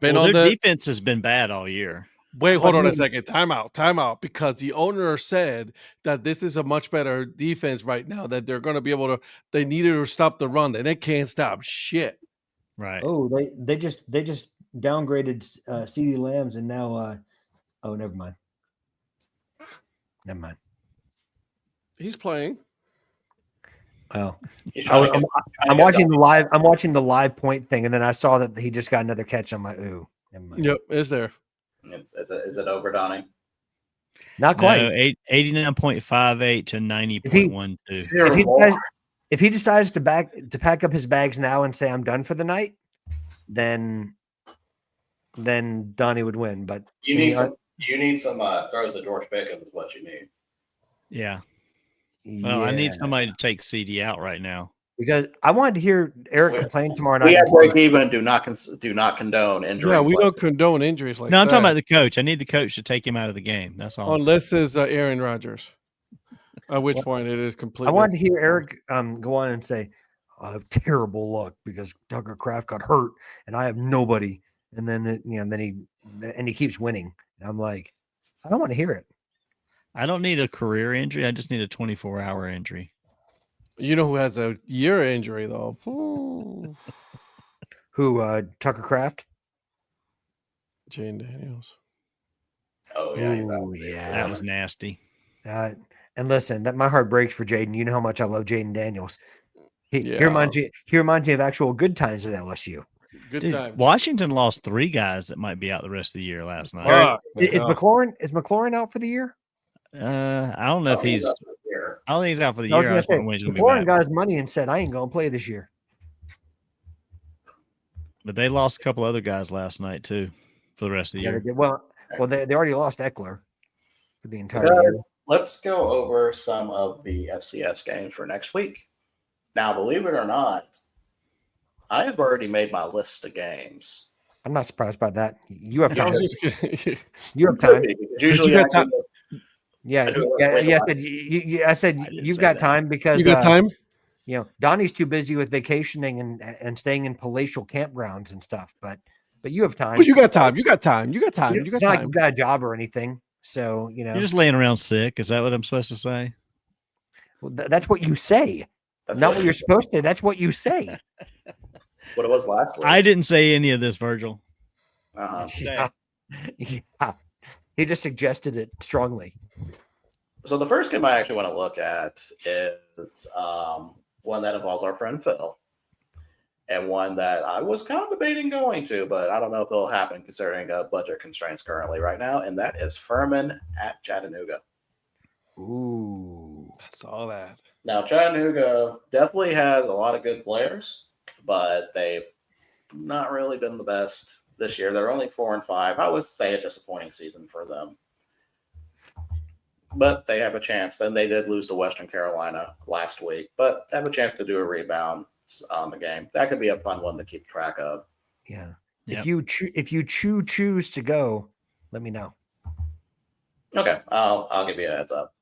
been Well, on their the defense has been bad all year. wait. Hold I on a mean- second. Time out. Because the owner said that this is a much better defense right now. That they're going to be able to. They needed to stop the run. And they can't stop shit. Right. oh, they just downgraded CeeDee Lambs, and now never mind. He's playing. Oh, He's trying to get- I'm watching the live. I'm watching the live point thing, and then I saw that he just got another catch. I'm like, ooh, never mind. Yep, is there. Is it over, Donnie? Not quite. No, 89.58 to 90.12. If he decides to pack up his bags now and say I'm done for the night, then Donnie would win. But You need some throws at George Pickens is what you need. Yeah. Well, I Yeah, need somebody to take CD out right now. because I wanted to hear Eric We- complain tomorrow We night. at break even do not condone injury. Yeah, we don't condone injuries like No, I'm that. talking about the coach. I need the coach to take him out of the game. That's all. Unless it's Aaron Rodgers, at which Well, point it is I completely. wanted to hear Eric go on and say, "I have terrible luck because Tucker Kraft got hurt and I have nobody." And then then he keeps winning. And I'm like, I don't want to hear it. I don't need a career injury. I just need a 24-hour injury. You know who has a year injury though? Ooh. Who Tucker Kraft? Jane Daniels. Oh yeah, you Ooh, bet. yeah. That was nasty. And listen, that my heart breaks for Jaden. You know how much I love Jaden Daniels. He Yeah. reminds me of actual good times at LSU. Good Dude, time. Washington lost 3 guys that might be out the rest of the year last night. Fuck the Is hell. McLaurin out for the year? I don't know if he's. here. I don't think he's out for the I was year. I gonna just say, don't know when he's going to be McLaurin back. got his money and said, "I ain't gonna play this year." But they lost a couple other guys last night too, for the rest of the Yeah, they year. did. Well, they already lost Eckler for the entire Guys, year. let's go over some of the FCS games for next week. Now, believe it or not, I have already made my list of games. I'm not surprised by that. You have I time. was just kidding. You have time. Usually, got I do- Yeah, I do it yeah. way Yeah, I too said, I said I didn't you've say got that. time because You got time? Donnie's too busy with vacationing and staying in palatial campgrounds and stuff. But you have time. Well, you got time. You got time. You got time. You got It's not like time. you got a job or anything. So You're just laying around sick. Is that what I'm supposed to say? well, that's what you say. That's Not what you're supposed to. That's what you say. That's what it was last week. I didn't say any of this, Virgil. Uh-huh. Yeah. Yeah. He just suggested it strongly. So the first game I actually want to look at is one that involves our friend Phil, and one that I was kind of debating going to, but I don't know if it'll happen considering budget constraints currently right now, and that is Furman at Chattanooga. Ooh. I saw that. Now, Chattanooga definitely has a lot of good players, but they've not really been the best this year. They're only 4-5. I would say a disappointing season for them. But they have a chance. Then they did lose to Western Carolina last week, but they have a chance to do a rebound on the game. That could be a fun one to keep track of. Yeah. Yep. If you choose to go, let me know. Okay, I'll give you a heads up.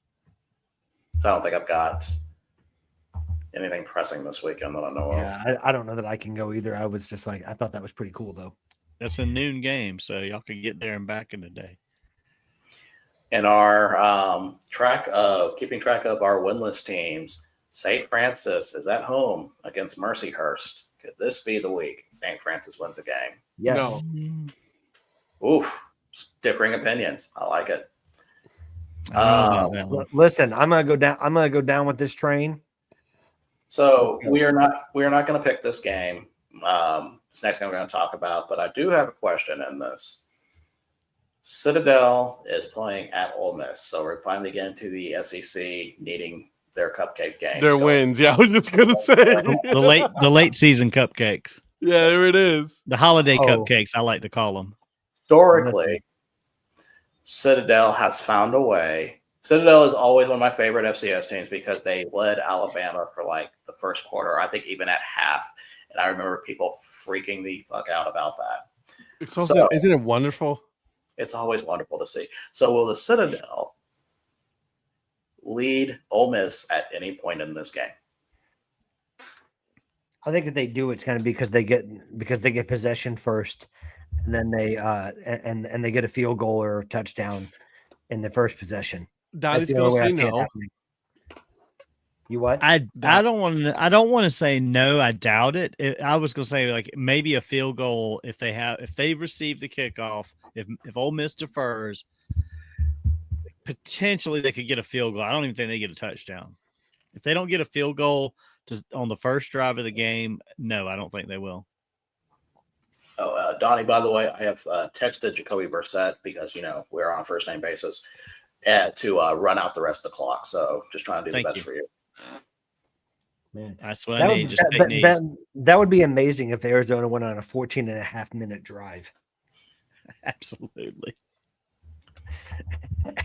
So I don't think I've got anything pressing this weekend that I know of. Yeah, I don't know that I can go either. I was just like, I thought that was pretty cool though. That's a noon game, so y'all can get there and back in the day. In our keeping track of our winless teams, St. Francis is at home against Mercyhurst. Could this be the week St. Francis wins a game? Yes. Oof, differing opinions. I like it. I don't know about that one. Listen, I'm gonna go down. I'm gonna go down with this train. So we are not going to pick this game. This next game we're going to talk about, but I do have a question in this. Citadel is playing at Ole Miss, so we're finally getting to the SEC needing their cupcake game. Their wins. Yeah, I was just gonna say. The late season cupcakes, Yeah, there it is. the holiday Oh. cupcakes, I like to call them. Historically, Citadel has found a way. Citadel is always one of my favorite FCS teams because they led Alabama for like the first quarter, I think even at half. And I remember people freaking the fuck out about that. It's also, isn't it wonderful? It's always wonderful to see. So will the Citadel lead Ole Miss at any point in this game? I think if they do, it's going to be because they get possession first, and then they and they get a field goal or a touchdown in the first possession. Donnie's the gonna only way I say see it no. happening. You what? I don't want to say no. I doubt it. I was gonna say like maybe a field goal if they receive the kickoff. If Ole Miss defers, potentially they could get a field goal. I don't even think they get a touchdown. If they don't get a field goal on the first drive of the game, no, I don't think they will. Oh, Donnie, by the way, I have texted Jacoby Brissett because, we're on a first name basis to run out the rest of the clock. So just trying to do Thank the best you. for you. Man. That's what I need. Just take that, knees. that would be amazing if Arizona went on a 14.5-minute drive. Absolutely.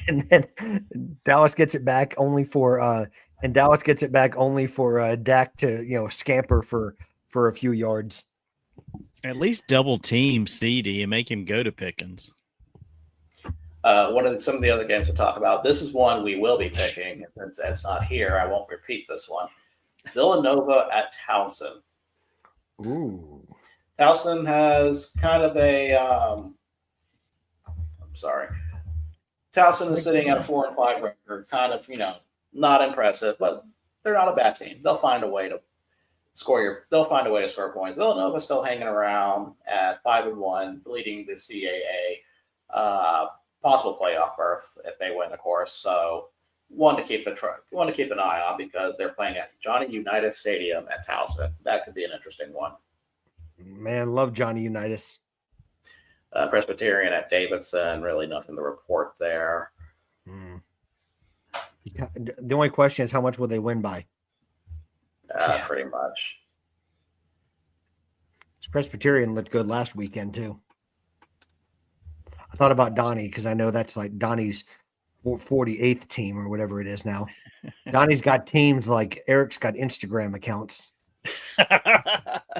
And then Dallas gets it back only for And Dallas gets it back only for Dak to scamper for a few yards. At least double team CD and make him go to Pickens. Some of the other games to talk about. This is one we will be picking. Since it's not here, I won't repeat this one. Villanova at Towson. Ooh. Towson has kind of a. Towson is sitting at a 4-5 record, kind of not impressive, but they're not a bad team. They'll find a way to score points. Villanova's still hanging around at 5-1, leading the CAA. Possible playoff berth if they win, of course. So one to keep an eye on because they're playing at Johnny Unitas Stadium at Towson. That could be an interesting one. Man, love Johnny Unitas. Presbyterian at Davidson. Really nothing to report there. The only question is how much will they win by? Pretty much. Presbyterian looked good last weekend too. I thought about Donnie because I know that's like Donnie's 48th team or whatever it is now. Donnie's got teams like Eric's got Instagram accounts.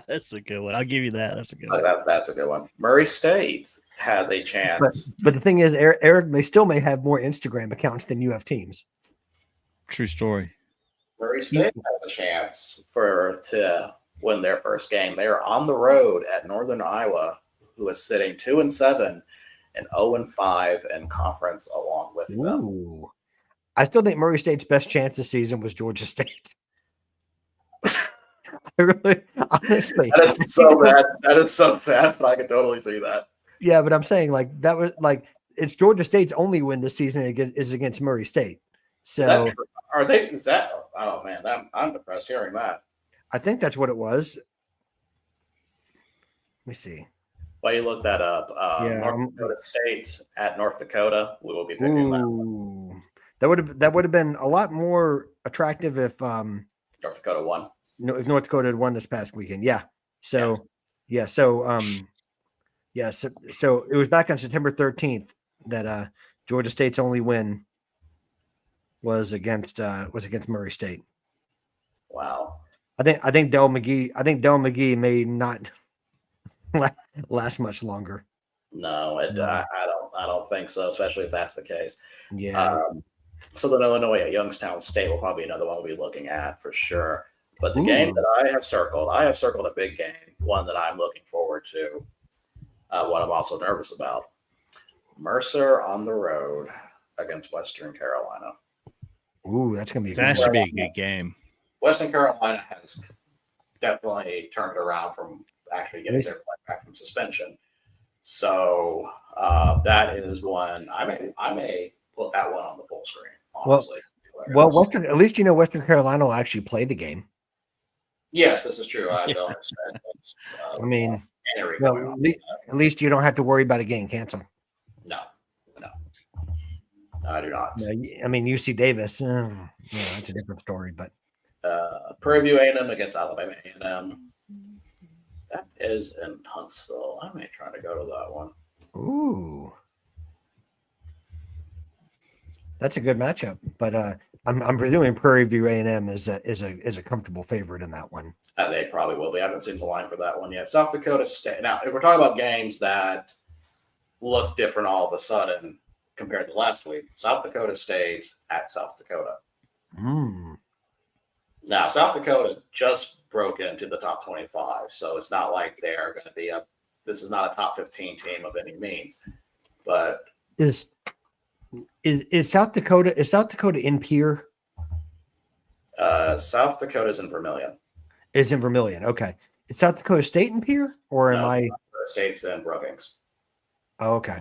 That's a good one. I'll give you that. That's a good one. That's a good one. Murray State has a chance. But the thing is, Eric may have more Instagram accounts than you have teams. True story. Murray State has a chance to win their first game. They are on the road at Northern Iowa, who is sitting 2-7 and 0-5 in conference along with them. Ooh. I still think Murray State's best chance this season was Georgia State. I really, honestly, That is so bad. That is so bad, but I can totally see that. Yeah, but I'm saying that was it's Georgia State's only win this season is against Murray State. So oh man, I'm depressed hearing that. I think that's what it was. Let me see. Well, you look that up. North Dakota State at North Dakota. We will be picking that. That would have been a lot more attractive if North Dakota won. If North Dakota had won this past weekend. Yeah. So so it was back on September 13th that Georgia State's only win was against Murray State. Wow. I think Del McGee may not last much longer. No, I don't think so, especially if that's the case. Yeah. Southern Illinois at Youngstown State will probably be another one we'll be looking at for sure. But the game that I have circled a big game, one that I'm looking forward to, one I'm also nervous about. Mercer on the road against Western Carolina. Ooh, that's going to be that should be a good game. Western Carolina has definitely turned around from actually getting their play back from suspension. So that is one I may put that one on the full screen. Honestly, well, at least Western Carolina will actually play the game. Yes, this is true. I don't expect. At least you don't have to worry about a game cancel. No, I do not. UC Davis, that's a different story. But Prairie View A&M against Alabama A&M. That is in Huntsville. I may try to go to that one. Ooh, that's a good matchup. But I'm presuming Prairie View A&M is a comfortable favorite in that one. They probably will be. I haven't seen the line for that one yet. South Dakota State. Now, if we're talking about games that look different all of a sudden compared to last week, South Dakota State at South Dakota. Now, South Dakota just broke into the top 25, so it's not like they're going to be this is not a top 15 team of any means. But is South Dakota in Pierre? South Dakota's in Vermilion. It's in Vermilion. Okay. Is South Dakota State in Pierre, or am I? South Dakota State's in Brookings. Oh, okay.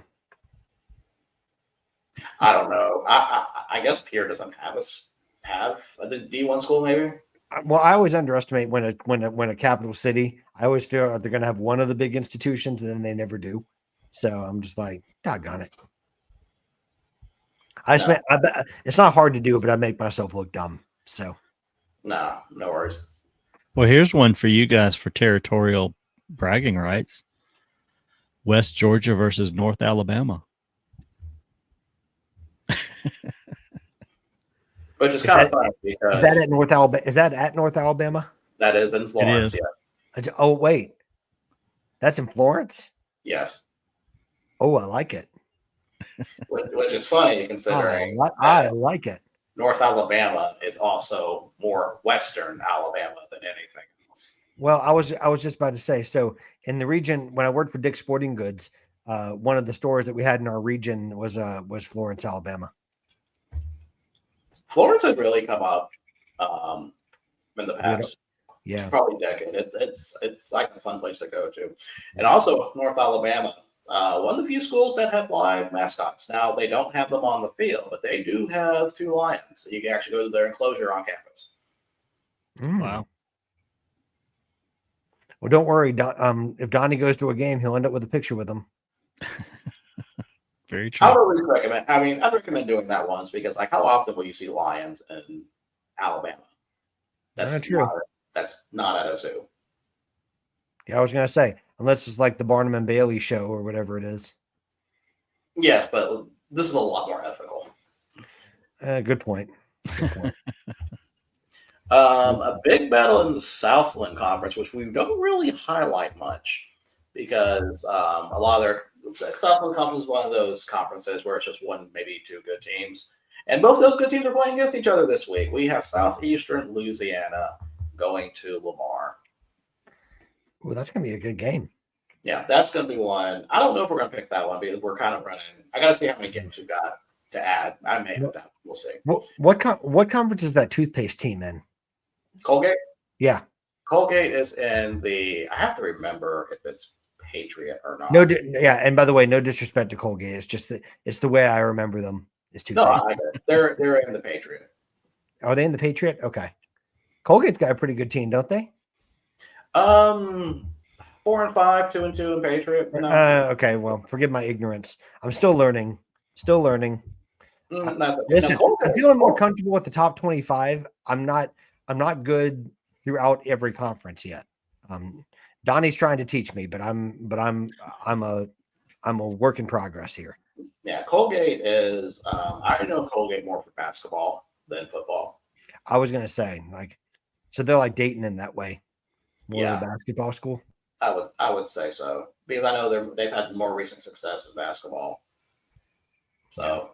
I don't know. I guess Pierre doesn't have a D1 school, maybe. Well, I always underestimate when a capital city. I always feel like they're going to have one of the big institutions, and then they never do. So I'm just like, doggone it. I bet it's not hard to do, but I make myself look dumb. So No worries. Well, here's one for you guys for territorial bragging rights. West Georgia versus North Alabama. which is Is kind of that- funny Is because that at North Alabama? Is that at North Alabama? that is in Florence. is. Oh wait, that's in Florence. Yes. Oh, I like it. Which is funny considering I that like it. North Alabama is also more Western Alabama than anything else. Well, I was just about to say. So in the region, when I worked for Dick's Sporting Goods, one of the stores that we had in our region was Florence, Alabama. Florence has really come up in the past Yeah. probably decade. It's like a fun place to go to, and also North Alabama. One of the few schools that have live mascots. Now they don't have them on the field, but they do have 2 lions. So you can actually go to their enclosure on campus. Mm. Wow. Well, don't worry. If Donnie goes to a game, he'll end up with a picture with him. Very true. I would always recommend. I mean, I'd recommend doing that once because, like, how often will you see lions in Alabama? That's True. That's not at a zoo. Yeah, I was gonna say, unless it's like the Barnum and Bailey show or whatever it is. Yes, but this is a lot more ethical. Good point. Good point. A big battle in the Southland Conference, which we don't really highlight much because a lot of their Southland Conference is one of those conferences where it's just one, maybe 2 good teams. And both those good teams are playing against each other this week. We have Southeastern Louisiana going to Lamar. Well, that's gonna be a good game. Yeah, that's going to be one. I don't know if we're going to pick that one because we're kind of running. I got to see how many games we've got to add. I may have that. We'll see. What conference is that toothpaste team in? Colgate? Yeah. Colgate is in the, I have to remember if it's Patriot or not. Yeah, and by the way, no disrespect to Colgate. It's just that it's the way I remember them. Is No, toothpaste. they're in the Patriot. Are they in the Patriot? Okay. Colgate's got a pretty good team, don't they? 4-5, 2-2 in Patriot. No, Okay. Well, forgive my ignorance. I'm still learning. Still learning. that's okay. Listen, Now, Colgate- I'm feeling more comfortable with the top 25. I'm not good throughout every conference yet. Donnie's trying to teach me, but I'm a work in progress here. Yeah, Colgate is. I know Colgate more for basketball than football. I was gonna say, like, so they're like Dayton in that way. More of Yeah. a basketball school. I would say so because I know they've had more recent success in basketball. So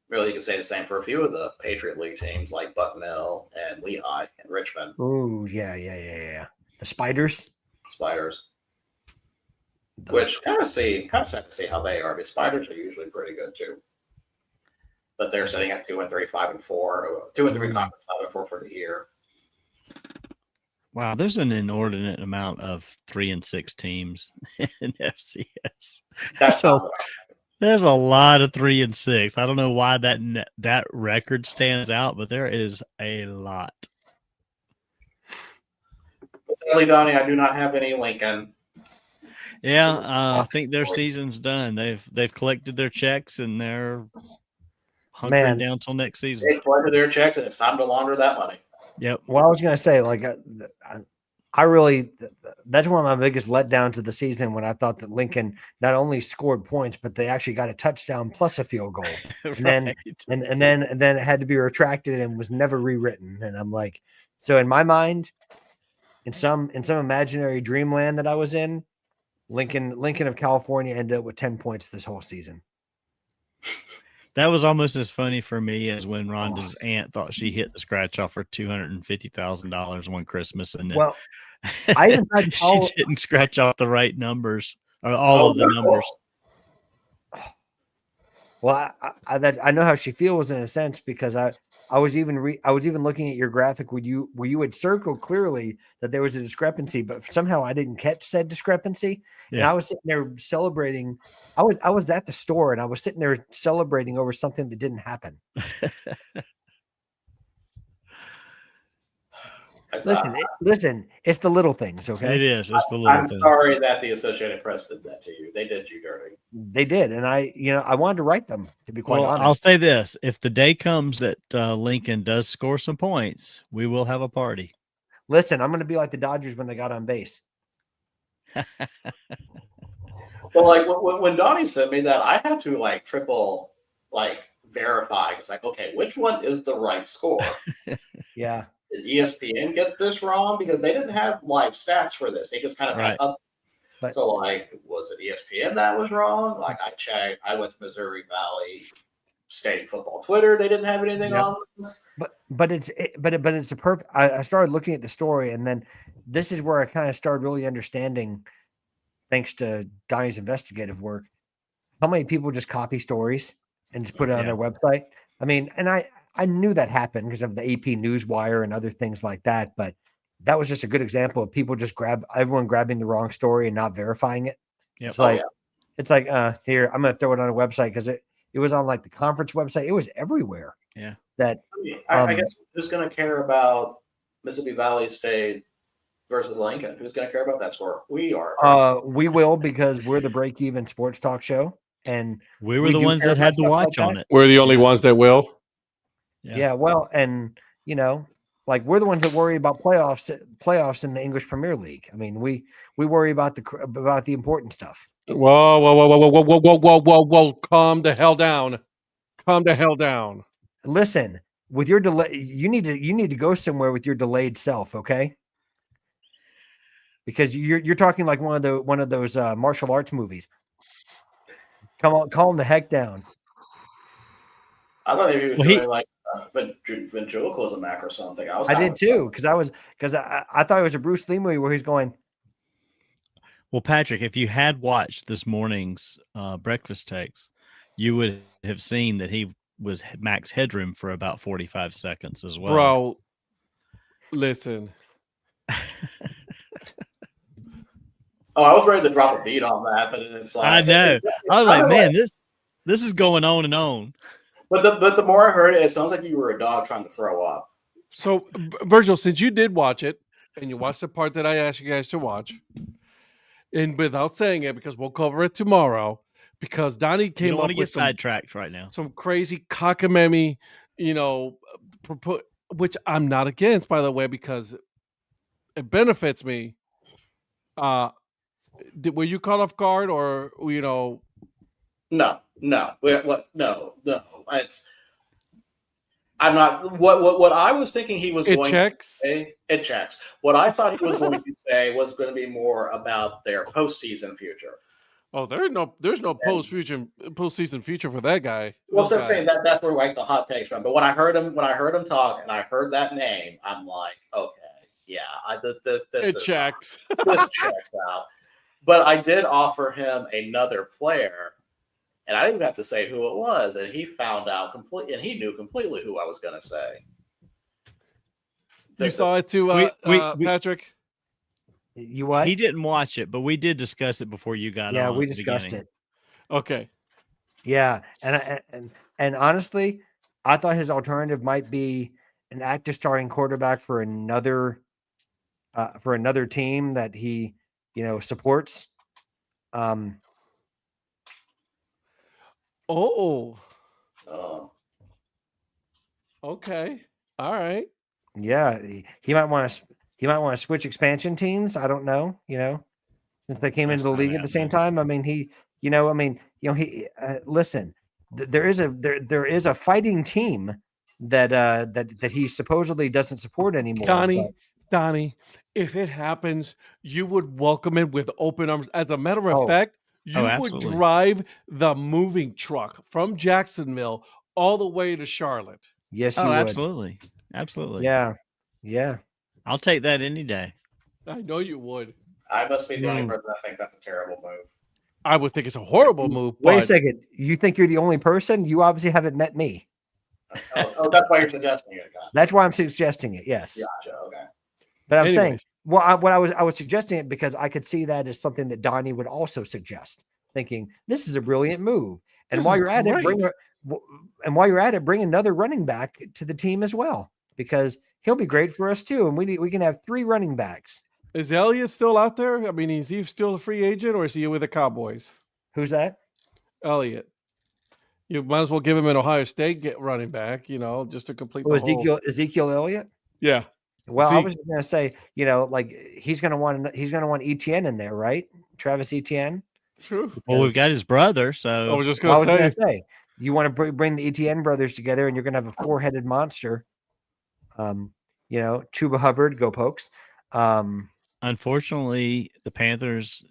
really, you could say the same for a few of the Patriot League teams like Bucknell and Lehigh and Richmond Oh, yeah. The Spiders. Spiders. The- Which kind of sad to see how they are. Because Spiders are usually pretty good too, but they're sitting at 2-3, 5-4, 2-3 conference, 5-4 for the year. Wow, there's an inordinate amount of 3 and 6 teams in FCS. That's So- not There's a lot of 3 and 6. I don't know why that record stands out, but there is a lot. sadly, Donnie. I do not have any Lincoln. Yeah, I think their season's done. They've collected their checks and they're hunkering Man. down till next season. They've collected their checks, and it's time to launder that money. Yep. Well, I was gonna say, like, I really, that's one of my biggest letdowns of the season when I thought that Lincoln not only scored points, but they actually got a touchdown plus a field goal, then- Right. and then it had to be retracted and was never rewritten. And I'm like, so in my mind, in some imaginary dreamland that I was in, Lincoln of California ended up with 10 points this whole season. That was almost as funny for me as when Rhonda's aunt thought she hit the scratch off for $250,000 one Christmas, and then Well, I even tried to she follow, didn't scratch off the right numbers or all of the numbers. well, I know how she feels in a sense because I was even looking at your graphic where you had circled clearly that there was a discrepancy, but somehow I didn't catch said discrepancy. And Yeah. I was sitting there celebrating. I was at the store and I was sitting there celebrating over something that didn't happen. Listen, it's the little things, It okay? is. It's the little I'm thing. sorry that the Associated Press did that to you. They did you dirty. They did, and I wanted to write them, to be quite Well, honest. I'll say this: if the day comes that Lincoln does score some points, we will have a party. Listen, I'm going to be like the Dodgers when they got on base. Well, like when Donnie sent me that, I had to like triple like verifying. It's like, okay, which one is the right score? Yeah. Did ESPN get this wrong? Because they didn't have live stats for this. They just kind of Right. had updates. But- So, like, was it ESPN that was wrong? Like, I checked. I went to Missouri Valley State football Twitter. They didn't have anything Yep. on this. But it's a perfect. I started looking at the story, and then this is where I kind of started really understanding, thanks to Donnie's investigative work, how many people just copy stories and just put it on Yeah. their website. I mean, and I knew that happened because of the AP Newswire and other things like that. But that was just a good example of people just everyone grabbing the wrong story and not verifying it. Yep. It's Oh, like yeah. it's like here, I'm gonna throw it on a website because it was on like the conference website. It was everywhere. Yeah. That I guess who's going to care about Mississippi Valley State versus Lincoln? Who's going to care about that score? We are. we will, because we're the break even sports talk show. And We were we the do ones care that about had the stuff like watch on that. it. We're the only Yeah. ones that will. yeah, well, and like we're the ones that worry about playoffs in the English Premier League. I mean, we worry about the important stuff. Whoa, whoa, whoa, whoa, whoa, whoa, whoa, whoa, whoa, whoa! Calm the hell down. Calm the hell down. Listen, with your delay, you need to go somewhere with your delayed self, okay? Because you're talking like one of those martial arts movies. Come on, calm the heck down. I thought maybe he was Well, doing like ventriloquism act or something. I did too, because I thought it was a Bruce Lee movie where he's going, Well, Patrick, if you had watched this morning's breakfast takes, you would have seen that he was max headroom for about 45 seconds as well. Bro, listen. Oh, I was ready to drop a beat on that, but it's like I know. I was I like, don't know, man, this is going on and on. But the more I heard it, it sounds like you were a dog trying to throw up. So, Virgil, since you did watch it and you watched the part that I asked you guys to watch, and without saying it, because we'll cover it tomorrow, because Donnie You came don't up want to get with sidetracked right now. some crazy cockamamie, which I'm not against, by the way, because it benefits me. Were you caught off guard, or No. No. I'm not. What I was thinking he was it going checks? to say. It checks. What I thought he was going to say was going to be more about their postseason future. Oh, there's no postseason future for that guy. Well, those so I'm guys. saying that's where like the hot takes from. But when I heard him talk and I heard that name, I'm like, okay, yeah, It checks. this checks out. But I did offer him another player, and I didn't even have to say who it was, and he found out completely, and he knew completely who I was going to say. You saw it too, we- Patrick? "You what?" He didn't watch it, but we did discuss it before you got on. Yeah, we at the discussed beginning. it. Okay. Yeah, and honestly, I thought his alternative might be an active starting quarterback for another team that he supports. Oh, Oh, okay. All right. Yeah, he might want to switch expansion teams. I don't know, since they came That's into the not league at the same happening. time. I mean, listen, there is a fighting team that he supposedly doesn't support anymore. Donnie, if it happens, you would welcome it with open arms. As a matter of Oh. fact, you would absolutely. drive the moving truck from Jacksonville all the way to Charlotte. Yes, you Oh, would. absolutely. Absolutely. Yeah. I'll take that any day. I know you would. I must be the only Mm. person that thinks that's a terrible move. I would think it's a horrible move. Wait a but second. You think you're the only person? You obviously haven't met me. Oh, that's why you're suggesting it. That's why I'm suggesting it. Yes. Gotcha. Okay. But I'm saying, Anyways. well, I was suggesting it because I could see that as something that Donnie would also suggest, thinking this is a brilliant move. And This while is you're at it, great. bring another running back to the team as well, because he'll be great for us too. And we can have 3 running backs. Is Elliott still out there? I mean, is he still a free agent, or is he with the Cowboys? Who's that? Elliott. You might as well give him an Ohio State running back, just to complete Oh, the whole. Ezekiel Elliott. Yeah. Well, I Zeke. was just gonna say, like he's gonna want ETN in there, right? Travis Etienne. True. Well, we've Because- got his brother, I so was just Well, I going was to gonna say. say You want to bring the Etienne brothers together, and you're going to have a four-headed monster. Chuba Hubbard, go Pokes. Unfortunately, the Panthers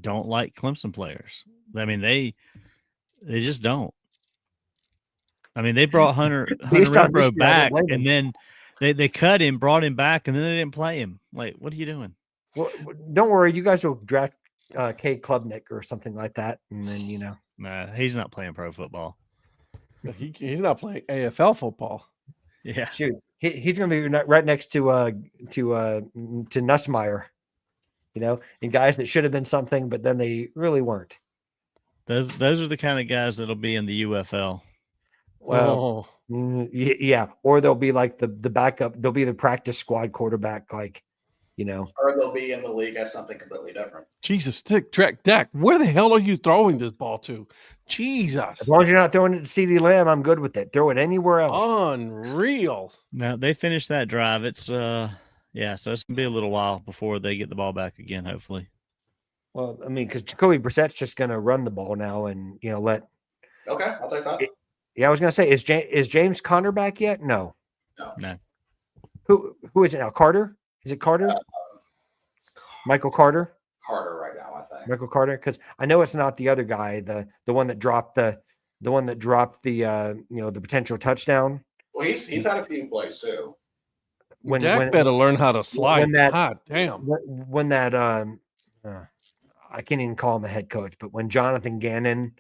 don't like Clemson players. I mean, they just don't. I mean, they brought Hunter Based on this Renfrow year, I don't back, blame and them. then they cut him, brought him back, and then they didn't play him. Like, what are you doing? Well, don't worry, you guys will draft Cade Klubnik or something like that, and then Nah, he's not playing pro football. He's not playing AFL football. Yeah, shoot, he's going to be right next to Nussmeier, and guys that should have been something, but then they really weren't. those are the kind of guys that'll be in the UFL. Well, yeah, or they'll be like the backup. They'll be the practice squad quarterback, or they'll be in the league as something completely different. Jesus, Dak, where the hell are you throwing this ball to? Jesus. As long as you're not throwing it to CeeDee Lamb, I'm good with it. Throw it anywhere else. Unreal. Now they finished that drive. It's so it's gonna be a little while before they get the ball back again. Hopefully. Well, I mean, because Jacoby Brissett's just going to run the ball now, and let. Okay, I'll take that. Yeah, I was going to say, is James Conner back yet? No. No. Who is it now? Carter? Is it Carter? It's Michael Carter. Carter right now, I think. Michael Carter, because I know it's not the other guy, the one that dropped the potential touchdown. Well, he's had a few plays too. Dak better learn how to slide. God damn. When that I can't even call him the head coach, but when Jonathan Gannon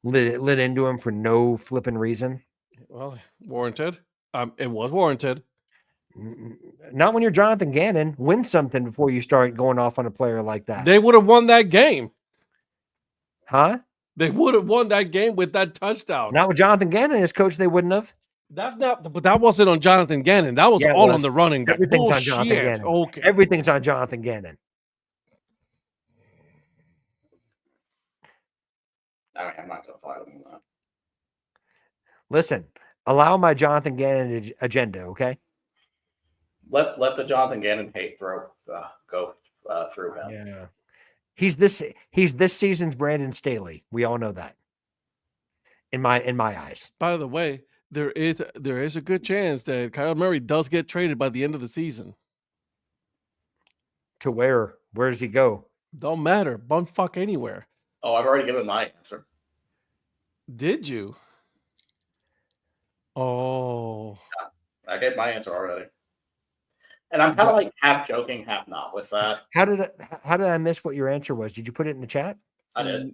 lit into him for no flipping reason. Well, warranted. It was warranted. Not when you're Jonathan Gannon. Win something before you start going off on a player like that. They would have won that game. Huh? They would have won that game with that touchdown. Not with Jonathan Gannon as coach, they wouldn't have. But that wasn't on Jonathan Gannon. That was all on the running back. Everything's on Jonathan Gannon. Okay. Everything's on Jonathan Gannon. I mean, I'm not going to fight him on that. Listen, allow my Jonathan Gannon agenda, okay? Let the Jonathan Gannon hate go through him. Yeah. He's this season's Brandon Staley. We all know that. In my eyes. By the way, there is a good chance that Kyler Murray does get traded by the end of the season. To where? Where does he go? Don't matter. Bumfuck anywhere. Oh, I've already given my answer. Did you? Oh. I gave my answer already. And I'm kind of like half joking, half not with that. How did I miss what your answer was? Did you put it in the chat? I did.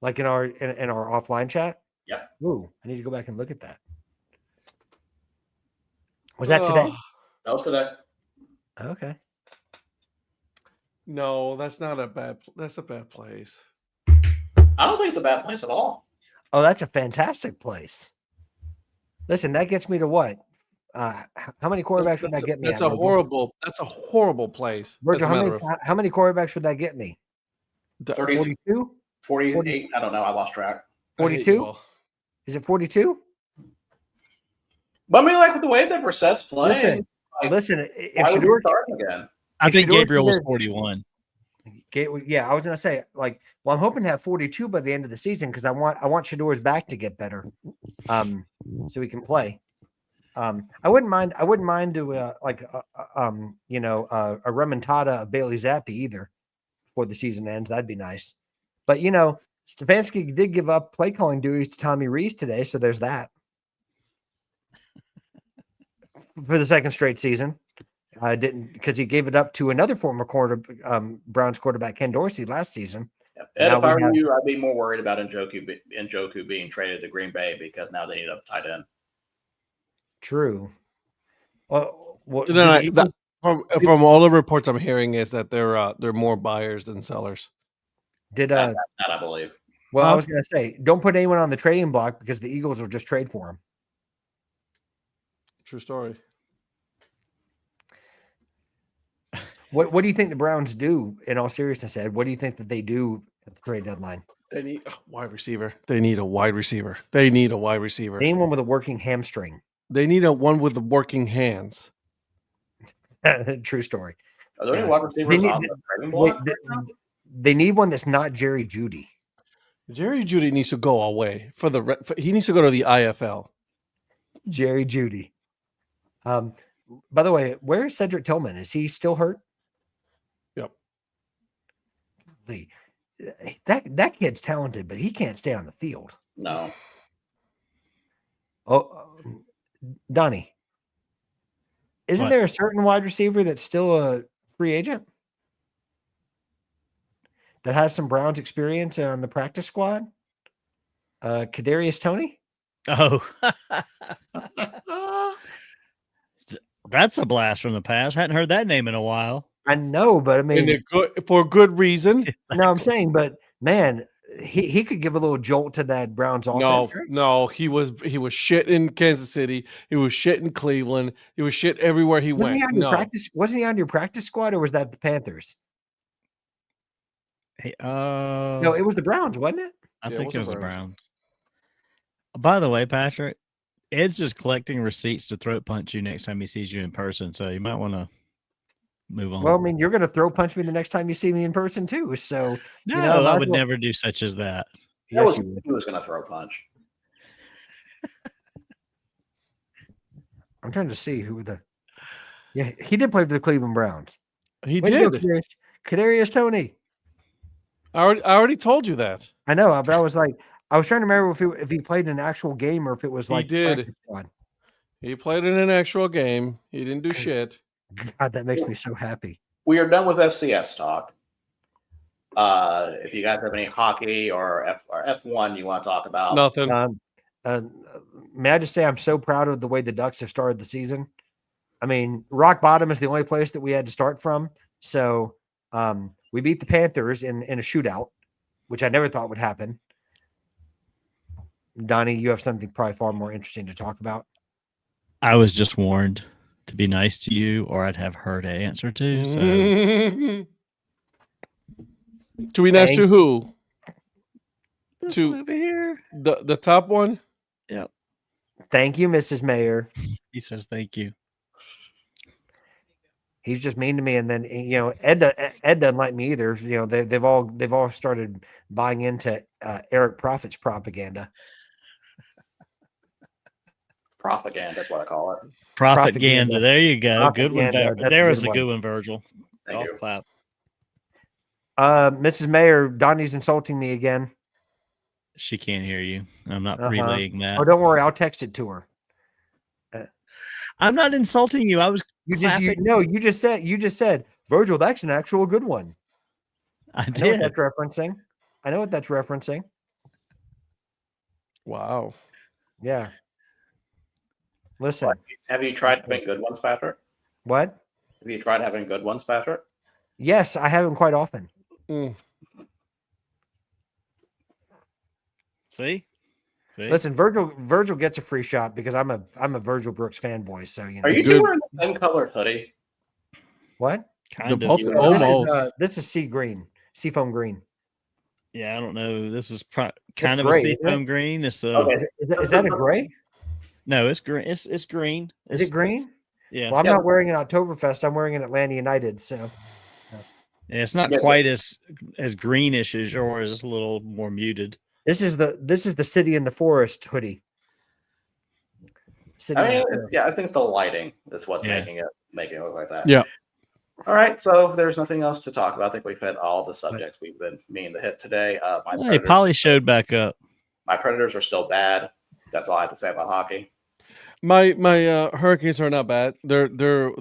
Like in our offline chat? Yep. Ooh, I need to go back and look at that. Was that today? That was today. Okay. No, that's not a bad. That's a bad place. I don't think it's a bad place at all. Oh, that's a fantastic place. Listen, that gets me to what? How many quarterbacks would that get me? That's a horrible place. Virgil, how many quarterbacks would that get me? 42? 48? I don't know. I lost track. 42? Is it 42? But I mean, like with the way that Brissett's playing. Listen, if Shedeur starting again. I think Gabriel was 41. Yeah, I was gonna say, well, I'm hoping to have 42 by the end of the season because I want Shedeur's back to get better, so he can play. I wouldn't mind to a remontada of Bailey Zappi either before the season ends. That'd be nice. But Stefanski did give up play calling duties to Tommy Rees today, so there's that for the second straight season. Didn't because he gave it up to another former Browns quarterback Ken Dorsey last season. And if I were you, I'd be more worried about Njoku being traded to Green Bay because now they need a tight end. True. Well, from all the reports I'm hearing is that they're more buyers than sellers. That I believe. Well, I was going to say, don't put anyone on the trading block because the Eagles will just trade for him. True story. What do you think the Browns do? In all seriousness, Ed, what do you think that they do at the trade deadline? They need a wide receiver. They need a wide receiver. They need a wide receiver. Anyone with a working hamstring. They need one with the working hands. True story. Are there any wide receivers on the trading block? They need one that's not Jerry Jeudy. Jerry Judy needs to go away he needs to go to the IFL. Jerry Judy. By the way, where's Cedric Tillman? Is he still hurt? Yep. That kid's talented, but he can't stay on the field. No. Oh, Donnie, isn't What? there a certain wide receiver that's still a free agent that has some Browns experience on the practice squad? Kadarius Toney. Oh, that's a blast from the past. Hadn't heard that name in a while. I know, but I mean, And for good reason. no, I'm saying, but man, he could give a little jolt to that Browns offense. right? No, he was shit in Kansas City. He was shit in Cleveland. He was shit everywhere he Wasn't went. he on your practice? Wasn't he on your practice squad, or was that the Panthers? Hey, No, it was the Browns, wasn't it? I Yeah, think it was the Browns. Browns. By the way, Patrick, Ed's just collecting receipts to throat punch you next time he sees you in person, so you might want to move on. Well, I mean, you're going to throw punch me the next time you see me in person too. So no, know, might I as would well- never do such as that. yes, you would. He was going to throw a punch. I'm trying to see who the. Yeah, he did play for the Cleveland Browns. He Way to go, did. Kadarius Toney. I already told you that. I know, but I was like, I was trying to remember if he played an actual game or if it was He like did. practice squad. He played in an actual game. He didn't do shit. God, that makes me so happy. We are done with FCS talk. If you guys have any hockey or F1 you want to talk about, Nothing. May I just say I'm so proud of the way the Ducks have started the season. I mean, rock bottom is the only place that we had to start from. So we beat the Panthers in a shootout, which I never thought would happen. Donnie, you have something probably far more interesting to talk about. I was just warned to be nice to you, or I'd have her to answer to. So To be nice Thank- to who? this To- one over here. The top one? Thank you, Mrs. Mayor. He says thank you. He's just mean to me, and then Ed doesn't like me either. They've all started buying into Eric Prophet's propaganda. propaganda, that's what I call it. Propaganda. There you go. Good one. Propaganda, that's a There good was a one. good one, Virgil. Thank Golf you. clap. Mrs. Mayor, Donnie's insulting me again. She can't hear you. I'm not Uh-huh. relaying that. Oh, don't worry, I'll text it to her. I'm not insulting you. I was. You just said, Virgil, that's an actual good one. I I know what did. that's referencing. I know what that's referencing. Wow. Yeah. Listen, Have you tried having good ones, Patrick? what? Have you tried having good ones, Patrick? Yes, I have them quite often. Mm. See? Listen, Virgil gets a free shot because I'm a Virgil Brooks fanboy. So Are you Good. two wearing the same colored hoodie? what? Kind of. both- You- almost. This is seafoam green. Yeah, I don't know. This is kind of gray, a isn't it? seafoam green. It's a Okay. Is that a gray? no. It's green. It's green. Is it green? Yeah. Well, I'm Yeah. not wearing an Oktoberfest. I'm wearing an Atlanta United. So Yeah, it's not Yeah. quite as greenish as yours. It's a little more muted. this is the City in the Forest hoodie. City I in mean, the Forest. yeah, I think it's the lighting is what's Yeah. making it look like that. Yeah. All right, so there's nothing else to talk about. I think we've hit all the subjects we've been meaning to hit today. Hey, Polly showed back up. My Predators are still bad. That's all I have to say about hockey. My Hurricanes are not bad. They're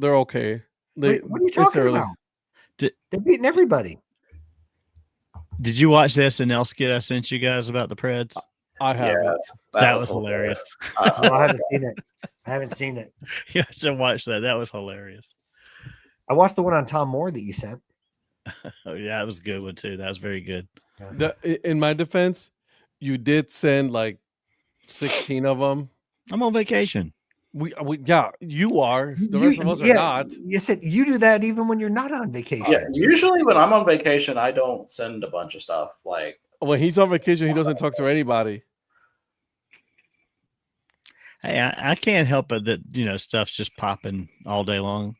okay. What are you it's talking early. about? Did- They're beating everybody. Did you watch the SNL skit I sent you guys about the Preds? I have. Yes, That was hilarious. No, I haven't seen it. I haven't seen it. You should watch that. That was hilarious. I watched the one on Tom Moore that you sent. Oh yeah, that was a good one too. That was very good. In my defense, you did send like 16 of them. I'm on vacation. We yeah, you are. The rest of us are not. You said you do that even when you're not on vacation. Yeah, usually when I'm on vacation, I don't send a bunch of stuff. Like, When he's on vacation, he doesn't talk to anybody. Hey, I can't help it that stuff's just popping all day long.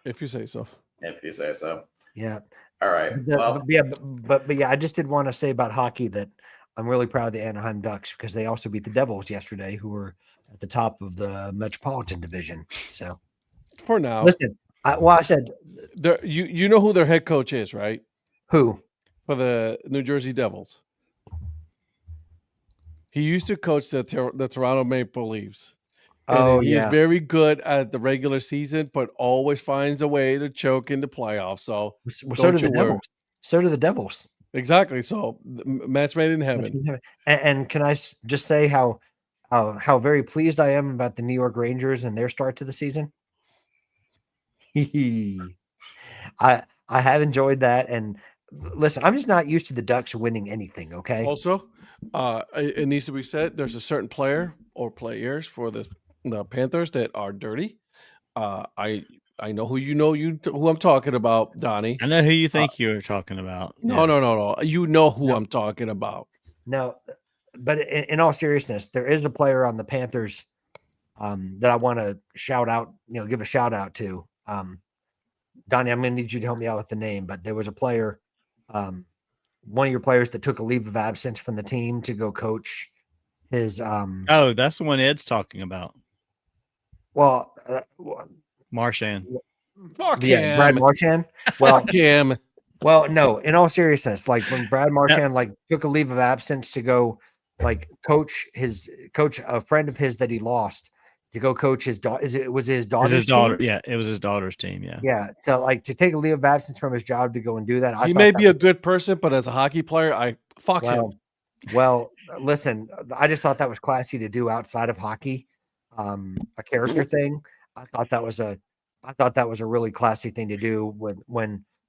If you say so. if you say so. Yeah. All right. The- Well, but yeah, I just did want to say about hockey that I'm really proud of the Anaheim Ducks because they also beat the Devils yesterday, who were at the top of the Metropolitan Division. So For now, listen, I said you know who their head coach is, right? who? For the New Jersey Devils. He used to coach the Toronto Maple Leafs. And Oh he is yeah, very good at the regular season, but always finds a way to choke in the playoffs. So well, so don't do the you worry. Devils. So do the Devils. Exactly. So match made in heaven. And can I just say how very pleased I am about the New York Rangers and their start to the season? I have enjoyed that, and listen, I'm just not used to the Ducks winning anything. Okay, Also, it needs to be said there's a certain player or players for the Panthers that are dirty. I know who who I'm talking about, Donnie. I know who you think you're talking about. No, Yes. no. You know who No. I'm talking about. no, but in all seriousness, there is a player on the Panthers that I want to shout out. Give a shout out to. Donnie, I'm going to need you to help me out with the name, but there was a player, one of your players that took a leave of absence from the team to go coach his. Oh, that's the one Ed's talking about. Well, Marchand. Fuck yeah, Brad him. Marchand. Well, Fuck him. well, no. In all seriousness, like when Brad Marchand took a leave of absence to go coach a friend of his that he lost to go coach his daughter. It was his It was daughter's his daughter. team? Yeah, it was his daughter's team. Yeah. Yeah, to take a leave of absence from his job to go and do that. I He thought may that be a good person, but as a hockey player, I fuck him. Well, listen, I just thought that was classy to do outside of hockey, a character thing. I thought that was a really classy thing to do with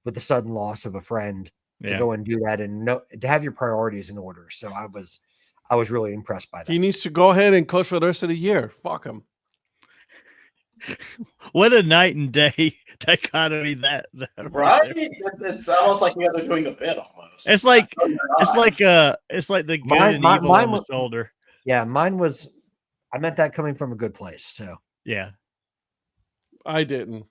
the sudden loss of a friend to Yeah. go and do that and to have your priorities in order. So I was really impressed by that. He needs to go ahead and coach for the rest of the year. Fuck him. What a night and day dichotomy that right? It's almost like you guys are doing a bit almost. It's like No, you're it's not. like the good Mine- and mine- evil mine on the was- shoulder. Yeah, mine was. I meant that coming from a good place. So Yeah. I didn't.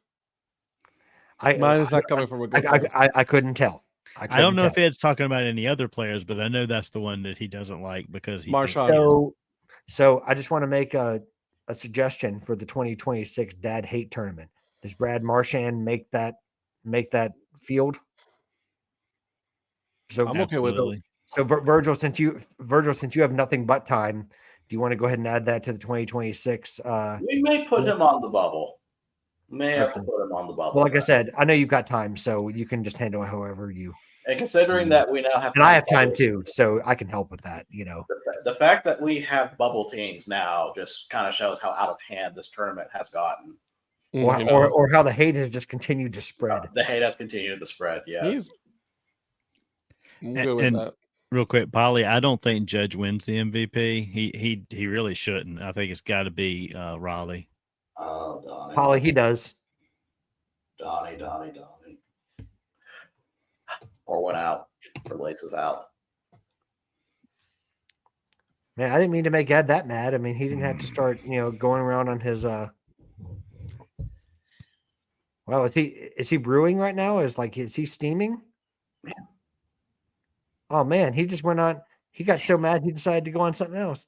I Mine is not coming from a good place. I couldn't tell. I don't know if Ed's talking about any other players, but I know that's the one that he doesn't like because he thinks Marchand. he is. So I just want to make a suggestion for the 2026 Dad Hate Tournament. Does Brad Marchand make that field? So I'm okay with it. Absolutely. So Virgil, since you have nothing but time, do you want to go ahead and add that to the 2026? We may put him on the bubble. May have to Okay. put him on the bubble. Well, like I for said, I know you've got time, so you can just handle it however you. that. And considering that we now have, And I have time too, so I can help with that. The fact that we have bubble teams now just kind of shows how out of hand this tournament has gotten. Or how the hate has just continued to spread. The hate has continued to spread. Yes. I'm good with And- that. Real quick, Polly, I don't think Judge wins the MVP. He really shouldn't. I think it's got to be Raleigh. Oh, Donnie. Holly, he does. Donnie. Or went out. For laces out. Man, I didn't mean to make Ed that mad. I mean, he didn't have to start, going around on his. Well, is he brewing right now? Is he steaming? Yeah. Oh man, he just went on. He got so mad he decided to go on something else.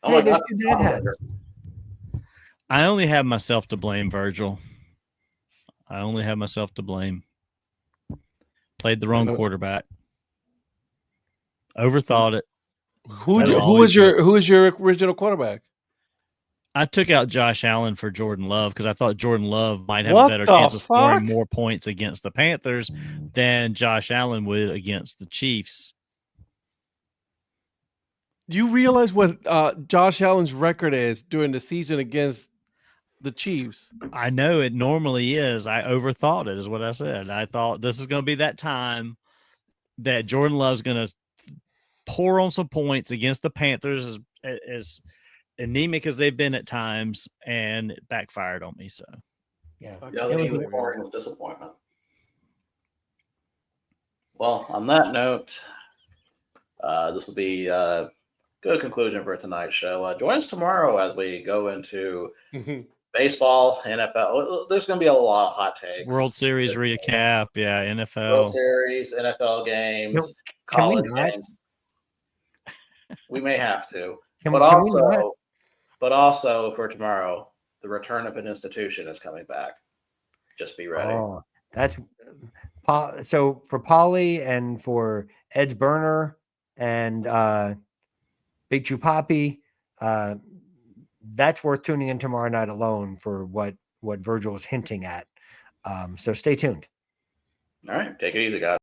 Oh Hey, my there's God. two dad hats. I only have myself to blame, Virgil. I only have myself to blame. Played the wrong quarterback. Overthought it. Who That'll was always your original quarterback? I took out Josh Allen for Jordan Love because I thought Jordan Love might have What a better the chance of scoring fuck? more points against the Panthers than Josh Allen would against the Chiefs. Do you realize what Josh Allen's record is during the season against the Chiefs? I know it normally is. I overthought it, is what I said. I thought this is going to be that time that Jordan Love's going to pour on some points against the Panthers as anemic as they've been at times, and it backfired on me. So, Yeah. The other team was pouring with disappointment. Well, on that note, this will be a good conclusion for tonight's show. Join us tomorrow as we go into baseball, NFL. There's going to be a lot of hot takes. World Series recap. Yeah, World NFL. Series, NFL games, can we college not? games. We may have to, Can, but can we not? also for tomorrow, the return of an institution is coming back. Just be ready. Oh, that's so for Polly and for Ed's Burner and Big Chew Poppy. That's worth tuning in tomorrow night alone for what Virgil is hinting at. So stay tuned. All right, take it easy, guys.